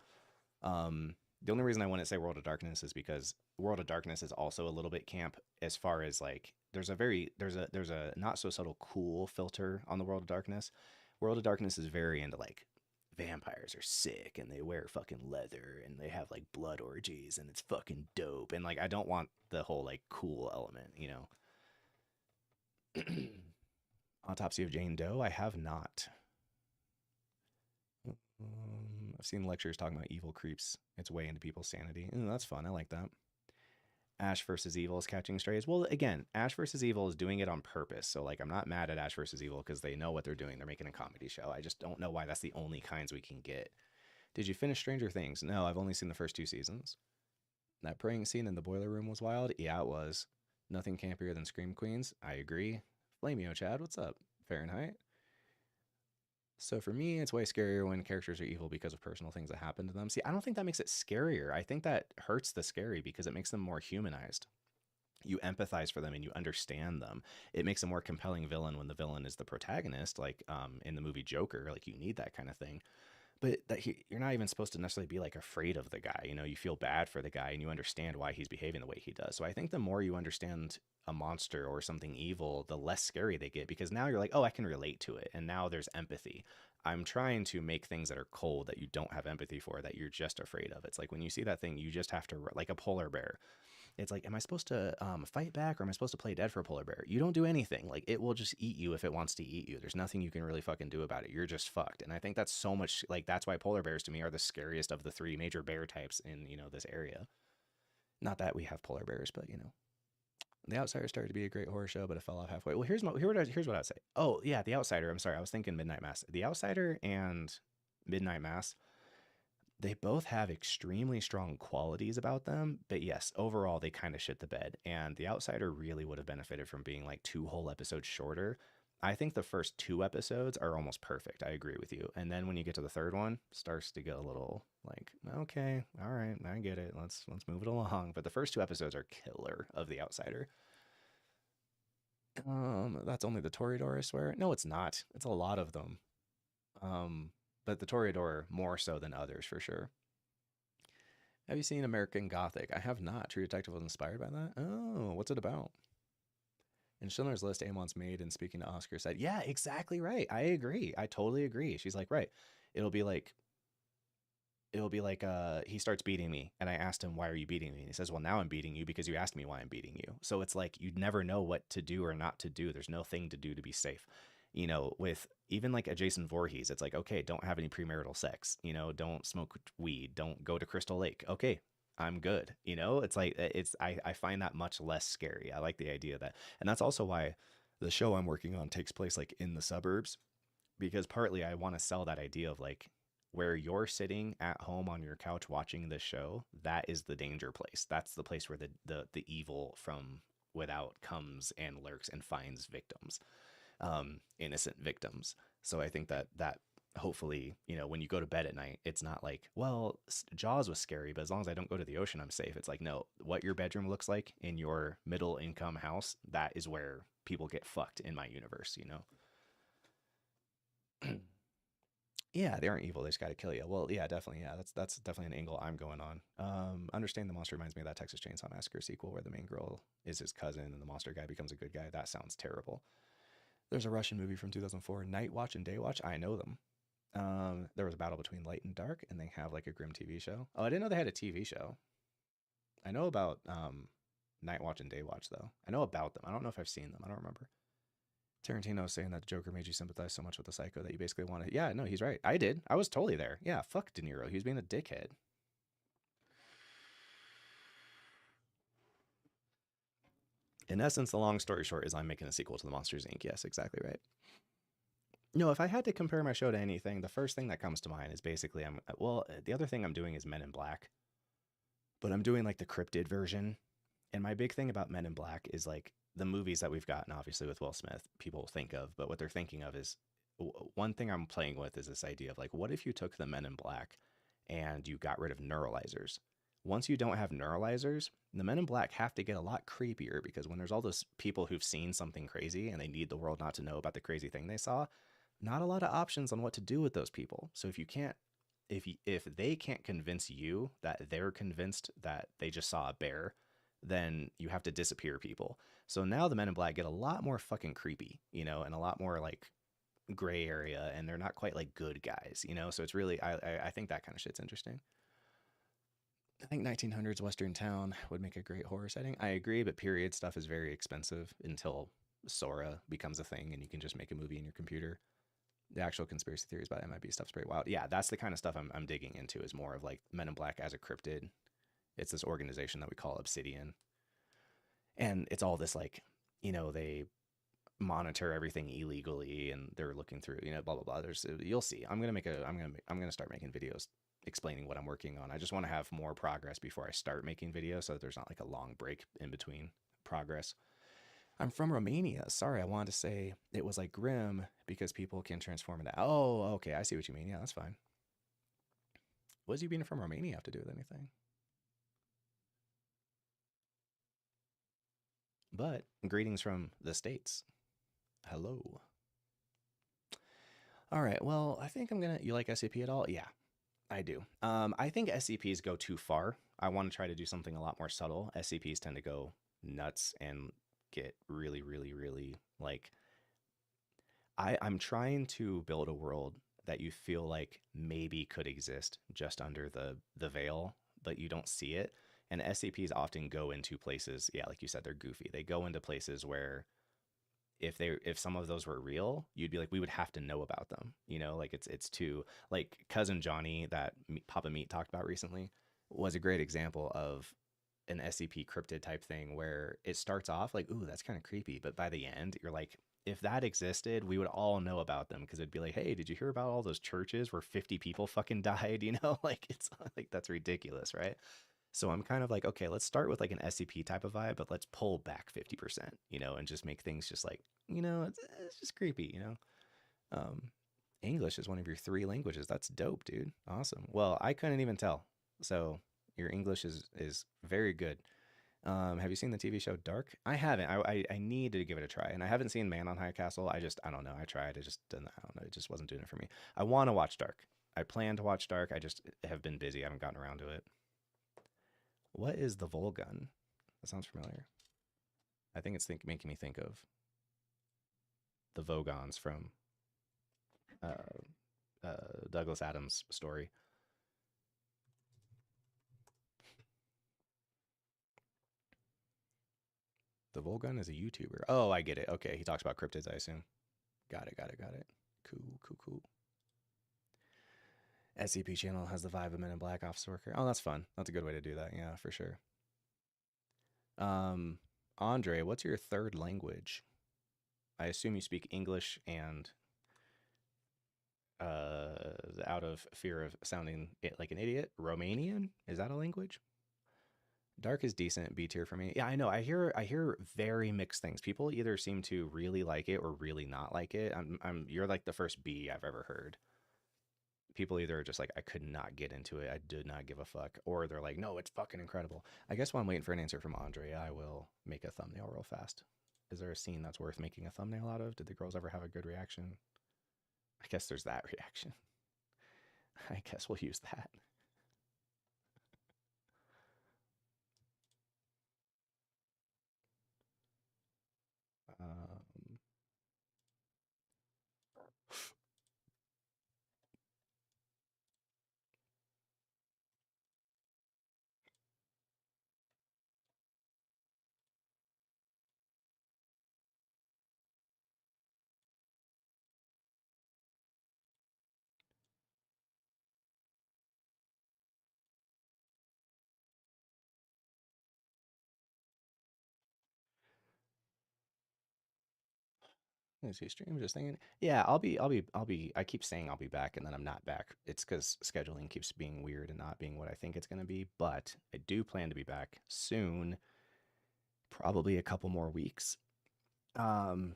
The only reason I wouldn't say World of Darkness is because World of Darkness is also a little bit camp as far as like there's a not so subtle cool filter on the World of Darkness. World of Darkness is very into like vampires are sick and they wear fucking leather and they have like blood orgies and it's fucking dope. And like I don't want the whole like cool element, you know. Autopsy of Jane Doe, I have not. I've seen lectures talking about evil creeps its way into people's sanity. That's fun. I like that. Ash versus Evil is catching strays. Well, again, Ash versus Evil is doing it on purpose. So, like, I'm not mad at Ash versus Evil because they know what they're doing. They're making a comedy show. I just don't know why that's the only kinds we can get. Did you finish Stranger Things? No, I've only seen the first 2 seasons. That praying scene in the boiler room was wild. Yeah, it was. Nothing campier than Scream Queens. I agree. Flameo Chad, what's up? Fahrenheit. So for me, it's way scarier when characters are evil because of personal things that happen to them. See, I don't think that makes it scarier. I think that hurts the scary because it makes them more humanized. You empathize for them and you understand them. It makes a more compelling villain when the villain is the protagonist, like in the movie Joker. Like you need that kind of thing. But you're not even supposed to necessarily be like afraid of the guy. You know, you feel bad for the guy and you understand why he's behaving the way he does. So I think the more you understand a monster or something evil, the less scary they get because now you're like, oh, I can relate to it. And now there's empathy. I'm trying to make things that are cold that you don't have empathy for, that you're just afraid of. It's like when you see that thing, you just have to, like a polar bear. It's like, am I supposed to fight back or am I supposed to play dead for a polar bear? You don't do anything. Like, it will just eat you if it wants to eat you. There's nothing you can really fucking do about it. You're just fucked. And I think that's so much, like, that's why polar bears to me are the scariest of the 3 major bear types in, you know, this area. Not that we have polar bears, but, you know. The Outsider started to be a great horror show, but it fell off halfway. Well, here's what I'd say. Oh, yeah, The Outsider. I'm sorry. I was thinking Midnight Mass. The Outsider and Midnight Mass, they both have extremely strong qualities about them, but yes, overall, they kind of shit the bed. And The Outsider really would have benefited from being like 2 whole episodes shorter. I think the first 2 episodes are almost perfect. I agree with you. And then when you get to the 3rd one, starts to get a little like, okay, all right, I get it. Let's move it along. But the first 2 episodes are killer of The Outsider. That's only the Toreador, I swear. No, it's not. It's a lot of them. But the Toreador more so than others for sure. Have you seen American Gothic? I have not. True Detective was inspired by that. Oh, what's it about? In Schindler's List, Amon's maid and speaking to Oscar said, yeah, exactly right. I agree. I totally agree. She's like, right. It'll be like he starts beating me and I asked him, why are you beating me? And he says, well, now I'm beating you because you asked me why I'm beating you. So it's like you'd never know what to do or not to do. There's no thing to do to be safe. You know, with even like a Jason Voorhees, it's like, okay, don't have any premarital sex, you know, don't smoke weed, don't go to Crystal Lake. Okay, I'm good. You know, it's like, I find that much less scary. I like the idea of that. And that's also why the show I'm working on takes place like in the suburbs, because partly I want to sell that idea of like where you're sitting at home on your couch watching this show, that is the danger place. That's the place where the evil from without comes and lurks and finds victims. Innocent victims. So I think that hopefully, you know, when you go to bed at night, it's not like, well, Jaws was scary, but as long as I don't go to the ocean, I'm safe. It's like, no, what your bedroom looks like in your middle income house, that is where people get fucked in my universe, you know? Yeah, they aren't evil. They just got to kill you. Well, yeah, definitely. Yeah, that's definitely an angle I'm going on. Understand the Monster reminds me of that Texas Chainsaw Massacre sequel where the main girl is his cousin and the monster guy becomes a good guy. That sounds terrible. There's a Russian movie from 2004, Night Watch and Day Watch. I know them. There was a battle between light and dark, and they have like a grim TV show. Oh, I didn't know they had a TV show. I know about Night Watch and Day Watch, though. I know about them. I don't know if I've seen them. I don't remember. Tarantino saying that the Joker made you sympathize so much with the Psycho that you basically wanted. Yeah, no, he's right. I did. I was totally there. Yeah, fuck De Niro. He was being a dickhead. In essence, the long story short is I'm making a sequel to the Monsters, Inc. Yes, exactly right. No, if I had to compare my show to anything, the first thing that comes to mind is basically the other thing I'm doing is Men in Black. But I'm doing like the cryptid version. And my big thing about Men in Black is like the movies that we've gotten, obviously with Will Smith, people think of, but what they're thinking of is one thing I'm playing with is this idea of like, what if you took the Men in Black and you got rid of neuralizers? Once you don't have neuralizers, the Men in Black have to get a lot creepier because when there's all those people who've seen something crazy and they need the world not to know about the crazy thing they saw, not a lot of options on what to do with those people. So if they can't convince you that they're convinced that they just saw a bear, then you have to disappear people. So now the Men in Black get a lot more fucking creepy, and a lot more like gray area, and they're not quite like good guys, So it's really, I think that kind of shit's interesting. I think 1900s Western town would make a great horror setting. I agree, but period stuff is very expensive until Sora becomes a thing and you can just make a movie in your computer. The actual conspiracy theories about MIB stuff's pretty wild. Yeah, that's the kind of stuff I'm digging into, is more of like Men in Black as a cryptid. It's this organization that we call Obsidian. And it's all this like, they monitor everything illegally and they're looking through, blah, blah, blah. You'll see. I'm going to start making videos explaining what I'm working on. I just want to have more progress before I start making videos so that there's not like a long break in between progress. I'm from Romania. Sorry, I wanted to say it was like grim because people can transform into. Oh, okay, I see what you mean. Yeah, that's fine. What does you being from Romania have to do with anything? But greetings from the States. Hello. All right, well, I think you like SCP at all? Yeah, I do. I think SCPs go too far. I want to try to do something a lot more subtle. SCPs tend to go nuts and get really, really, really like, I'm trying to build a world that you feel like maybe could exist just under the veil, but you don't see it. And SCPs often go into places, yeah, like you said, they're goofy. They go into places where if some of those were real, you'd be like, we would have to know about them. Like it's too, like Cousin Johnny that Papa Meat talked about recently was a great example of an SCP cryptid type thing where it starts off like, ooh, that's kind of creepy. But by the end, you're like, if that existed, we would all know about them because it'd be like, hey, did you hear about all those churches where 50 people fucking died? Like it's like, that's ridiculous, right? So I'm kind of like, okay, let's start with like an SCP type of vibe, but let's pull back 50%, and just make things just like, it's just creepy, English is one of your 3 languages. That's dope, dude. Awesome. Well, I couldn't even tell. So your English is very good. Have you seen the TV show Dark? I haven't. I need to give it a try. And I haven't seen Man on High Castle. I don't know. I tried. I don't know. It just wasn't doing it for me. I want to watch Dark. I plan to watch Dark. I just have been busy. I haven't gotten around to it. What is the Volgun? That sounds familiar. I think it's making me think of the Vogons from Douglas Adams' story. The Volgun is a YouTuber. Oh, I get it. Okay, he talks about cryptids, I assume. Got it. Cool. SCP channel has the vibe of Men in Black office worker. Oh, that's fun. That's a good way to do that. Yeah, for sure. Andre, what's your 3rd language? I assume you speak English and out of fear of sounding like an idiot, Romanian? Is that a language? Dark is decent, B tier for me. Yeah, I know. I hear very mixed things. People either seem to really like it or really not like it. You're like the first B I've ever heard. People either are just like, I could not get into it, I did not give a fuck, or they're like, no, it's fucking incredible. I guess while I'm waiting for an answer from Andre, I will make a thumbnail real fast. Is there a scene that's worth making a thumbnail out of? Did the girls ever have a good reaction? I guess there's that reaction. I guess we'll use that. Is he stream? Just thinking. Yeah, I keep saying I'll be back, and then I'm not back. It's because scheduling keeps being weird and not being what I think it's going to be. But I do plan to be back soon, probably a couple more weeks. And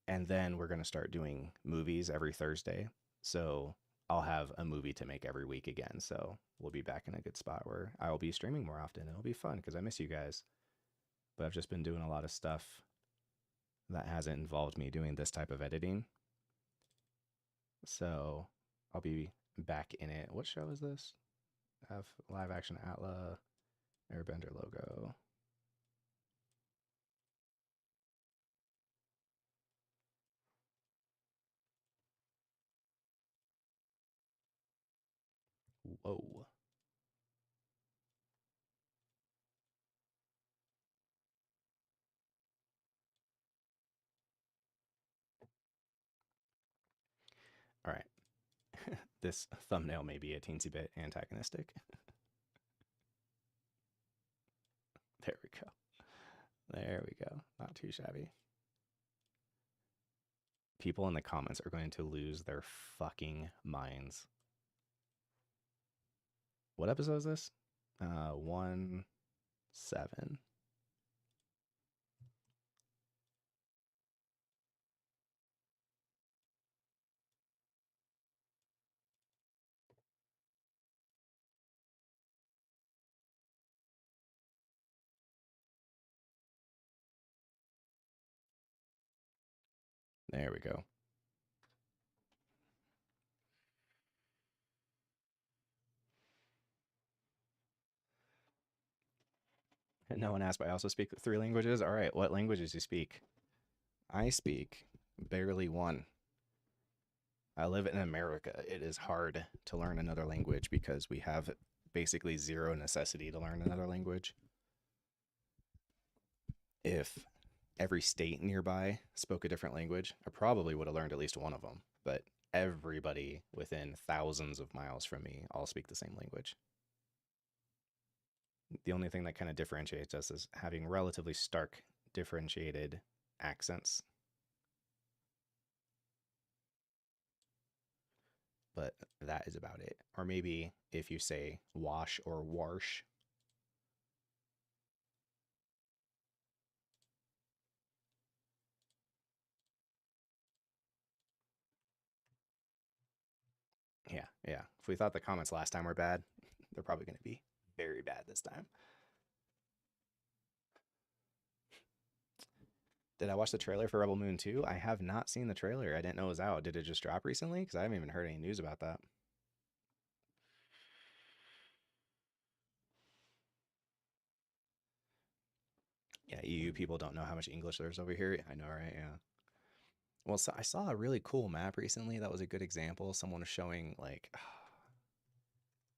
then we're going to start doing movies every Thursday. So I'll have a movie to make every week again. So we'll be back in a good spot where I will be streaming more often. It'll be fun because I miss you guys. But I've just been doing a lot of stuff that hasn't involved me doing this type of editing. So I'll be back in it. What show is this? Have live action Atla, Airbender logo. Whoa. All right. This thumbnail may be a teensy bit antagonistic. There we go. There we go. Not too shabby. People in the comments are going to lose their fucking minds. What episode is this? 1-7. There we go. And no one asked, but I also speak 3 languages. All right, what languages do you speak? I speak barely one. I live in America. It is hard to learn another language because we have basically zero necessity to learn another language. If every state nearby spoke a different language, I probably would have learned at least one of them. But everybody within thousands of miles from me all speak the same language. The only thing that kind of differentiates us is having relatively stark, differentiated accents. But that is about it. Or maybe if you say wash or warsh. Yeah. If we thought the comments last time were bad, they're probably going to be very bad this time. Did I watch the trailer for Rebel Moon 2? I have not seen the trailer. I didn't know it was out. Did it just drop recently? Because I haven't even heard any news about that. Yeah, EU people don't know how much English there's over here. I know, right? Yeah. Well, so I saw a really cool map recently. That was a good example. Someone was showing like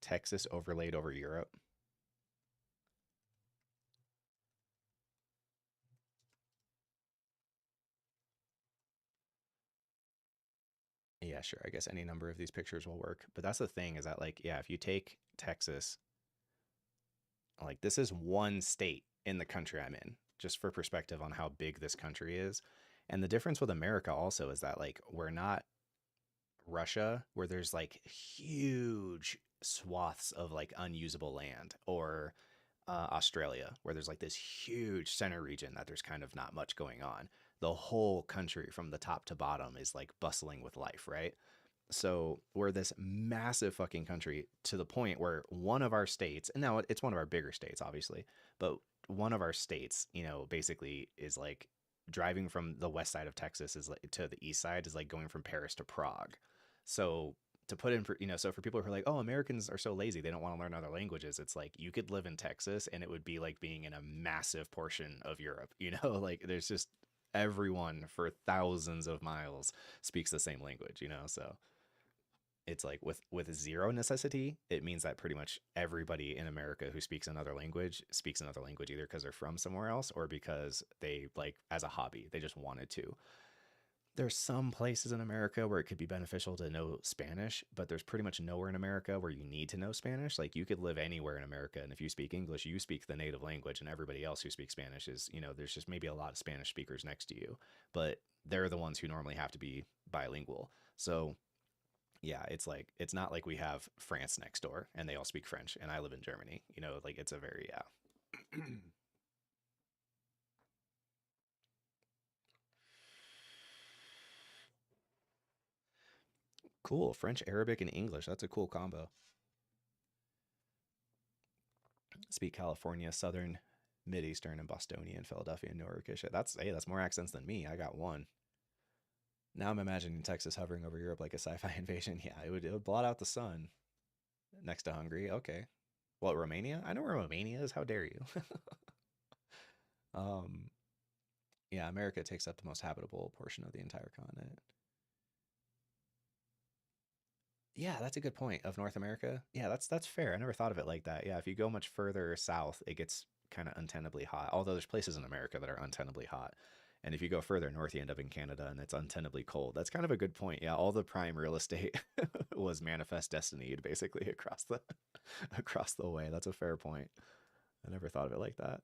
Texas overlaid over Europe. Yeah, sure. I guess any number of these pictures will work. But that's the thing is that, like, yeah, if you take Texas, like, this is one state in the country I'm in, just for perspective on how big this country is. And the difference with America also is that, like, we're not Russia, where there's, like, huge swaths of, like, unusable land, or Australia, where there's, like, this huge center region that there's kind of not much going on. The whole country from the top to bottom is, like, bustling with life, right? So we're this massive fucking country to the point where one of our states, and now it's one of our bigger states, obviously, but one of our states, you know, basically is like driving from the west side of Texas is like to the east side is like going from Paris to Prague. So to put in, you know, so for people who are like, oh, Americans are so lazy, they don't want to learn other languages. It's like you could live in Texas and it would be like being in a massive portion of Europe, you know, like there's just everyone for thousands of miles speaks the same language, you know, so it's like with zero necessity, it means that pretty much everybody in America who speaks another language either because they're from somewhere else or because they, like, as a hobby, they just wanted to. There's some places in America where it could be beneficial to know Spanish, but there's pretty much nowhere in America where you need to know Spanish. Like, you could live anywhere in America, and if you speak English, you speak the native language, and everybody else who speaks Spanish is, you know, there's just maybe a lot of Spanish speakers next to you. But they're the ones who normally have to be bilingual. So yeah, it's like, it's not like we have France next door and they all speak French and I live in Germany, you know, like it's a very, yeah. Cool. French, Arabic, and English. That's a cool combo. Speak California, Southern, Mid-Eastern, and Bostonian, Philadelphia, and Newarkish. That's more accents than me. I got one. Now I'm imagining Texas hovering over Europe like a sci-fi invasion. Yeah, it would blot out the sun. Next to Hungary. Okay. What, Romania? I know where Romania is. How dare you? Yeah, America takes up the most habitable portion of the entire continent. Yeah, that's a good point. Of North America. Yeah, that's fair. I never thought of it like that. Yeah, if you go much further south, it gets kind of untenably hot. Although there's places in America that are untenably hot. And if you go further north, you end up in Canada and it's untenably cold. That's kind of a good point. Yeah, all the prime real estate was manifest destinied basically across the way. That's a fair point. I never thought of it like that.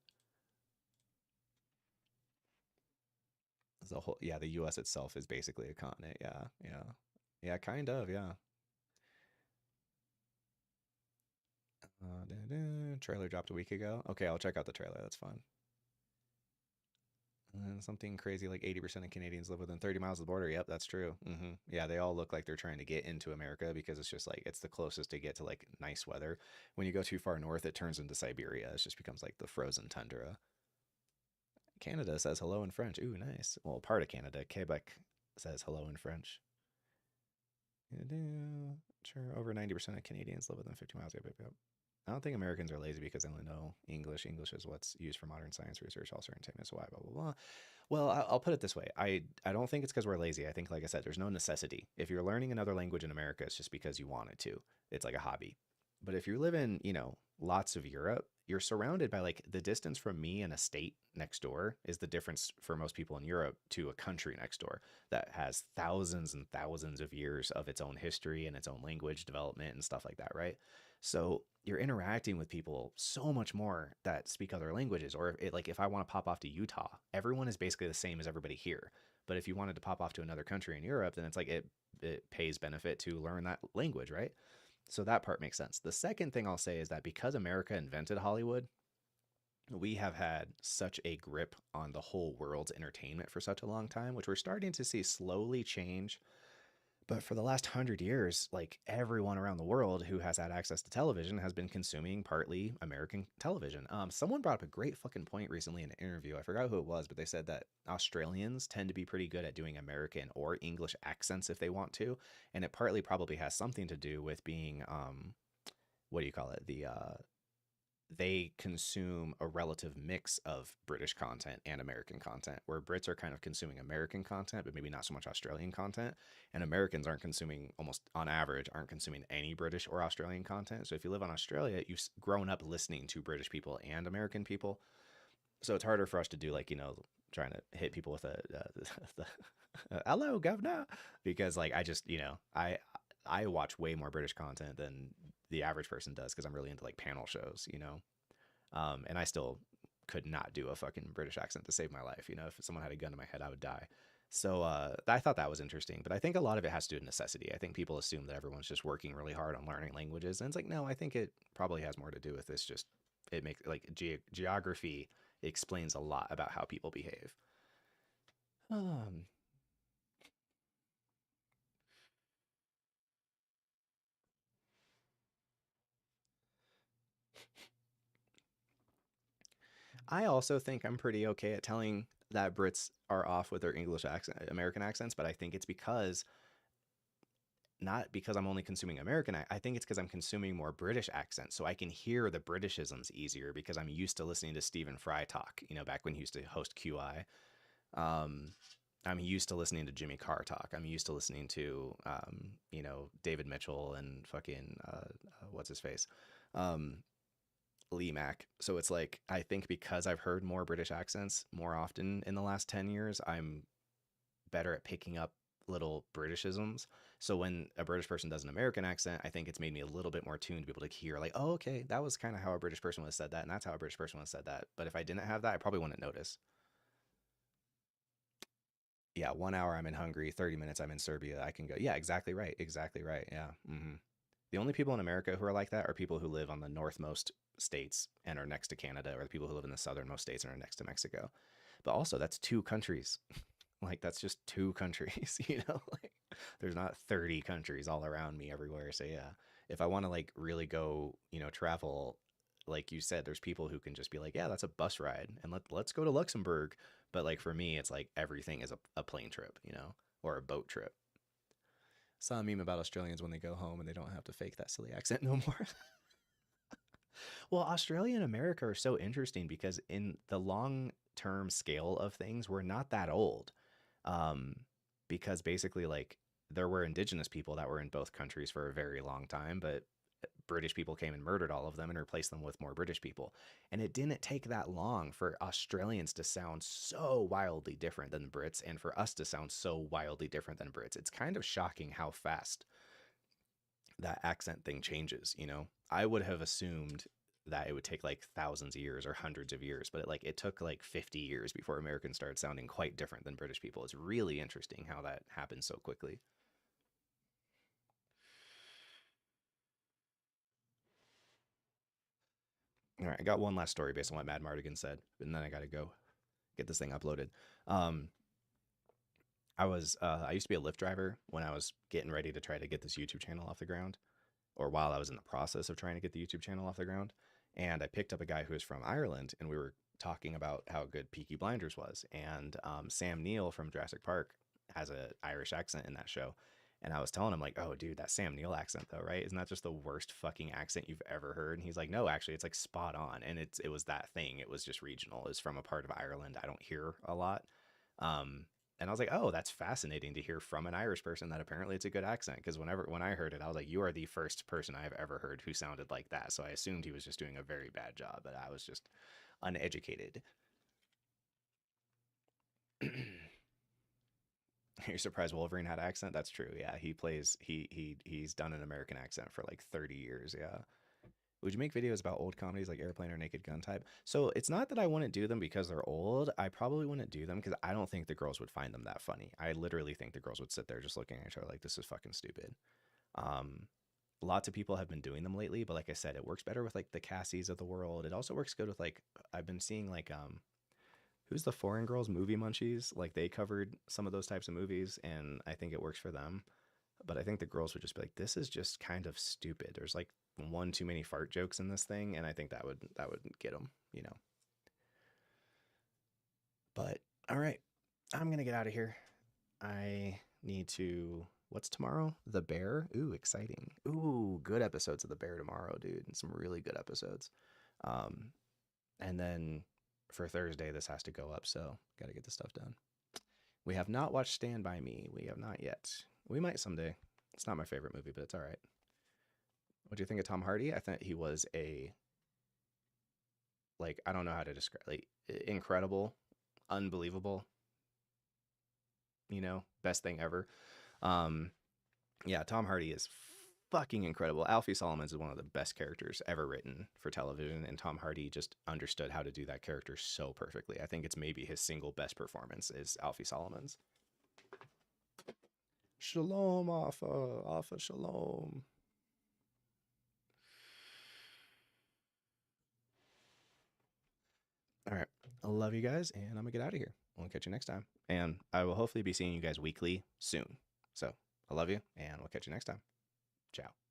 The whole, yeah, the US itself is basically a continent. Yeah, yeah. Yeah, kind of, yeah. Trailer dropped a week ago. Okay, I'll check out the trailer. That's fun. And something crazy like 80% of Canadians live within 30 miles of the border. Yep, that's true. Yeah, they all look like they're trying to get into America because it's just like, it's the closest to get to like nice weather. When you go too far north, it turns into Siberia. It just becomes like the frozen tundra. Canada says hello in French. Ooh, nice. Well, part of Canada, Quebec, says hello in French. Sure, over 90% of Canadians live within 50 miles. Yep, yep, yep. I don't think Americans are lazy because they only know English. English is what's used for modern science research, also entertainment, so why, blah, blah, blah. Well, I'll put it this way. I don't think it's because we're lazy. I think, like I said, there's no necessity. If you're learning another language in America, it's just because you wanted to. It's like a hobby. But if you live in, you know, lots of Europe, you're surrounded by like the distance from me and a state next door is the difference for most people in Europe to a country next door that has thousands and thousands of years of its own history and its own language development and stuff like that, right? So you're interacting with people so much more that speak other languages. Or if I want to pop off to Utah, everyone is basically the same as everybody here. But if you wanted to pop off to another country in Europe, then it's like it pays benefit to learn that language, right? So that part makes sense. The second thing I'll say is that because America invented Hollywood, we have had such a grip on the whole world's entertainment for such a long time, which we're starting to see slowly change. But for the last 100 years, like everyone around the world who has had access to television has been consuming partly American television. Someone brought up a great fucking point recently in an interview. I forgot who it was, but they said that Australians tend to be pretty good at doing American or English accents if they want to. And it partly probably has something to do with being, what do you call it? They consume a relative mix of British content and American content, where Brits are kind of consuming American content, but maybe not so much Australian content. And Americans aren't consuming, almost on average, aren't consuming any British or Australian content. So if you live in Australia, you've grown up listening to British people and American people. So it's harder for us to do, like, you know, trying to hit people with hello, governor, because like, I just, you know, I watch way more British content than the average person does because I'm really into like panel shows, you know. And I still could not do a fucking British accent to save my life. You know, if someone had a gun to my head, I would die. So I thought that was interesting. But I think a lot of it has to do with necessity. I think people assume that everyone's just working really hard on learning languages. And it's like, no, I think it probably has more to do with this. Just it makes like geography explains a lot about how people behave. I also think I'm pretty okay at telling that Brits are off with their English accent, American accents, but I think it's because, not because I'm only consuming American, I think it's because I'm consuming more British accents, so I can hear the Britishisms easier because I'm used to listening to Stephen Fry talk, you know, back when he used to host QI. I'm used to listening to Jimmy Carr talk. I'm used to listening to, you know, David Mitchell and fucking, what's his face? Lee Mack. So it's like, I think because I've heard more British accents more often in the last 10 years, I'm better at picking up little Britishisms. So when a British person does an American accent, I think it's made me a little bit more tuned to be able to hear like, oh, okay, that was kind of how a British person would have said that. And that's how a British person would have said that. But if I didn't have that, I probably wouldn't notice. Yeah, 1 hour I'm in Hungary, 30 minutes I'm in Serbia. I can go. Yeah, exactly right. Exactly right. Yeah. The only people in America who are like that are people who live on the northmost states and are next to Canada, or the people who live in the southernmost states and are next to Mexico. But also, that's 2 countries. Like, that's just 2 countries, you know? Like, there's not 30 countries all around me everywhere. So yeah, if I want to like really go, you know, travel, like you said, there's people who can just be like, yeah, that's a bus ride, and let's go to Luxembourg. But like for me, it's like everything is a plane trip, you know, or a boat trip. Saw a meme about Australians when they go home and they don't have to fake that silly accent no more. Well, Australia and America are so interesting because in the long term scale of things, we're not that old. Um, because basically, like, there were indigenous people that were in both countries for a very long time, but British people came and murdered all of them and replaced them with more British people. And it didn't take that long for Australians to sound so wildly different than Brits and for us to sound so wildly different than Brits. It's kind of shocking how fast that accent thing changes, you know? I would have assumed that it would take like thousands of years or hundreds of years, but it took like 50 years before Americans started sounding quite different than British people. It's really interesting how that happens so quickly. All right, I got one last story based on what Mad Mardigan said, and then I got to go get this thing uploaded. I used to be a Lyft driver when I was getting ready to try to get this YouTube channel off the ground, or while I was in the process of trying to get the YouTube channel off the ground. And I picked up a guy who was from Ireland, and we were talking about how good Peaky Blinders was. And Sam Neill from Jurassic Park has an Irish accent in that show. And I was telling him, like, oh, dude, that Sam Neill accent, though, right? Isn't that just the worst fucking accent you've ever heard? And he's like, no, actually, it's like spot on. And it was that thing. It was just regional. It's from a part of Ireland I don't hear a lot. And I was like, oh, that's fascinating to hear from an Irish person that apparently it's a good accent. Because when I heard it, I was like, you are the first person I've ever heard who sounded like that. So I assumed he was just doing a very bad job, but I was just uneducated. You're surprised Wolverine had an accent? That's true. Yeah, he's done an American accent for like 30 years. Yeah. Would you make videos about old comedies like Airplane or Naked Gun type? So it's not that I wouldn't do them because they're old. I probably wouldn't do them because I don't think the girls would find them that funny. I literally think the girls would sit there just looking at each other like, this is fucking stupid. Lots of people have been doing them lately, but like I said, it works better with like the Cassies of the world. It also works good with like, I've been seeing like, who's the Foreign Girls, Movie Munchies? Like they covered some of those types of movies, and I think it works for them. But I think the girls would just be like, this is just kind of stupid. There's like one too many fart jokes in this thing, and I think that would get them, you know. But all right, I'm gonna get out of here. I need to. What's tomorrow? The Bear. Ooh, exciting. Ooh, good episodes of The Bear tomorrow, dude. Some really good episodes. And then for Thursday, this has to go up, so gotta get this stuff done. We have not watched Stand By Me. We have not yet. We might someday. It's not my favorite movie, but it's all right. What do you think of Tom Hardy? I think he was I don't know how to describe, like, incredible, unbelievable, you know, best thing ever. Yeah, Tom Hardy is fucking incredible. Alfie Solomons is one of the best characters ever written for television, and Tom Hardy just understood how to do that character so perfectly. I think it's maybe his single best performance is Alfie Solomons. Shalom, Alpha, shalom. All right. I love you guys, and I'm going to get out of here. We'll catch you next time. And I will hopefully be seeing you guys weekly soon. So I love you, and we'll catch you next time. Ciao.